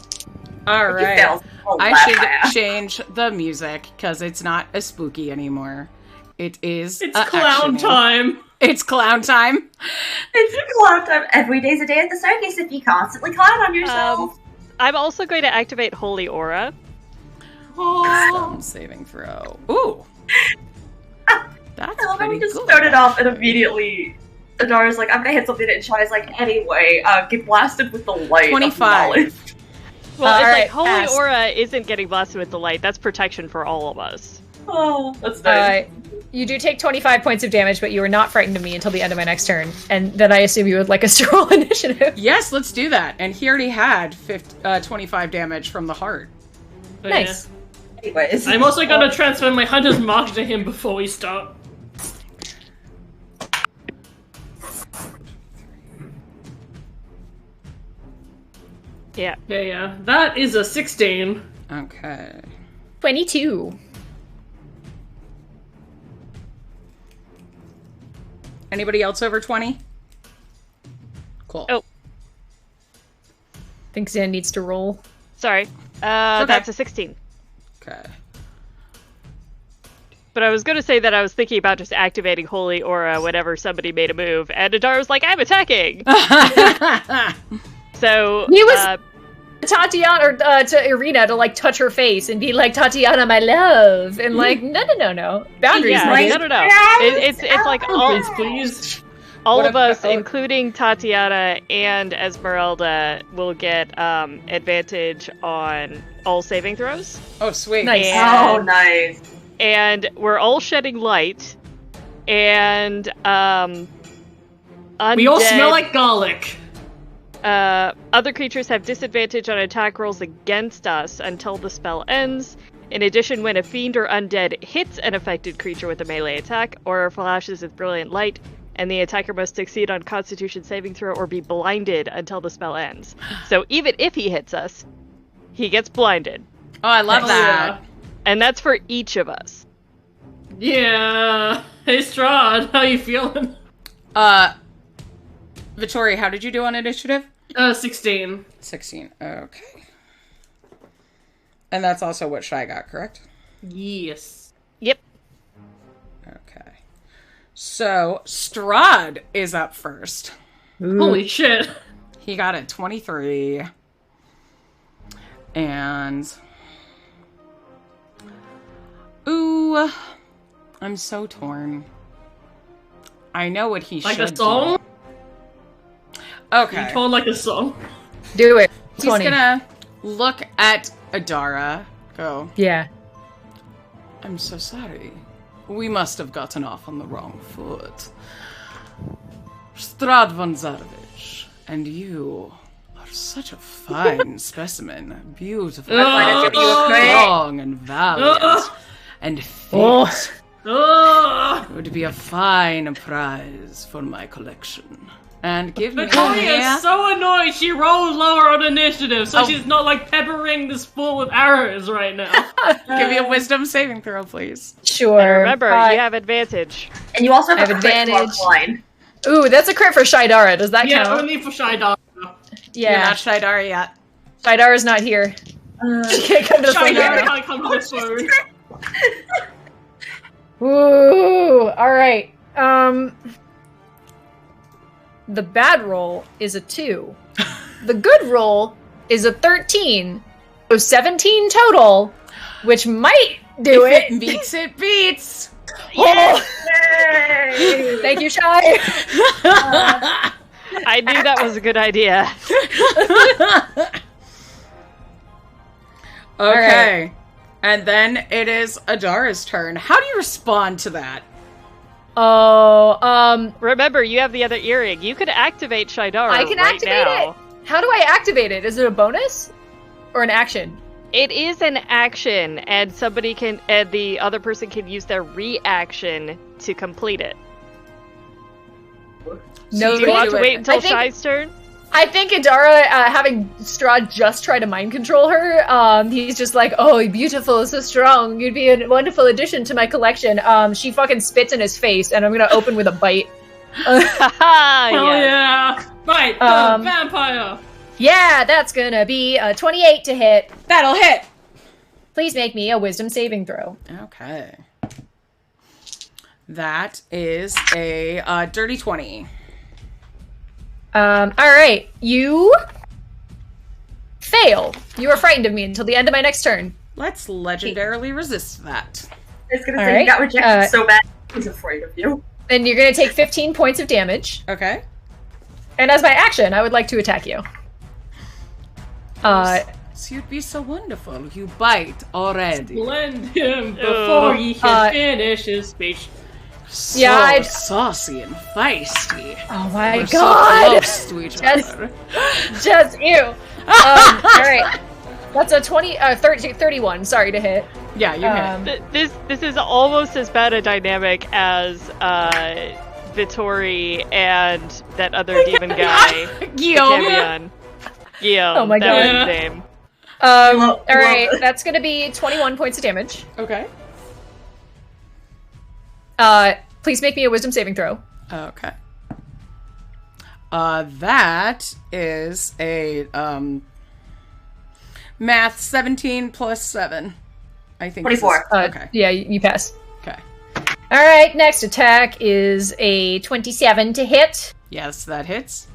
Alright. I should change the music, because it's not as spooky anymore. It's clown time. It's clown time. It's clown time. Every day's a day at the circus if you constantly clown on yourself. I'm also going to activate Holy Aura. Wisdom saving throw. Ooh. That's I love how we pretty just good. started off and immediately Adara's like, I'm gonna hit something, and Shai's like, anyway, get blasted with the light. 25. Well, it's like right, Holy Aura isn't getting blasted with the light. That's protection for all of us. Oh, that's nice. You do take 25 points of damage, but you are not frightened of me until the end of my next turn. And then I assume you would like us to roll initiative. Yes, let's do that. And he already had 25 damage from the heart. But Nice. Anyways. I'm also gonna transfer my Hunter's Mark to him before we start. Yeah. Yeah. That is a 16. Okay. 22. Anybody else over 20? Cool. Oh. Think Zan needs to roll. Sorry. That's a 16. Okay. But I was going to say that I was thinking about just activating Holy Aura whenever somebody made a move, and Adara was like, I'm attacking! So, He was Tatiana, or to Irina to, like, touch her face and be like, Tatiana, my love! And like, no. Boundaries, yeah, like, no. It's like all of us, including Tatiana and Esmeralda, will get advantage on all saving throws. Oh, sweet. Nice. Oh, nice. And we're all shedding light, and We all smell undead- like garlic. other creatures have disadvantage on attack rolls against us until the spell ends. In addition, when a fiend or undead hits an affected creature with a melee attack or flashes with brilliant light, and the attacker must succeed on Constitution saving throw or be blinded until the spell ends. So even if he hits us, he gets blinded. Oh, I love that. Yeah. And that's for each of us. Yeah. Hey, Strahd, how you feeling? Vittori, how did you do on initiative? 16. 16. Okay. And that's also what Shy got, correct? Yes. Yep. Okay. So, Strahd is up first. Holy shit. He got a 23. And... Ooh. I'm so torn. I know what he Like should a song? do. Okay. You told like a song? do it. He's 20. gonna look at Adara, go, Yeah. I'm so sorry. We must have gotten off on the wrong foot. Strahd von Zarevich, and you are such a fine specimen. Beautiful, strong, and valiant, and fit. Oh, It would be a fine prize for my collection. And give me Victoria is so annoyed she rolled lower on initiative, so Oh. she's not like peppering this fool with arrows right now. give me a wisdom saving throw, please. Sure. Remember, you have advantage. And you also have I have a crit advantage. line. Ooh, that's a crit for Shydara. Does that Yeah, count? only for Shy Dog. You're Yeah. not Shydara yet. Shydara's not here. She can't come to the Shy phone Dog right can't come to this phone. now. Ooh. Alright. The bad roll is a 2. The good roll is a 13. So 17 total, which might do If it. it beats, it beats. Oh. Thank you, Shy. I knew that was a good idea. Okay. And then it is Adara's turn. How do you respond to that? Oh, Remember, you have the other earring. You could activate Shydara I can right activate now. it. How do I activate it? Is it a bonus or an action? It is an action, and the other person can use their reaction to complete it. No, Do you want to wait until I think- Shy's turn? I think Adara, having Strahd just try to mind control her, he's just like, oh, beautiful, so strong. You'd be a wonderful addition to my collection. She fucking spits in his face, and I'm gonna open with a bite. Haha, Hell yes. yeah. Right, the Um, vampire. Yeah, that's gonna be a 28 to hit. That'll hit. Please make me a wisdom saving throw. Okay. That is a dirty 20. Alright. You fail. You are frightened of me until the end of my next turn. Let's legendarily resist that. I was gonna All say, right, you got rejected so bad, he's afraid of you. And you're gonna take 15 points of damage. Okay. And as my action, I would like to attack you. So you'd be so wonderful. You bite already. Blend him before he can finish his speech. So Yeah, I'd- saucy and feisty. Oh my We're god! so close to each Just- other. Just you. Alright. That's a 31. Sorry to hit. Yeah, you hit. This is almost as bad a dynamic as Vittori and that other demon guy. Guillaume. Guillaume. Oh my God. That was his name. All right, that's gonna be 21 points of damage. Okay. Please make me a wisdom saving throw. Okay. That is a math 17 plus 7. I think 24. Okay. Yeah, you pass. Okay. All right, next attack is a 27 to hit. Yes, that hits.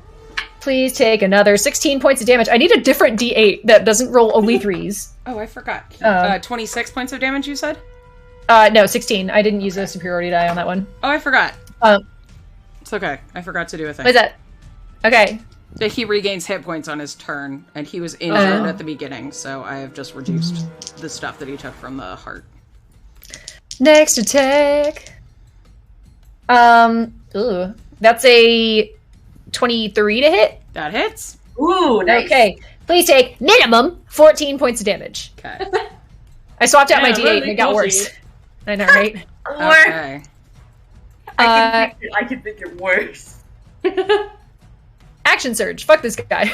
Please take another 16 points of damage. I need a different D8 that doesn't roll only 3s. Oh, I forgot. 26 points of damage, you said? No, 16. I didn't use a superiority die on that one. Oh, I forgot. Um, It's okay. I forgot to do a thing. what is that? Okay. So he regains hit points on his turn, and he was injured at the beginning, so I have just reduced the stuff that he took from the heart. Next attack. That's a 23 to hit. That hits. Ooh, nice. Okay. Please take minimum 14 points of damage. Okay. I swapped out my Yeah, D8 really and it got cozy. worse. I know, right? Okay. I can think it worse. Action surge. Fuck this guy.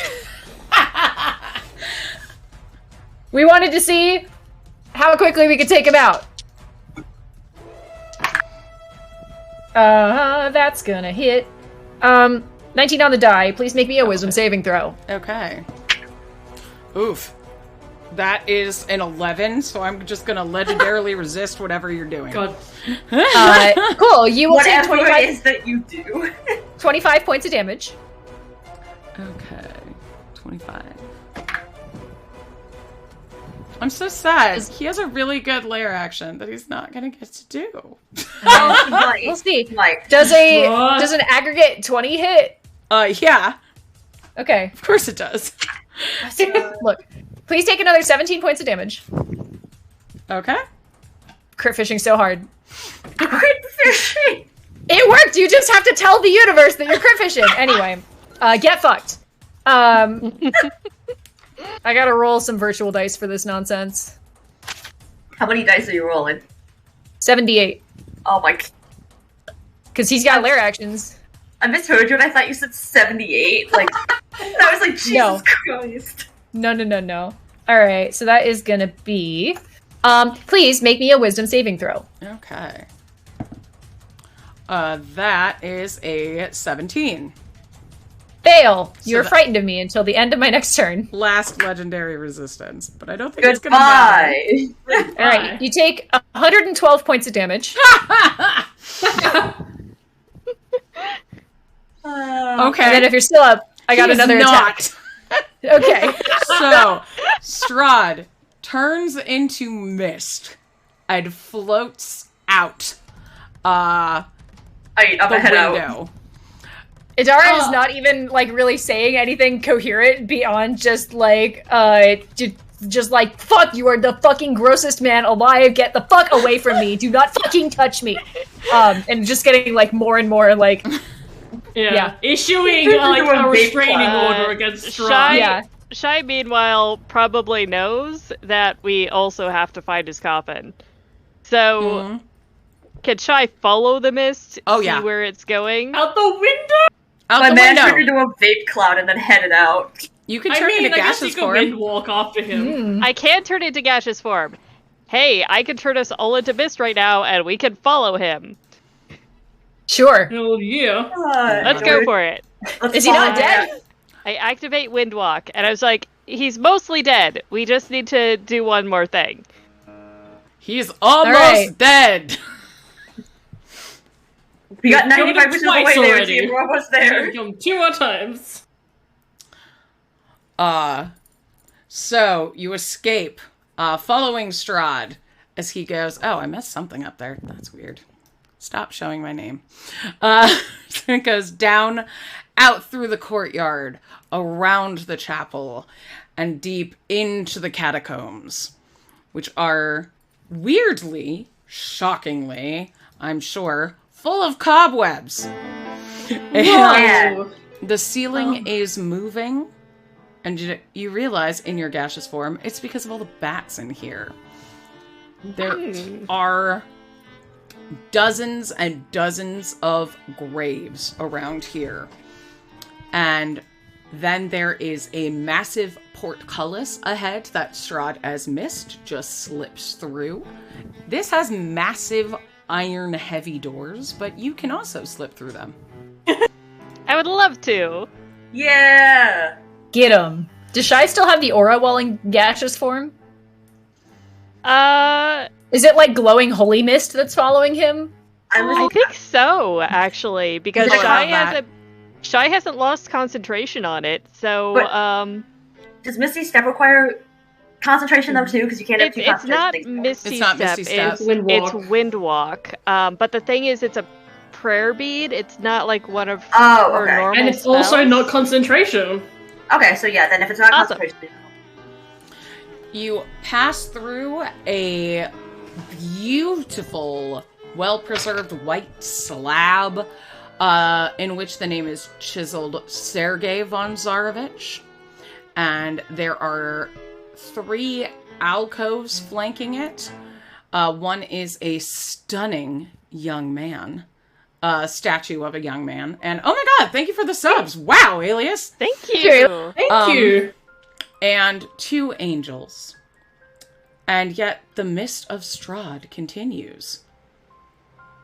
We wanted to see how quickly we could take him out. That's gonna hit. 19 on the die. Please make me a wisdom saving throw. Okay. Oof. That is an 11, so I'm just gonna legendarily resist whatever you're doing. God. Cool. You will take Whatever 25, it is that you do. 25 points of damage. Okay. 25. I'm so sad. He has a really good lair action that he's not gonna get to do. We'll see. Like, Does What? an aggregate 20 hit? Yeah. Okay. Of course it does. Look. Please take another 17 points of damage. Okay. Crit fishing so hard. crit fishing. It worked! You just have to tell the universe that you're crit fishing. Anyway, get fucked. I gotta roll some virtual dice for this nonsense. How many dice are you rolling? 78. Oh my. Because he's got lair actions. I misheard you and I thought you said 78. Like, I was like, Jesus No. Christ. No. Alright, so that is gonna be... please make me a wisdom saving throw. Okay. That is a 17. Fail! You were that- frightened of me until the end of my next turn. Last legendary resistance, but I don't think it's gonna matter. Goodbye. Alright, you take 112 points of damage. Okay. And then if you're still up, I got He is another attack. not. Okay. So, Strahd turns into mist and floats out I'm the ahead out. window. Idara is not even like really saying anything coherent beyond just like just like fuck, you are the fucking grossest man alive, get the fuck away from me, do not fucking touch me. And just getting like more and more like Yeah. Issuing like Into a a big restraining cloud. order against Shy, Strahd. Yeah. Shy, meanwhile, probably knows that we also have to find his coffin. So, can Shy follow the mist? Oh, see yeah. where it's going? Out the window? Out My the man window. turned into a vape cloud and then headed out. You can I turn mean, into I guess you gaseous could form. wind walk after him. I can turn into gaseous form. Hey, I can turn us all into mist right now, and we can follow him. Sure. Hell yeah. Let's go for it. Is he not dead? I activate Windwalk, and I was like, he's mostly dead. We just need to do one more thing. He's almost right. dead. We got Killed him 95% of the way twice there, already. team. We're almost there. Kill him 2 more times. So you escape, following Strahd as he goes, oh, I messed something up there. That's weird. Stop showing my name. It goes down, out through the courtyard, around the chapel, and deep into the catacombs, which are weirdly, shockingly, I'm sure, full of cobwebs. And Yeah. the ceiling is moving And you realize in your gaseous form, it's because of all the bats in here. There are dozens and dozens of graves around here. And then there is a massive portcullis ahead that Strahd, as mist, just slips through. This has massive iron heavy doors, but you can also slip through them. I would love to. Yeah! Get him. Does Shy still have the aura while in gaseous form? Is it like glowing holy mist that's following him? I think so, actually, because Shy Shy hasn't lost concentration on it, so, Does Misty Step require concentration, though, too? Because you can't have two it's not concentration Misty It's not Step, Misty Step. it's Windwalk. Windwalk. But the thing is, it's a prayer bead, it's not like one of Oh, her okay. normal And it's also spells. not concentration. Okay, so yeah, then if it's not Awesome. concentration... You pass through a beautiful, well-preserved white slab, in which the name is chiseled Sergei von Zarovich. And there are 3 alcoves flanking it. One is a stunning young man. Statue of a young man. And oh my god, thank you for the subs. Wow, Alias. Thank you! Thank you. And 2 angels. And yet the mist of Strahd continues.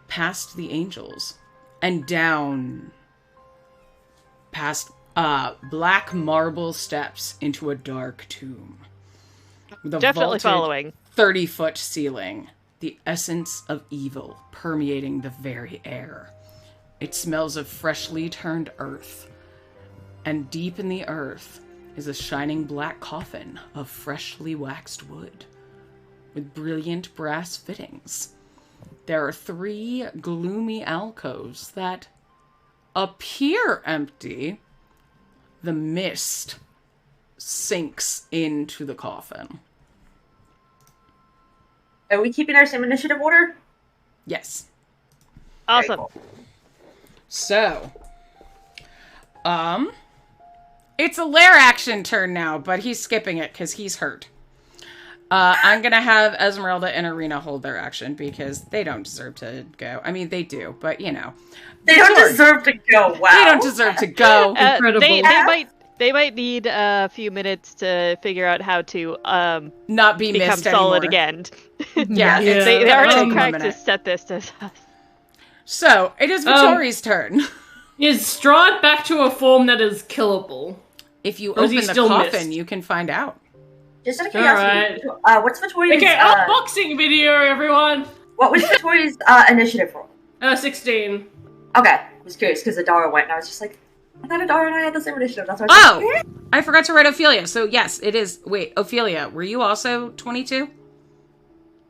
Past the angels. And down. Past black marble steps into a dark tomb. With a Definitely vaulted following. 30-foot ceiling. The essence of evil permeating the very air. It smells of freshly turned earth. And deep in the earth is a shining black coffin of freshly waxed wood with brilliant brass fittings. There are 3 gloomy alcoves that appear empty. The mist sinks into the coffin. Are we keeping our same initiative order? Yes. Awesome. Very cool. So, it's a lair action turn now, but he's skipping it because he's hurt. I'm gonna have Esmeralda and Arena hold their action because they don't deserve to go. I mean, they do, but you know. They don't deserve to go, wow. They don't deserve to go. Incredible. They might need a few minutes to figure out how to Not be become missed solid anymore. again. Yeah, Yeah. They gonna already take them a practiced minute. set this to us. So, it is Vittori's turn. Is Strahd back to a form that is killable? If you Or is he open the still coffin, missed? you can find out. Just out of curiosity, what's Vittori's... Okay, unboxing video, everyone! what was Vittori's initiative for? 16. Okay, I was curious, because Adara went, and I was just like, I thought Adara and I had the same initiative, that's why I was like, Oh! I forgot to write Ophelia. So, yes, it is. Wait, Ophelia, were you also 22?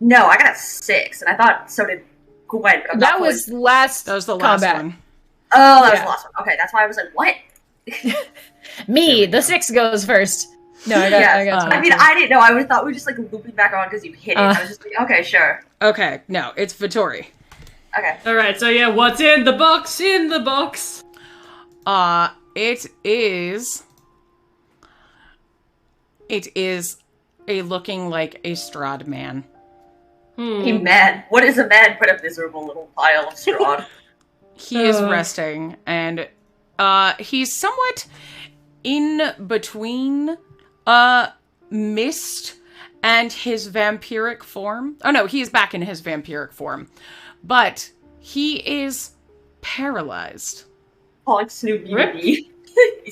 No, I got a 6, and I thought so did Gwen. But I'm not That was fully- last That was the last combat. one. Oh, that was Yeah. the last one. Okay, that's why I was like, what? Me, the 6 goes first. No, I got Yeah, 22. I mean, I didn't know. I would thought we were just like looping back around because you hit it. I was just like, okay, sure. Okay, no, it's Vittori. Okay. Alright, so yeah, what's in the box? In the box! It is a looking like a Strahd man. A man. What is a man but a miserable little pile of straw? He is resting, and he's somewhat in between mist and his vampiric form. Oh no, he is back in his vampiric form. But he is paralyzed. Calling Snoopy Rip. He's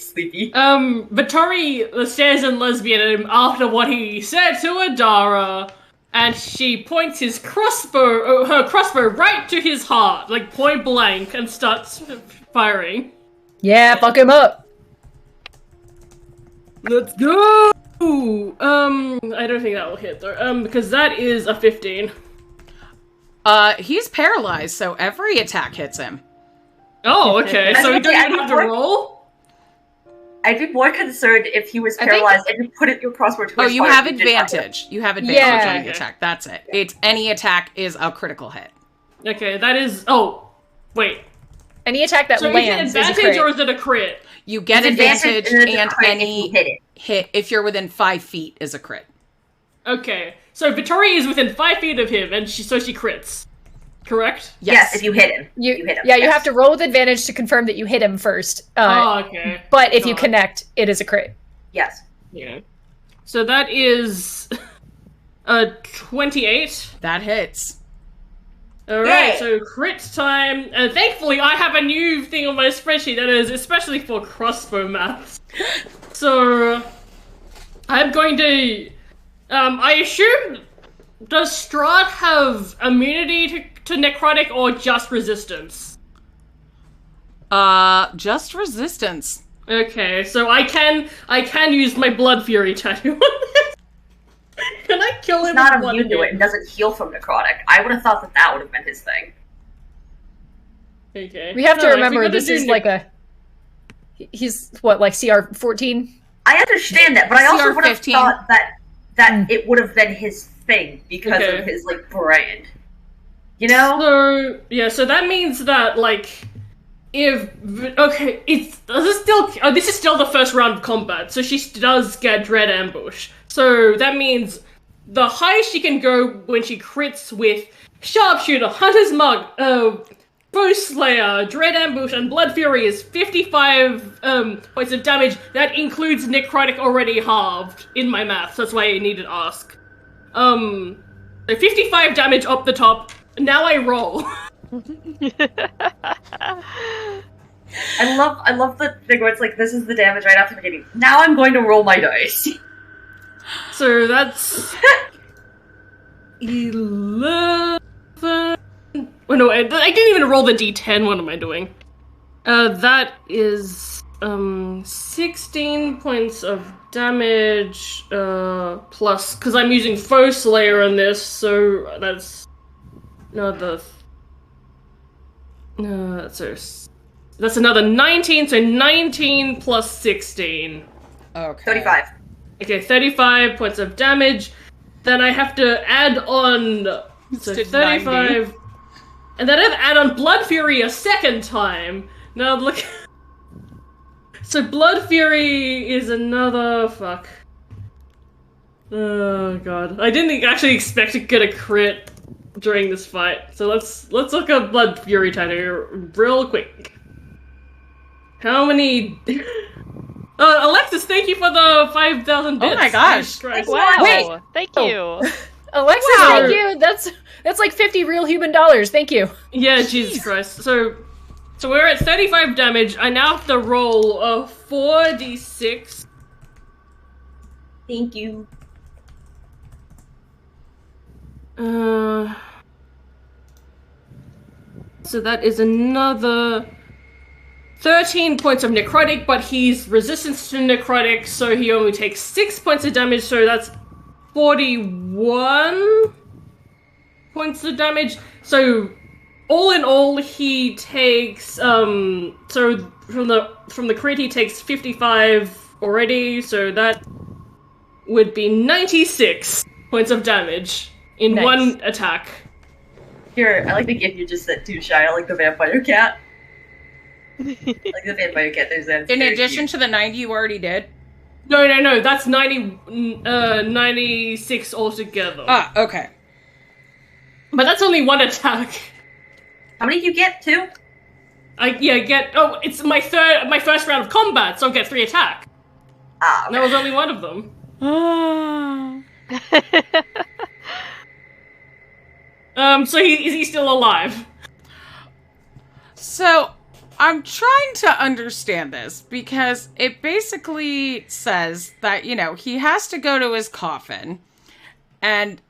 sleepy. Vittori stares in lesbian at him after what he said to Adara, and she points her crossbow right to his heart, like point blank, and starts firing. Yeah, fuck him up. Let's go! I don't think that will hit though, because that is a 15. He's paralyzed, so every attack hits him. Oh, okay, so you don't I'd even have to roll? I'd be more concerned if he was paralyzed and you put it your crossbow to Oh, his you heart have and you did not hit him. advantage. You have advantage Yeah. on the attack. That's it. It's any attack is a critical hit. Okay, that is... Oh, wait. Any attack that So lands is it is a advantage crit. or is it a crit? You get It's advantage and it's a and crit if any you hit it. hit if you're within 5 feet is a crit. Okay, so Vittoria is within 5 feet of him, and she crits. Correct? Yes, if you hit him. You hit him. Yeah, you yes. have to roll with advantage to confirm that you hit him first. Okay. But if you God. connect, it is a crit. Yes. Yeah. So that is 28. That hits. Alright, Yay! so crit time. And thankfully, I have a new thing on my spreadsheet that is especially for crossbow maths. So, I'm going to. I assume. Does Strahd have immunity to necrotic or just resistance? Just resistance. Okay, so I can use my blood fury tattoo on this. Can I kill him? He's not with one immune to it hit? and doesn't heal from necrotic. I would have thought that would have been his thing. Okay. We have to No, if remember we're gonna this do is like a... He's, what, like CR 14? I understand that, but I also would have CR-15. thought that it would have been his thing because Okay. of his like brand. You know? So that means that this is still the first round of combat, so she does get dread ambush. So that means the highest she can go when she crits with sharpshooter, hunter's mark, foe slayer, dread ambush, and blood fury is 55 points of damage. That includes necrotic already halved in my math. So that's why I needed to ask. So 55 damage up the top. Now I roll. I love the thing where it's like, this is the damage right after the beginning. Now I'm going to roll my dice. So that's 11. Oh no, I didn't even roll the d10. What am I doing? That is 16 points of damage plus, because I'm using foe slayer on this, so that's that's another 19. So 19 plus 16. Okay. 35. Okay, 35 points of damage. Then I have to add on so to 35. 90. And then I have to add on Blood Fury a second time. Now look. So Blood Fury is another fuck. Oh god. I didn't actually expect to get a crit during this fight. So let's look at Blood Fury tattoo real quick. How many Alexis, thank you for the 5,000 bits. Oh my gosh. Jesus Christ. Wow. Wait. Thank you. Alexis, Wow. thank you. That's like 50 real human dollars. Thank you. Yeah, Jesus Christ. So we're at 35 damage. I now have to roll a 4d6. Thank you. So that is another 13 points of necrotic, but he's resistant to necrotic, so he only takes 6 points of damage, so that's 41 points of damage. So all in all, he takes so from the crit he takes 55 already, so that would be 96 points of damage in Nice. one attack. Here, I like the gift you just sent too, Shy. I like the vampire cat. Like the vampire cat, there's that. In addition to the 90 you already did? No, that's 96 altogether. Ah, okay. But that's only one attack. How many do you get? 2? It's my first round of combat, so I get 3 attack. Ah, And that was only one of them. So he's still alive. So, I'm trying to understand this because it basically says that, he has to go to his coffin, and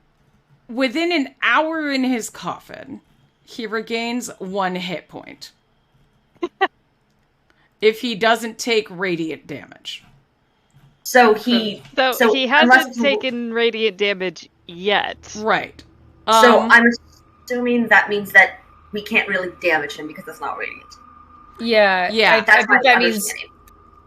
within an hour in his coffin, he regains 1 hit point. If he doesn't take radiant damage. So he hasn't unless- taken radiant damage yet. Right. So I'm assuming that means that we can't really damage him because that's not radiant. Yeah. Yeah. I That's think my that means understanding.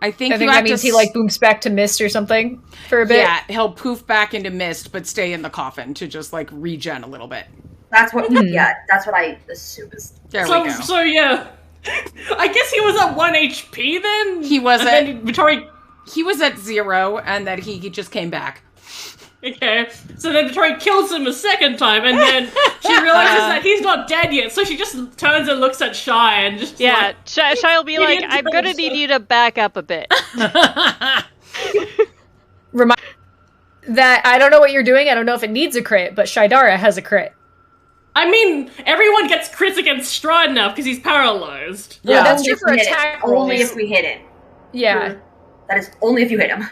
I think that means he booms back to mist or something for a bit. Yeah, he'll poof back into mist, but stay in the coffin to just regen a little bit. That's what. Yeah, that's what I assume is. There So we go. so yeah. I guess he was at 1 HP then? He was Vittori... He was at 0, and then he just came back. Okay, so then Vittori kills him a second time, and then she realizes that he's not dead yet, so she just turns and looks at Shy and just Shy will be like, I'm gonna need you to back up a bit. Remind that I don't know what you're doing. I don't know if it needs a crit, but Shydara has a crit. I mean, everyone gets crits against Strahd now because he's paralyzed. Yeah, that's true if for we hit attack it. rolls. Only if we hit it. Yeah. That is only if you hit him.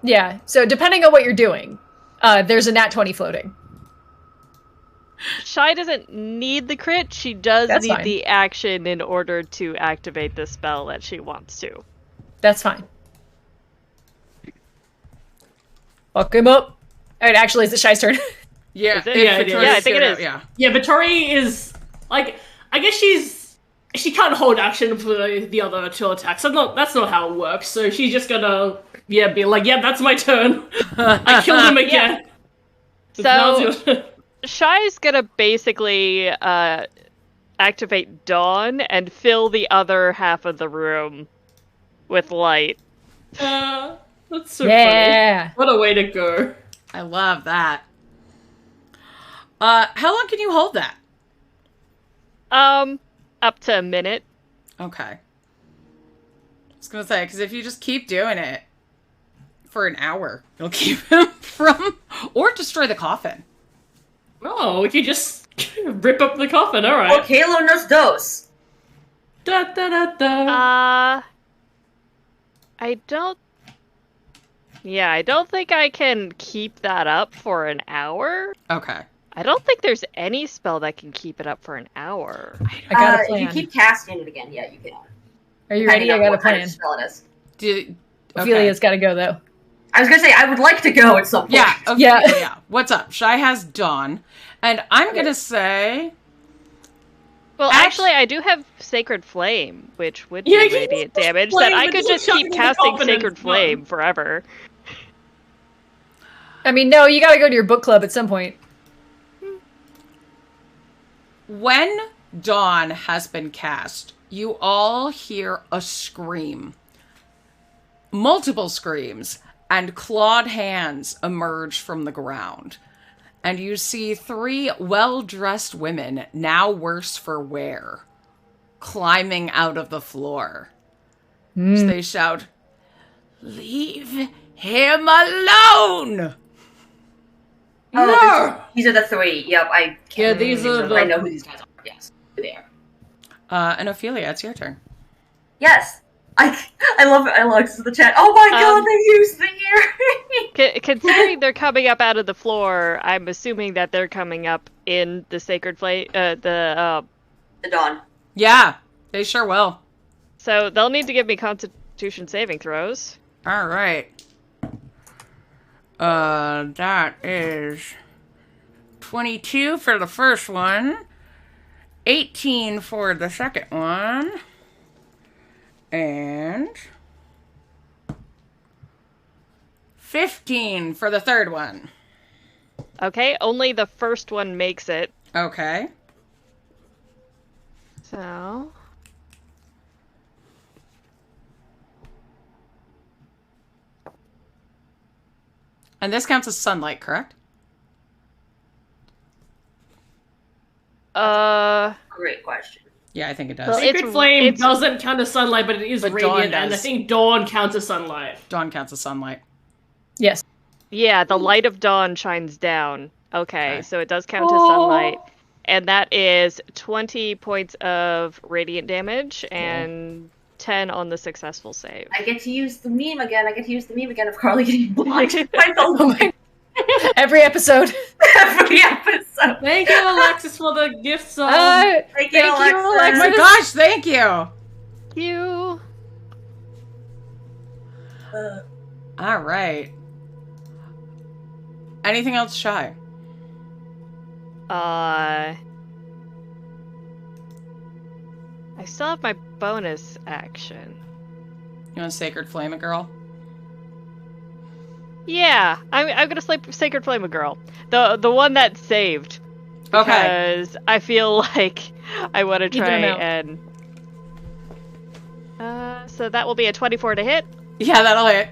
Yeah, so depending on what you're doing, there's a nat 20 floating. Shy doesn't need the crit, she does That's need fine. the action in order to activate the spell that she wants to. That's fine. Fuck him up. Alright, actually, it's the Shy's turn. Yeah, Is it? Yeah, it is. Yeah, I think it is. Yeah. Yeah, Vittori is, like, I guess she can't hold action for the other 2 attacks. That's not how it works, so she's just gonna, be like, that's my turn. I killed him again. So, Shy's gonna basically activate Dawn and fill the other half of the room with light. That's so Yeah. funny. What a way to go. I love that. How long can you hold that? Up to a minute. Okay. I was gonna say, because if you just keep doing it for an hour, you'll keep him from... Or destroy the coffin. Oh, we could just rip up the coffin, alright. Okay, Halo nos dos. Da da da da. I don't think I can keep that up for an hour. Okay. I don't think there's any spell that can keep it up for an hour. I got a If plan. you keep casting it again, yeah, you can. Are you ready? I got a What kind plan. of spell it is. Okay. Ophelia's gotta go, though. I was gonna say, I would like to go at some point. Yeah, Yeah. yeah. What's up? Shy has Dawn. And I'm gonna say... Well, actually, I do have Sacred Flame, which would do Yeah, you radiant can damage, flame that I and could just just keep chuck it in the casting coffin and Sacred run. Flame forever. I mean, no, you gotta go to your book club at some point. When Dawn has been cast, you all hear a scream. Multiple screams, and clawed hands emerge from the ground. And you see 3 well-dressed women, now worse for wear, climbing out of the floor. So they shout, "Leave him alone!" Oh, these are the 3. Yep, I can't Yeah, remember these the names are of them, but I the- know who these guys are. Yes, they are. And Ophelia, it's your turn. Yes. I love Alex in the chat. Oh my god, they used the ear! Considering they're coming up out of the floor, I'm assuming that they're coming up in the Sacred Flame, The Dawn. Yeah, they sure will. so they'll need to give me Constitution saving throws. All right. That is 22 for the first one, 18 for the second one, and 15 for the third one. Okay, only the first one makes it. Okay. So... And this counts as sunlight, correct? Great question. Yeah, I think it does. Well, Sacred Flame it's- doesn't count as sunlight, but it is But Dawn radiant, and I does. think Dawn counts as sunlight. Dawn counts as sunlight. Yes. Yeah, the light of dawn shines down. Okay, Okay. so it does count as sunlight. And that is 20 points of radiant damage and 10 on the successful save. I get to use the meme again. Of Carly getting blocked by the light Every episode. every episode. Thank you, Alexis, for the gift song. Thank you, Alexa. Oh my gosh, thank you. You. All right. Anything else, Shy? I still have my bonus action. You want Sacred Flame a girl? Yeah, I'm gonna Sacred Flame a girl. The one that saved. Okay. Because I feel like I want to Even try him out. and So that will be a 24 to hit. Yeah, that'll hit.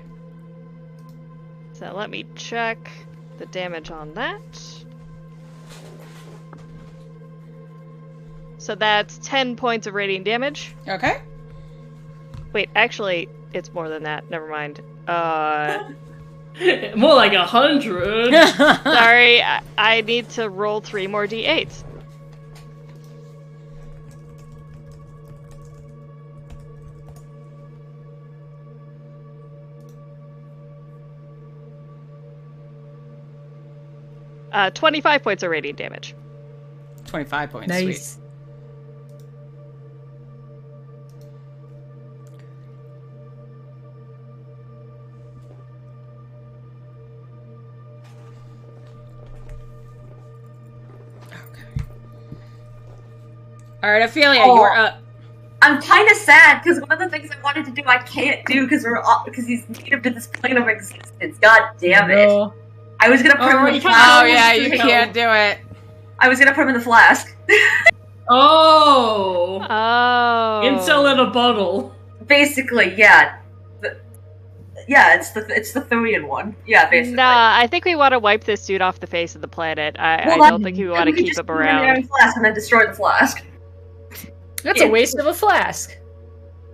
So let me check the damage on that. So that's 10 points of radiant damage. Okay. Wait, actually, it's more than that. Never mind. More like 100. Sorry, I need to roll 3 more d8s. Uh, 25 points of radiant damage. 25 points. Nice. Sweet. All right, Ophelia, you're up. I'm kind of sad because one of the things I wanted to do I can't do because he's native to this plane of existence. God damn it! No. I was gonna put him in the flask. Oh yeah, you can't do it. I was gonna put him in the flask. Oh. Oh. Incel in a bottle. Basically, yeah. It's the Thurian one. Yeah, basically. Nah, I think we want to wipe this dude off the face of the planet. I don't think we want to keep him around. Put him in the flask and then destroy the flask. That's a waste of a flask.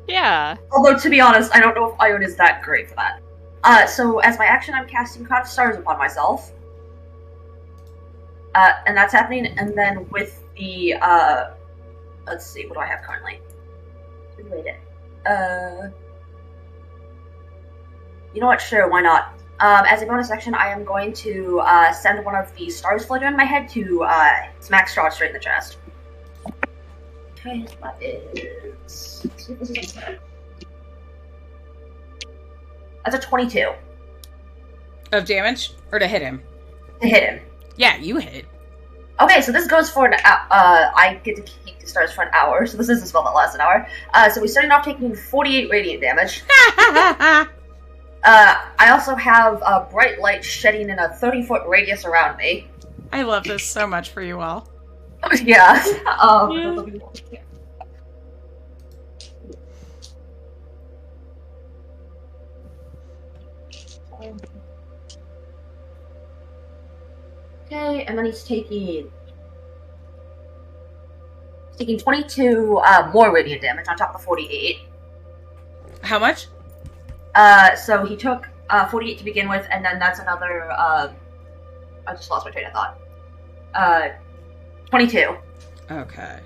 Yeah. Although, to be honest, I don't know if Iron is that great for that. So as my action, I'm casting Cloud of Stars upon myself. And that's happening, and then with the, let's see, what do I have currently? You know what, sure, why not? As a bonus action, I am going to, send one of the stars floating in my head to, smack Strahd straight in the chest. Okay, that is... Let's see if this is inside. That's a 22. Of damage? Or to hit him? To hit him. Yeah, you hit. Okay, so this goes for an I get to keep the stars for an hour, so this is a spell that lasts an hour. So we're starting off taking 48 radiant damage. I also have bright light shedding in a 30-foot radius around me. I love this so much for you all. Yeah. Okay, and then he's taking 22 more radiant damage on top of 48. How much? So he took 48 to begin with, and then that's another, I just lost my train of thought. 22. Okay.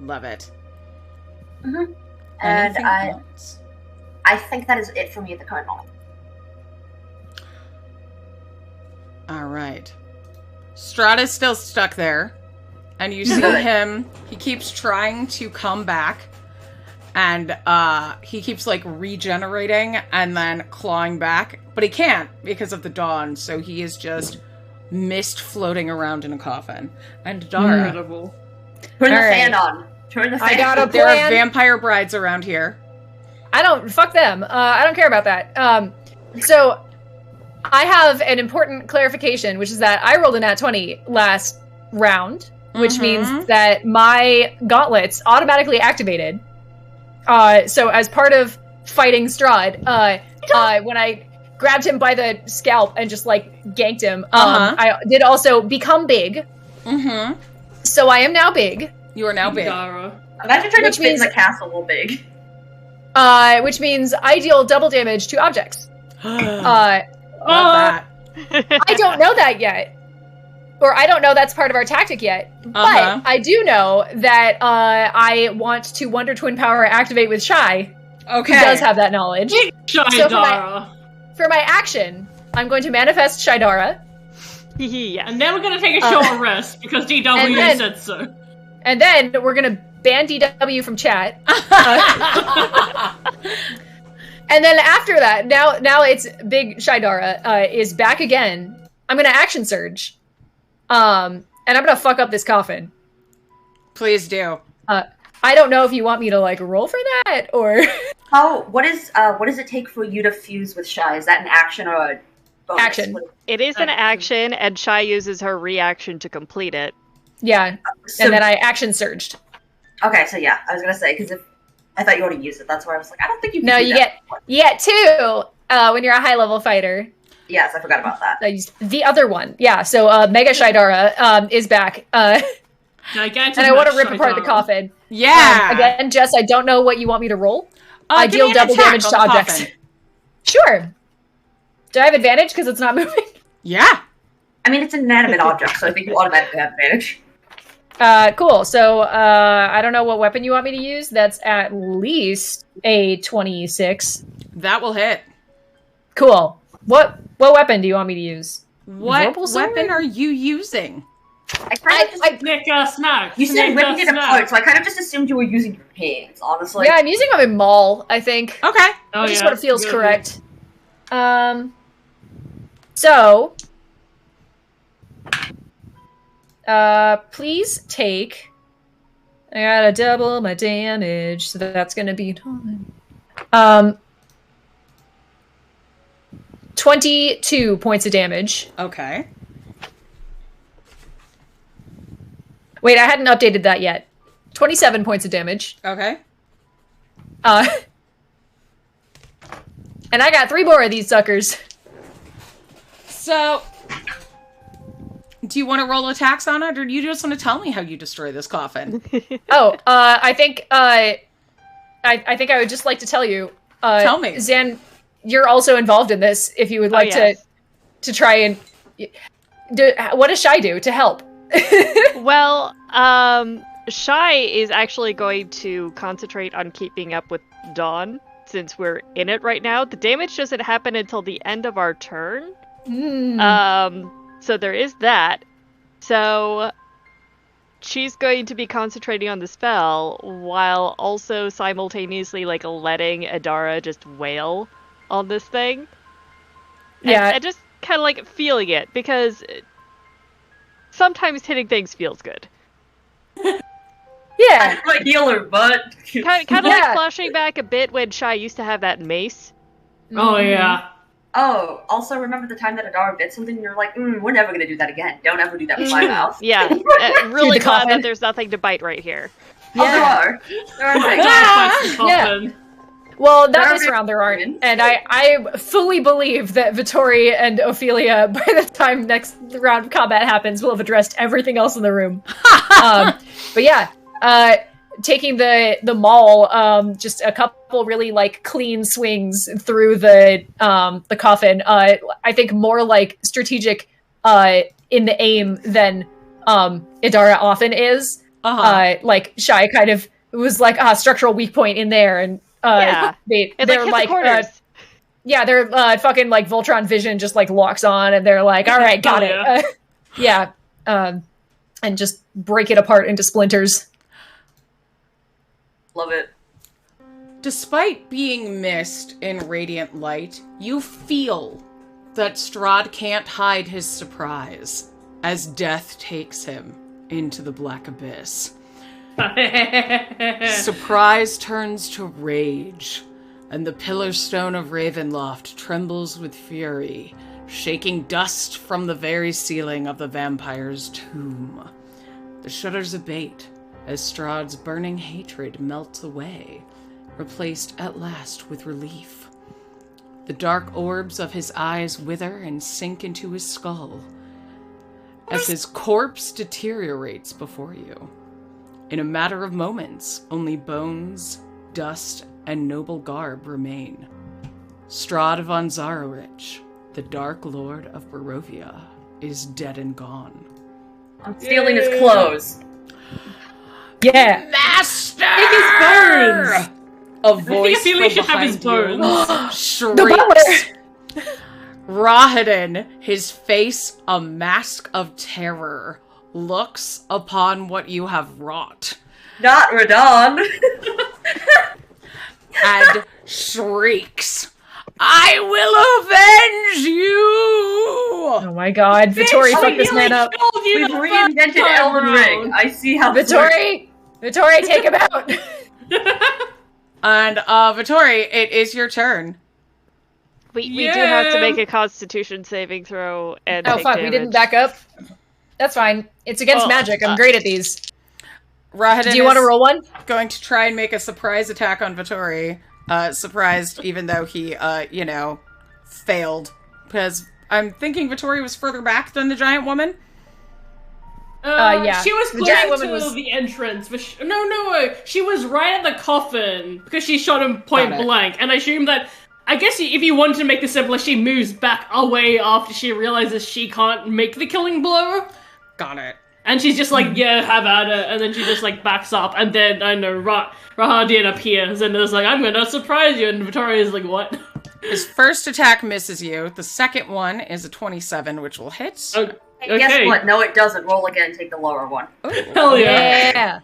Love it. Mm-hmm. And Anything else? I think that is it for me at the current moment. Alright. Strahd is still stuck there. And you see him, he keeps trying to come back. And he keeps like regenerating and then clawing back. But he can't because of the dawn. So he is just mist floating around in a coffin. And Dara. Incredible. Turn the fan on. Turn the fan on. I got a There plan. are vampire brides around here. Fuck them. I don't care about that. So I have an important clarification, which is that I rolled a nat 20 last round, which means that my gauntlets automatically activated. So as part of fighting Strahd, when I grabbed him by the scalp and just like ganked him, I did also become big. So I am now big. You are now big. Dara. Imagine trying to fit in the castle big. Which means I deal double damage to objects. Love that. I don't know that yet. Or I don't know that's part of our tactic yet. But I do know that I want to Wonder Twin Power activate with Shy. Okay. Who does have that knowledge. Shy So Dara. for my action, I'm going to manifest Shydara. Yes. And then we're gonna take a short rest because DW then- said so. And then we're going to ban DW from chat. And then after that, now it's Big Shydara is back again. I'm going to action surge. And I'm going to fuck up this coffin. Please do. I don't know if you want me to like roll for that or What does it take for you to fuse with Shy? Is that an action or a bonus? Action. It is an action, and Shy uses her reaction to complete it. yeah. and then I action surged. Okay, so yeah, I was gonna say, because if I thought you already used it, that's why I was like, I don't think you can No, do you that. get 2 when you're a high level fighter. Yes, I forgot about that. I used the other one. Yeah, so Mega Shidara is back. Gigantic And I want to rip apart the coffin. Yeah. Again, Jess, I don't know what you want me to roll. I give deal me an double attack damage on to the objects. coffin. Sure. Do I have advantage because it's not moving? Yeah. I mean, it's an inanimate object, so I think you automatically have advantage. Cool. So I don't know what weapon you want me to use. That's at least a 26. That will hit. Cool. What weapon do you want me to use? What Vorpal sword? weapon are you using? I kind of just... Nick, snack. You said ripping it apart, so I kind of just assumed you were using your hands, honestly. Yeah, I'm using my maul, I think. Okay. Oh, Which is yeah. what it feels Good. correct. So... please take... I gotta double my damage, so that's gonna be... 22 points of damage. Okay. Wait, I hadn't updated that yet. 27 points of damage. Okay. And I got 3 more of these suckers. So, do you want to roll attacks on it, or do you just want to tell me how you destroy this coffin? I think I would just like to tell you. Tell me. Zan, you're also involved in this. If you would like to try and what does Shy do to help? Well, Shy is actually going to concentrate on keeping up with Dawn since we're in it right now. The damage doesn't happen until the end of our turn. So there is that. So she's going to be concentrating on the spell while also simultaneously like letting Adara just wail on this thing. And just kind of like feeling it because sometimes hitting things feels good. Yeah. I'm a healer, but... Kind of like flashing back a bit when Shy used to have that mace. Oh, yeah. Oh, also remember the time that Adara bit something and you're like, we're never gonna do that again. Don't ever do that with my mouth. Yeah, really the glad coffin. that there's nothing to bite right here. Oh, there are. There are things. Coffin. Well, There not are this round there aren't. wins. And I fully believe that Vittori and Ophelia, by the time next round of combat happens, will have addressed everything else in the room. But yeah, taking the maul, just a couple really like clean swings through the coffin. I think more like strategic in the aim than Idara often is. Like Shy kind of was like structural weak point in there, and they're like they're fucking like Voltron vision just like locks on, and they're like, all right, got it. And just break it apart into splinters. Love it. Despite being missed in radiant light, you feel that Strahd can't hide his surprise as death takes him into the black abyss. Surprise turns to rage, and the pillar stone of Ravenloft trembles with fury, shaking dust from the very ceiling of the vampire's tomb. The shudders abate as Strahd's burning hatred melts away, replaced at last with relief. The dark orbs of his eyes wither and sink into his skull as his corpse deteriorates before you. In a matter of moments, only bones, dust, and noble garb remain. Strahd von Zarowich, the Dark Lord of Barovia, is dead and gone. I'm stealing his clothes. Yeah. Master! Take his bones! A voice I feel from we should have his behind you bones. shrieks. Rahadin, his face a mask of terror, looks upon what you have wrought Not Radon. and shrieks, "I will avenge you!" Oh my god, Vittori, fuck this man up. We've reinvented Elden Ring. I see how this works. Vittori, take him out. And, Vittori, it is your turn. We do have to make a Constitution saving throw and Oh take fuck, damage. we didn't back up? That's fine. It's against magic. I'm great at these. Rahadin Do you want to roll one? Going to try and make a surprise attack on Vittori. Surprised, even though he, failed. Because I'm thinking Vittori was further back than the giant woman. Yeah. She was The giant close woman to was... the entrance, but no. She was right at the coffin because she shot him point blank. And I assume that, I guess if you wanted to make this simpler, she moves back away after she realizes she can't make the killing blow. Got it. And she's just like, yeah, have at it. And then she just like backs up. And then, I know, Rahadin appears and is like, I'm gonna surprise you. And Victoria's like, what? His first attack misses you. The second one is a 27, which will hit. Okay. Guess what? No, it doesn't. Roll again, take the lower one. Ooh. Hell yeah.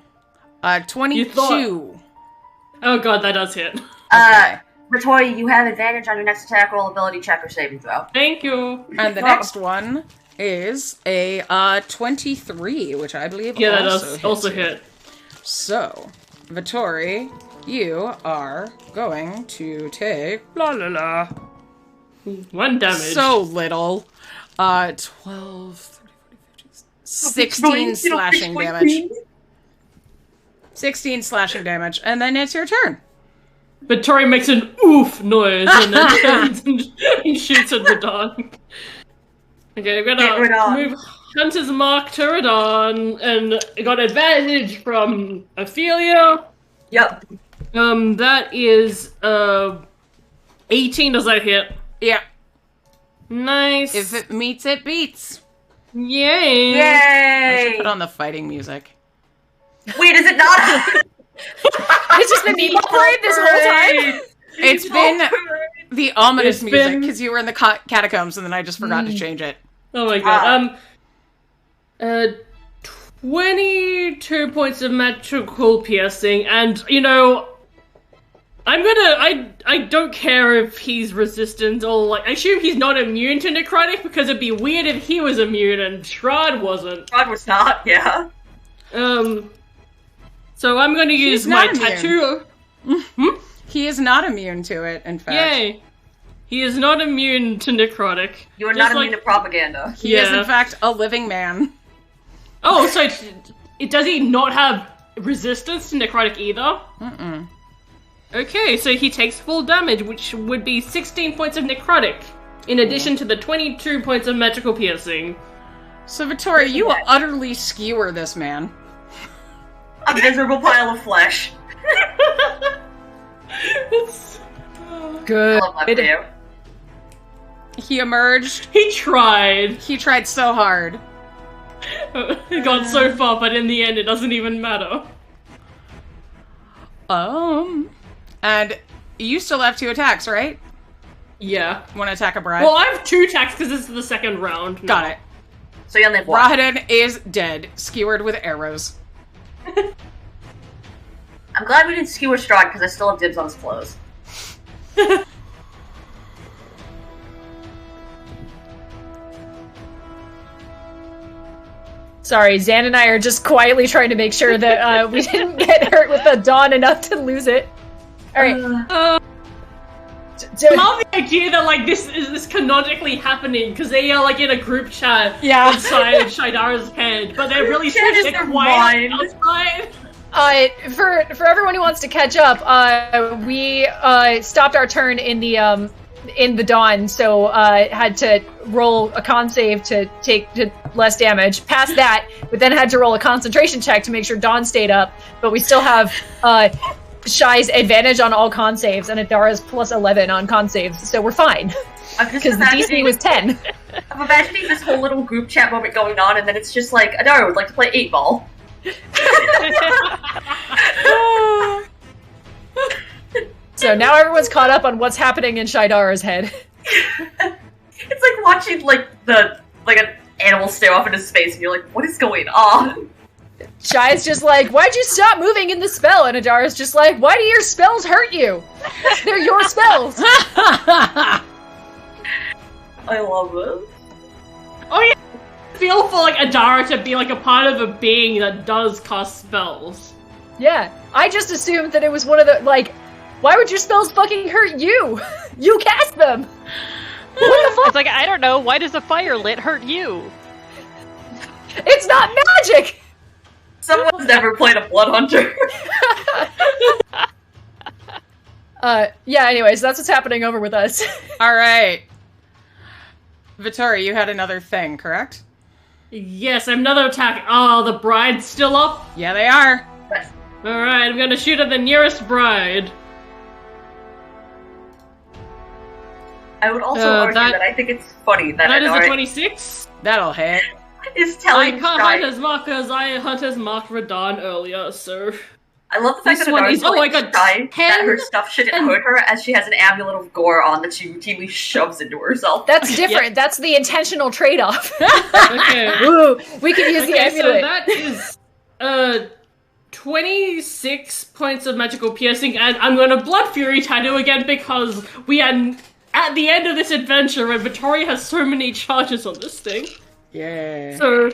22. Oh god, that does hit. Vittori, you have advantage on your next attack roll, ability check, or saving throw. Thank you. And the next one is a 23, which I believe that also does hits also you. hit. So, Vittori, you are going to take 1 damage. so little. 12, 30, 40, 50, 16 slashing damage. 16 slashing damage, and then it's your turn. Vittori makes an oof noise and then turns and shoots at Radon. Okay, we're gonna move Hunter's Mark to Radon, and got advantage from Ophelia. Yep. That is 18. Does that hit? Yeah. Nice. If it meets, it beats. Yay! I should Yay! put on the fighting music. Wait, is it not? It's just been Meatball Parade this whole time? It's been the ominous It's music, been- because you were in the catacombs, and then I just forgot to change it. Oh my god. 22 points of magical piercing, and I don't care if he's resistant or I assume he's not immune to necrotic because it'd be weird if he was immune and Strahd wasn't. God was not, yeah. So I'm going to use my not tattoo. He is not immune to it, in fact. Yay! He is not immune to necrotic. You are Just not immune to propaganda. He is, in fact, a living man. Oh, so does he not have resistance to necrotic either? Mm-mm. Okay, so he takes full damage, which would be 16 points of necrotic, in addition to the 22 points of magical piercing. So, Vittori, you will utterly skewer this man. A miserable pile of flesh. Good. I love that for you. He emerged. He tried. He tried so hard. He got so far, but in the end, it doesn't even matter. And you still have 2 attacks, right? Yeah. Want to attack a bride? Well, I have 2 attacks because this is the second round. now. Got it. So you only have one. Rahadin is dead, skewered with arrows. I'm glad we didn't skewer Strahd because I still have dibs on his clothes. Sorry, Zan and I are just quietly trying to make sure that we didn't get hurt with the dawn enough to lose it. Alright. I love the idea that this is canonically happening because they are in a group chat inside Shidara's head, but they're really Chat is they're their quiet mind. outside. For everyone who wants to catch up, we stopped our turn in the dawn, so had to roll a con save to take less damage. Past that, we then had to roll a concentration check to make sure Dawn stayed up, but we still have Shy's advantage on all con saves and Adara's plus 11 on con saves, so we're fine. Because the DC was 10. I'm imagining this whole little group chat moment going on, and then it's just like, Adara would like to play 8-ball. So now everyone's caught up on what's happening in Shidara's head. It's like watching an animal stare off into space, and you're like, what is going on? Shy's just like, why'd you stop moving in the spell? And Adara's just like, why do your spells hurt you? They're your spells. I love this. Oh yeah, I feel for Adara to be a part of a being that does cast spells. Yeah, I just assumed that it was one of the, why would your spells fucking hurt you? You cast them! What the fuck? It's I don't know, why does a fire lit hurt you? It's not magic! Someone's never played a blood hunter. Yeah, anyways, that's what's happening over with us. Alright. Vittori, you had another thing, correct? Yes, another attack. Oh, the bride's still up? Yeah, they are. Alright, I'm gonna shoot at the nearest bride. I would also argue that I think it's funny that That is a 26? That'll hit. is telling I can't hunt as marked because I hunt as marked Radon earlier, so... I love the fact This that one Adara is- oh my God, that 10 her stuff shouldn't hurt her, as she has an amulet of gore on that she routinely shoves into herself. That's different. That's the intentional trade-off. Okay. Ooh, we can use the Okay, so amulet. that is 26 points of magical piercing, and I'm gonna Blood Fury Tattoo again because we are at the end of this adventure and Vittori has so many charges on this thing. Yeah. So,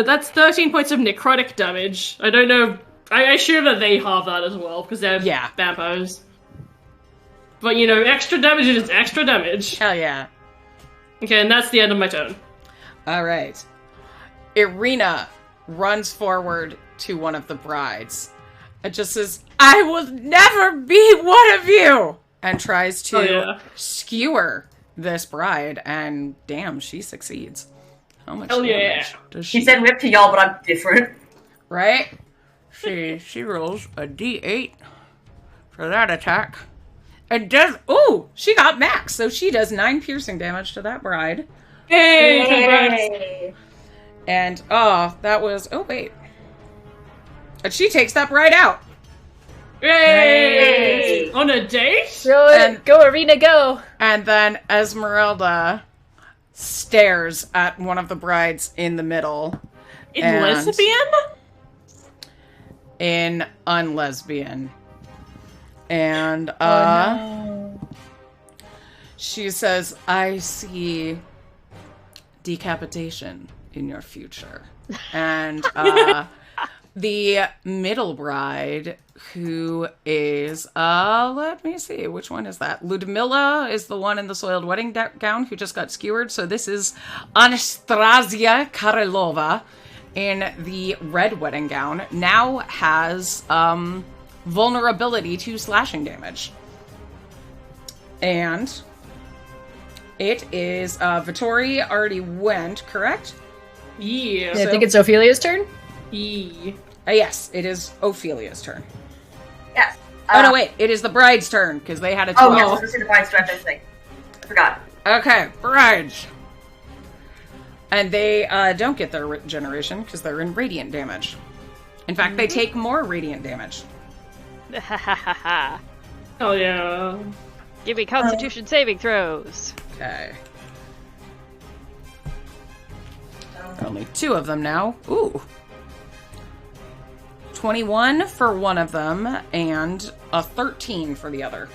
that's 13 points of necrotic damage. I don't know. I assume that they have that as well because they're vampires. But you know, extra damage is extra damage. Hell yeah. Okay, and that's the end of my turn. Alright. Irina runs forward to one of the brides and just says, I will never be one of you! And tries to skewer this bride, and damn, she succeeds. How much damage does she? He said whip to y'all, but I'm different. Right? She rolls a d8 for that attack. And does... Ooh! She got max, so she does 9 piercing damage to that bride. Hey! And, that was... Oh, wait. And she takes that bride out. Yay! On a date? Go, Arena, go! And then Esmeralda stares at one of the brides in the middle. In lesbian? In unlesbian. And, she says, I see decapitation in your future. And, the middle bride, who is, let me see, which one is that? Ludmilla is the one in the soiled wedding gown who just got skewered. So this is Anastasia Karelova in the red wedding gown, now has vulnerability to slashing damage. And it is, Vittori already went, correct? Yeah. I think it's Ophelia's turn. Yes, it is Ophelia's turn. Yes. Oh, no, wait. It is the bride's turn, because they had a 12. Oh, yes, I was going to say the bride's draft anything. I forgot. Okay, brides. And they don't get their regeneration, because they're in radiant damage. In fact, they take more radiant damage. Oh, yeah. Give me Constitution saving throws. Okay. Only 2 of them now. Ooh. 21 for one of them, and a 13 for the other.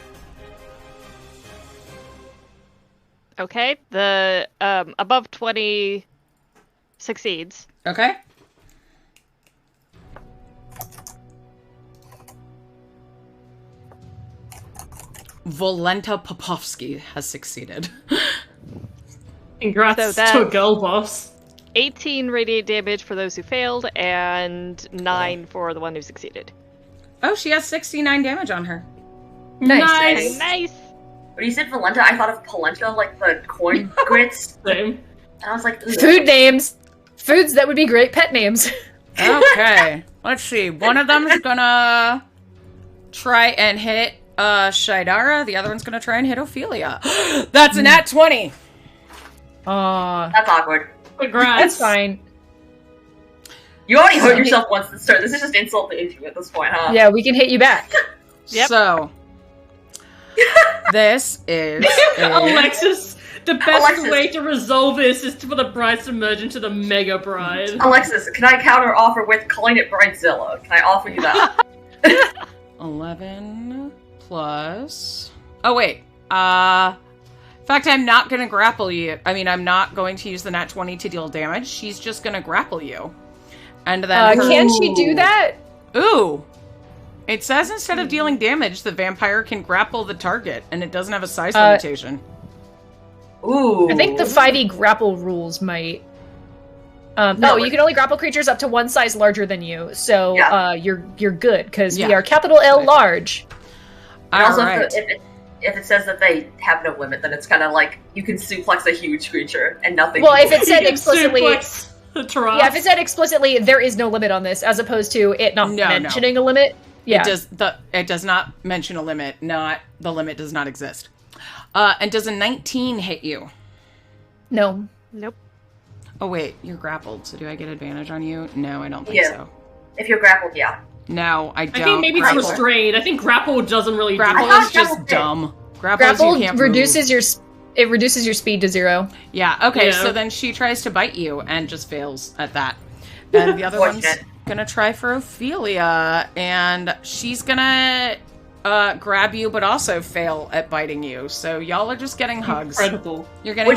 Okay, the above 20 succeeds. Okay. Volenta Popovsky has succeeded. Congrats So to a girl boss. 18 radiant damage for those who failed, and 9 for the one who succeeded. Oh, she has 69 damage on her. Nice. Nice! When you said Valenta, I thought of polenta, like the corn grits. Same. And I was like, ugh. Food names. Foods that would be great pet names. Okay. Let's see. One of them is gonna try and hit Shaidara. The other one's gonna try and hit Ophelia. That's an nat 20. That's awkward. Congrats. That's fine. You already hurt yourself once this turn. This is just insult to injury at this point, huh? Yeah, we can hit you back. Yep. So, this is Alexis, the best Alexis. way to resolve this is for the brides to merge into the mega bride. Alexis, can I counter offer with calling it Bridezilla? Can I offer you that? 11 plus... Oh, wait. In fact, I'm not going to grapple you. I mean, I'm not going to use the nat 20 to deal damage. She's just going to grapple you. And then Can she do that? Ooh! It says instead of dealing damage, the vampire can grapple the target, and it doesn't have a size limitation. Ooh. I think the 5e grapple rules might. No, you can only grapple creatures up to one size larger than you, so you're good because we are capital L large. And also, if it says that they have no limit, then it's kind of like you can suplex a huge creature and nothing. Well, if it said explicitly, if it said explicitly, there is no limit on this, as opposed to it not mentioning a limit. Yeah, it does not mention a limit. The limit does not exist. And does a 19 hit you? No. Nope. Oh wait, you're grappled. So do I get advantage on you? No, I don't think so. If you're grappled, yeah. No, I don't. I think maybe it's restrained. I think grapple doesn't really. Grapple is just dumb. Grapple reduces your speed to 0. Yeah. Okay. So then she tries to bite you and just fails at that. And the other one's gonna try for Ophelia, and she's gonna grab you, but also fail at biting you. So y'all are just getting hugs. Incredible. You're getting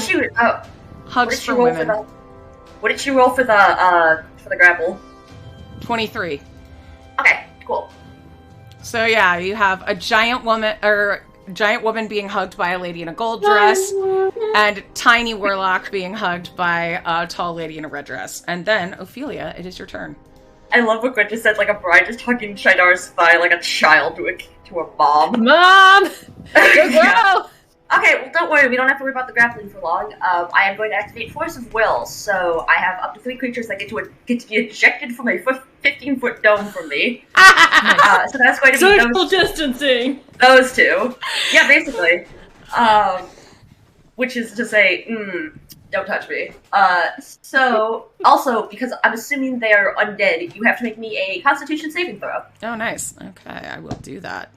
hugs from women. What did she roll for the grapple? 23. Okay, cool. So yeah, you have a giant woman being hugged by a lady in a gold dress, and tiny warlock being hugged by a tall lady in a red dress. And then, Ophelia, it is your turn. I love what Gwen just said, like a bride just hugging Shidar's thigh like a child to a mom. Mom! Go! Okay, well don't worry, we don't have to worry about the grappling for long. I am going to activate Force of Will, so I have up to 3 creatures that get to be ejected from a 15-foot dome from me. So that's going to be social distancing! Those 2. Yeah, basically. Which is to say, don't touch me. So, also, because I'm assuming they are undead, you have to make me a Constitution saving throw. Oh, nice. Okay, I will do that.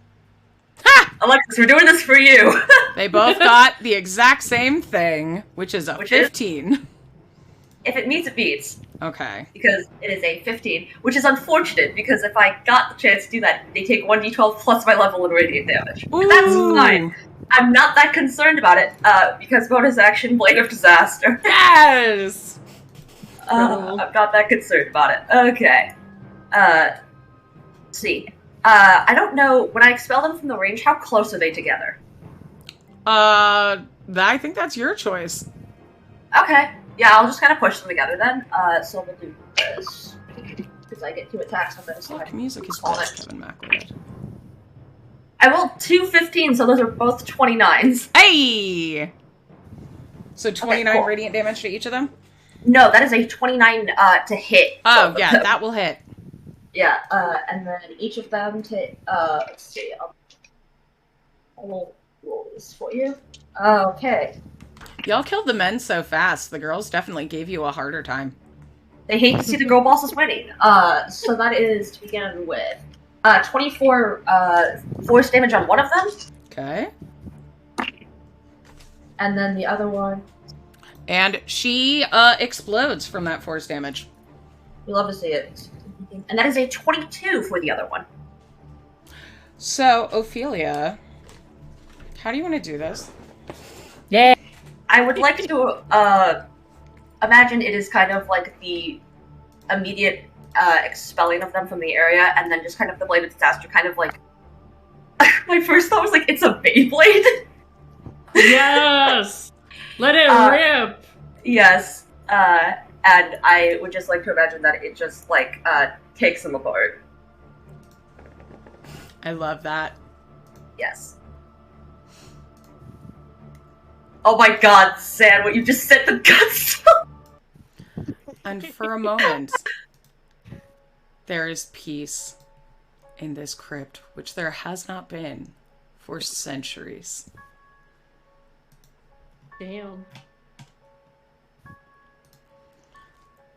Ha! Alexis, we're doing this for you! They both got the exact same thing, which is a 15. If it meets, it beats. Okay. Because it is a 15, which is unfortunate, because if I got the chance to do that, they take 1d12 plus my level in radiant damage. That's fine. I'm not that concerned about it, because bonus action, Blade of Disaster. Yes! I'm not that concerned about it. Okay. Let's see. I don't know, when I expel them from the range, how close are they together? I think that's your choice. Okay. Yeah, I'll just kind of push them together then. So we'll do this. Because I get 2 attacks on this. What music is this, Kevin McElroy? I rolled 2 15s, so those are both 29s. Hey! So 29 radiant damage to each of them? No, that is a 29 to hit. Oh, yeah, that will hit. Yeah, and then each of them to, let's see, I'll roll this for you. Okay. Y'all killed the men so fast, the girls definitely gave you a harder time. They hate to see the girl bosses winning. So that is, to begin with, 24 force damage on one of them. Okay. And then the other one. And she explodes from that force damage. We love to see it. And that is a 22 for the other one. So, Ophelia, how do you want to do this? Yeah. I would like to imagine it is kind of like the immediate expelling of them from the area, and then just kind of the Blade of Disaster, kind of like... My first thought was like, it's a Beyblade? Yes! Let it rip! Yes. And I would just like to imagine that it just, like, takes them apart. I love that. Yes. Oh my god, San, what you just said, the guts! And for a moment, there is peace in this crypt, which there has not been for centuries. Damn.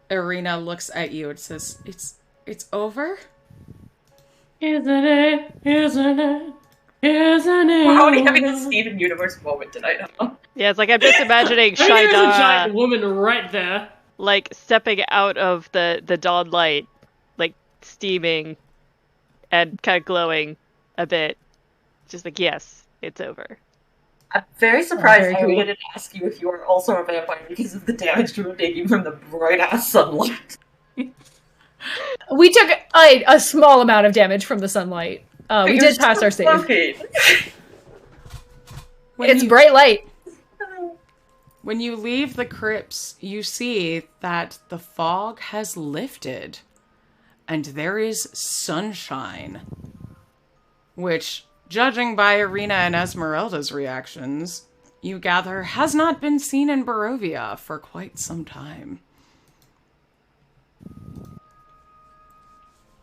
Irina looks at you and says, It's over? Isn't it? Isn't it? Isn't it? We're already having the Steven Universe moment tonight, huh? Yeah, it's like I'm just imagining There's a giant Shida, woman right there. like, stepping out of the dawn light, like, steaming and kind of glowing a bit. Just like, yes, it's over. I'm very surprised I didn't ask you if you are also a vampire because of the damage you were taking from the bright-ass sunlight. We took a small amount of damage from the sunlight. We did pass our save. Okay. It's bright light. When you leave the crypts, you see that the fog has lifted and there is sunshine, which, judging by Irina and Esmeralda's reactions, you gather has not been seen in Barovia for quite some time.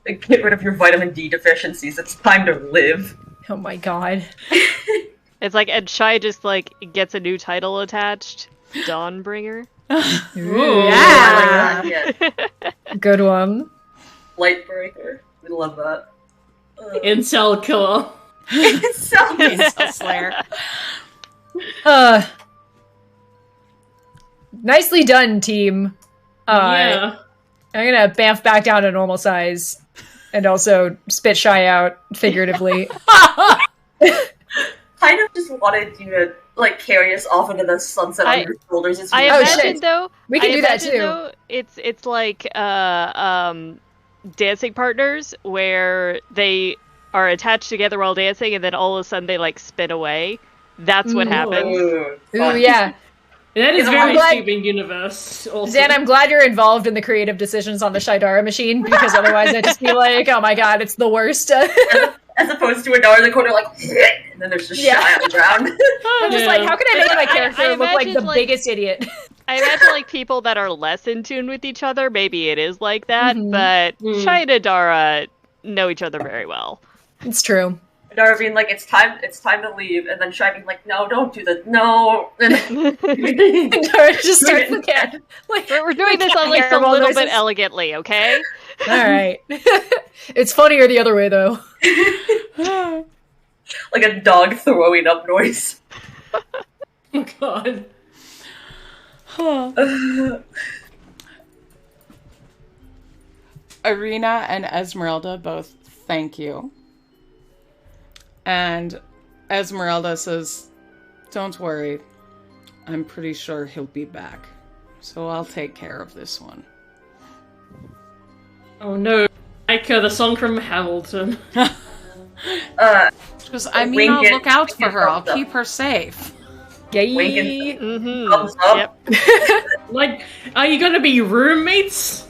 Get rid of your vitamin D deficiencies. It's time to live. Oh my god. It's like, and Shai just, like, gets a new title attached. Dawnbringer. Ooh, yeah. Good one. Lightbreaker. We love that. Incel killer. Incel Slayer. Nicely done, team. Yeah. I'm gonna bamf back down to normal size. And also spit Shai out, figuratively. Kind of just wanted you to, like, carry us off into the sunset on your shoulders. I imagine, though... We can do that, too. Though, it's like, dancing partners, where they are attached together while dancing, and then all of a sudden they, like, spin away. That's what happens. Ooh, yeah. That is very Steven Universe. Also. Zan, I'm glad you're involved in the creative decisions on the Shaidara machine, because otherwise I'd just be like, oh my god, it's the worst. As opposed to Adara in the corner, like, and then there's just Shai on the ground. I'm just like, how can I make my character look like the biggest idiot? I imagine, like, people that are less in tune with each other, maybe it is like that, but Shai and Adara know each other very well. It's true. Adara being like, it's time to leave, and then Shai being like, no, don't do that, no. And Adara just starts the cat. Like, we're doing this at least a little bit elegantly, okay? Alright. It's funnier the other way, though. Like a dog throwing up noise. Oh god. Irina and Esmeralda both thank you. And Esmeralda says, don't worry, I'm pretty sure he'll be back. So I'll take care of this one. Oh no, like the song from Hamilton. Because I mean, I'll look out for her. I'll keep her safe. Yay! Thumbs up. Yep. Like, are you gonna be roommates?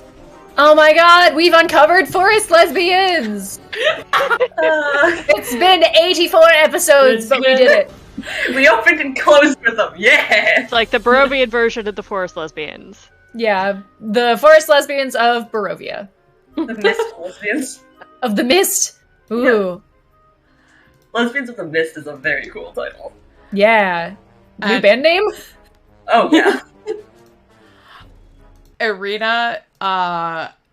Oh my god, we've uncovered forest lesbians! It's been 84 episodes, but we did it. We opened and closed with them, yeah! It's like the Barovian version of the Forest Lesbians. Yeah, the forest lesbians of Barovia. The Mist Lesbians. Of the Mist? Ooh. Yeah. Lesbians of the Mist is a very cool title. Yeah. New band name? Oh, yeah. Irina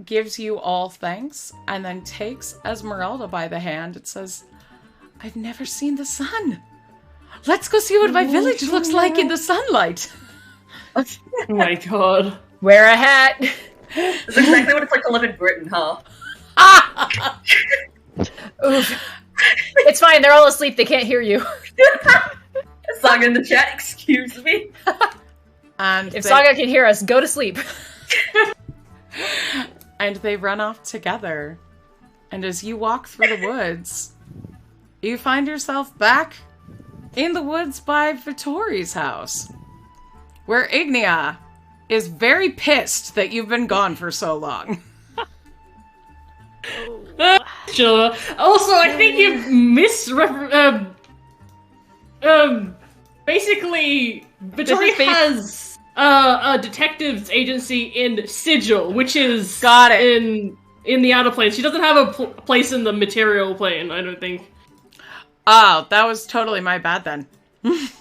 gives you all thanks and then takes Esmeralda by the hand and says, I've never seen the sun. Let's go see what my village looks like in the sunlight. Oh my god. Wear a hat. That's exactly what it's like to live in Britain, huh? Oof. It's fine, they're all asleep, they can't hear you. Saga in the chat, excuse me. And if Saga can hear us, go to sleep. And they run off together. And as you walk through the woods, you find yourself back in the woods by Vittori's house, where Ignia is very pissed that you've been gone for so long. Sure. Also, I think you basically, Vittori has a detectives agency in Sigil, which is in the outer plane. She doesn't have a place in the material plane, I don't think. Oh, that was totally my bad then. It's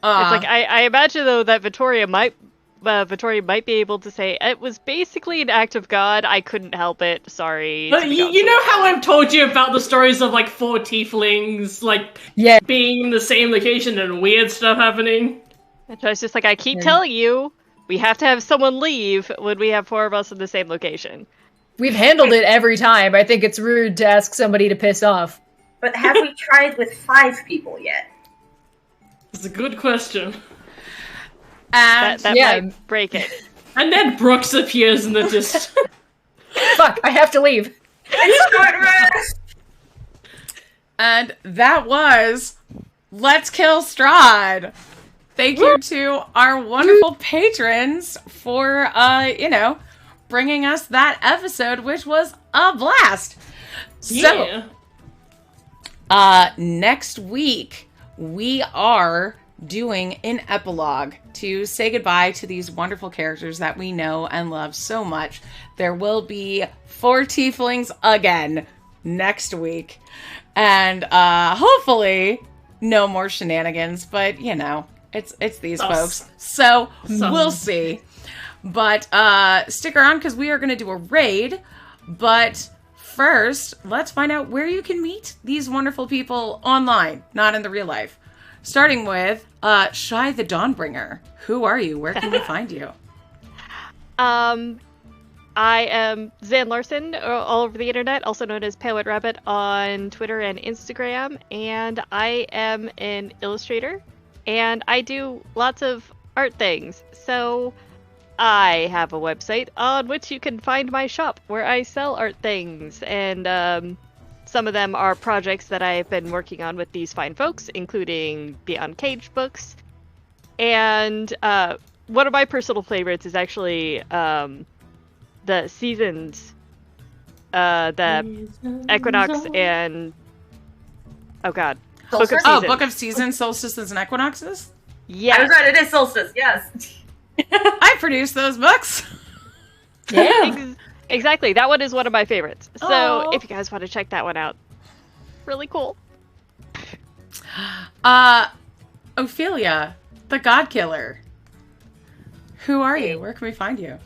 like I imagine though that Vittoria might be able to say it was basically an act of God. I couldn't help it. Sorry. But you know how I've told you about the stories of like 4 tieflings, like being in the same location and weird stuff happening. And so it's just like I keep telling you, we have to have someone leave when we have 4 of us in the same location. We've handled it every time. I think it's rude to ask somebody to piss off. But have we tried with 5 people yet? It's a good question. And that might break it. And then Brooks appears in the distance. Fuck, I have to leave. It's short rest! And that was let's kill Strahd. Thank you to our wonderful patrons for, bringing us that episode, which was a blast. Yeah. So, next week, we are doing an epilogue to say goodbye to these wonderful characters that we know and love so much. There will be 4 tieflings again next week. And hopefully no more shenanigans, but it's these folks. So we'll see. But stick around because we are going to do a raid. But first, let's find out where you can meet these wonderful people online, not in the real life. Starting with Shy the Dawnbringer. Who are you? Where can we find you? I am Zan Larson, all over the internet, also known as Pale White Rabbit on Twitter and Instagram, and I am an illustrator, and I do lots of art things. So I have a website on which you can find my shop where I sell art things, and some of them are projects that I've been working on with these fine folks, including the Uncaged books. And one of my personal favorites is actually the seasons, the Equinox and... Oh god. Book of Oh, Book of Seasons, Solstices, and Equinoxes? Yes. I was right, it is Solstice, yes. I produced those books. Yeah. Exactly. That one is one of my favorites. So Aww. if you guys want to check that one out, really cool. Ophelia, the God Killer. Who are you? Where can we find you?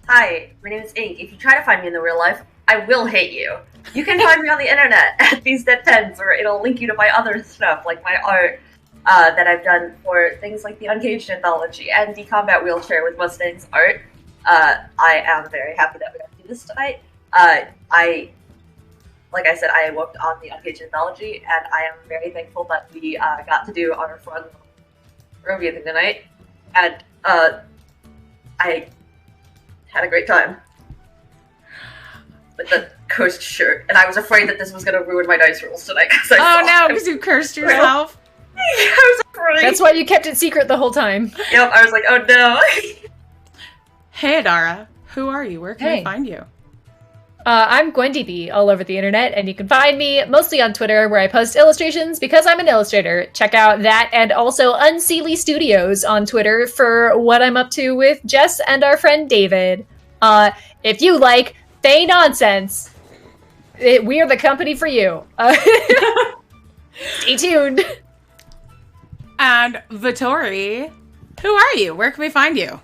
Hi, my name is Ink. If you try to find me in the real life, I will hate you. You can find me on the internet at These Dead Pens, or it'll link you to my other stuff, like my art that I've done for things like the Uncaged Anthology and the Combat Wheelchair with Mustang's art. I am very happy that we got to do this tonight. Like I said, I worked on the Uncaged Anthology, and I am very thankful that we got to do our fun Barovia thing tonight. And I had a great time with the cursed shirt, and I was afraid that this was going to ruin my dice rolls tonight. Oh no, because you cursed yourself. I was afraid. That's why you kept it secret the whole time. Yep, I was like, oh no. Hey Adara, who are you? Where can we find you? I'm Gwendy B all over the internet, and you can find me mostly on Twitter, where I post illustrations because I'm an illustrator. Check out that, and also Unseelie Studios on Twitter for what I'm up to with Jess and our friend David. If you like Fae nonsense, we are the company for you. Stay tuned. And Vittori, who are you? Where can we find you?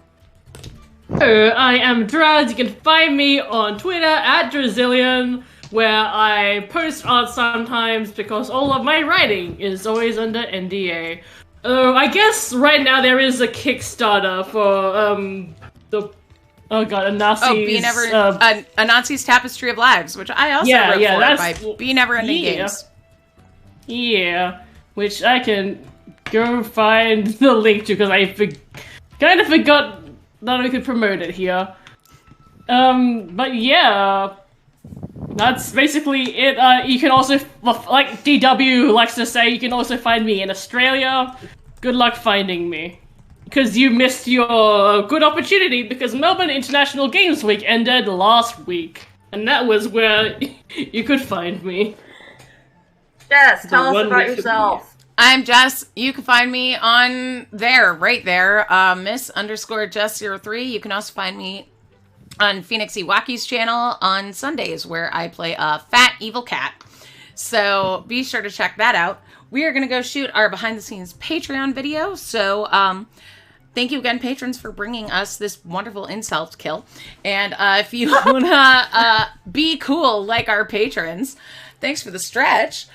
I am Draz. You can find me on Twitter at Drazillion, where I post art sometimes because all of my writing is always under NDA. I guess right now there is a Kickstarter for Anansi's Tapestry of Lives, which I also wrote for by Be Never Ending Games. Yeah, which I can go find the link to because I kind of forgot that we could promote it here. But yeah, that's basically it. You can also, like DW likes to say, you can also find me in Australia. Good luck finding me. Because you missed your good opportunity because Melbourne International Games Week ended last week. And that was where you could find me. Jess, tell us about yourself. I'm Jess. You can find me on there, right there, Miss_Jess03. You can also find me on Phoenix Iwaki's channel on Sundays, where I play a fat evil cat. So be sure to check that out. We are going to go shoot our behind-the-scenes Patreon video. So thank you again, patrons, for bringing us this wonderful incel kill. And if you want to be cool like our patrons, thanks for the stretch.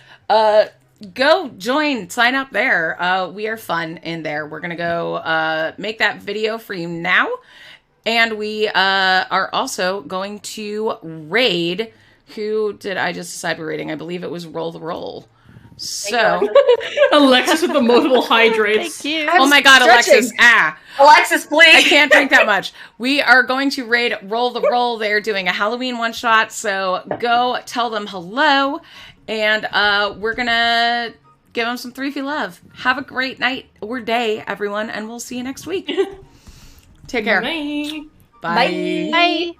Go join, sign up there. We are fun in there. We're going to go make that video for you now. And we are also going to raid. Who did I just decide we're raiding? I believe it was Roll the Roll. So Alexis with the multiple hydrates. Thank you. Oh my god, stretching. Alexis. Alexis, please. I can't drink that much. We are going to raid Roll the Roll. They're doing a Halloween one-shot. So go tell them hello. And we're going to Give him some Threefy love. Have a great night or day, everyone, and we'll see you next week. Take care. Bye. Bye. Bye.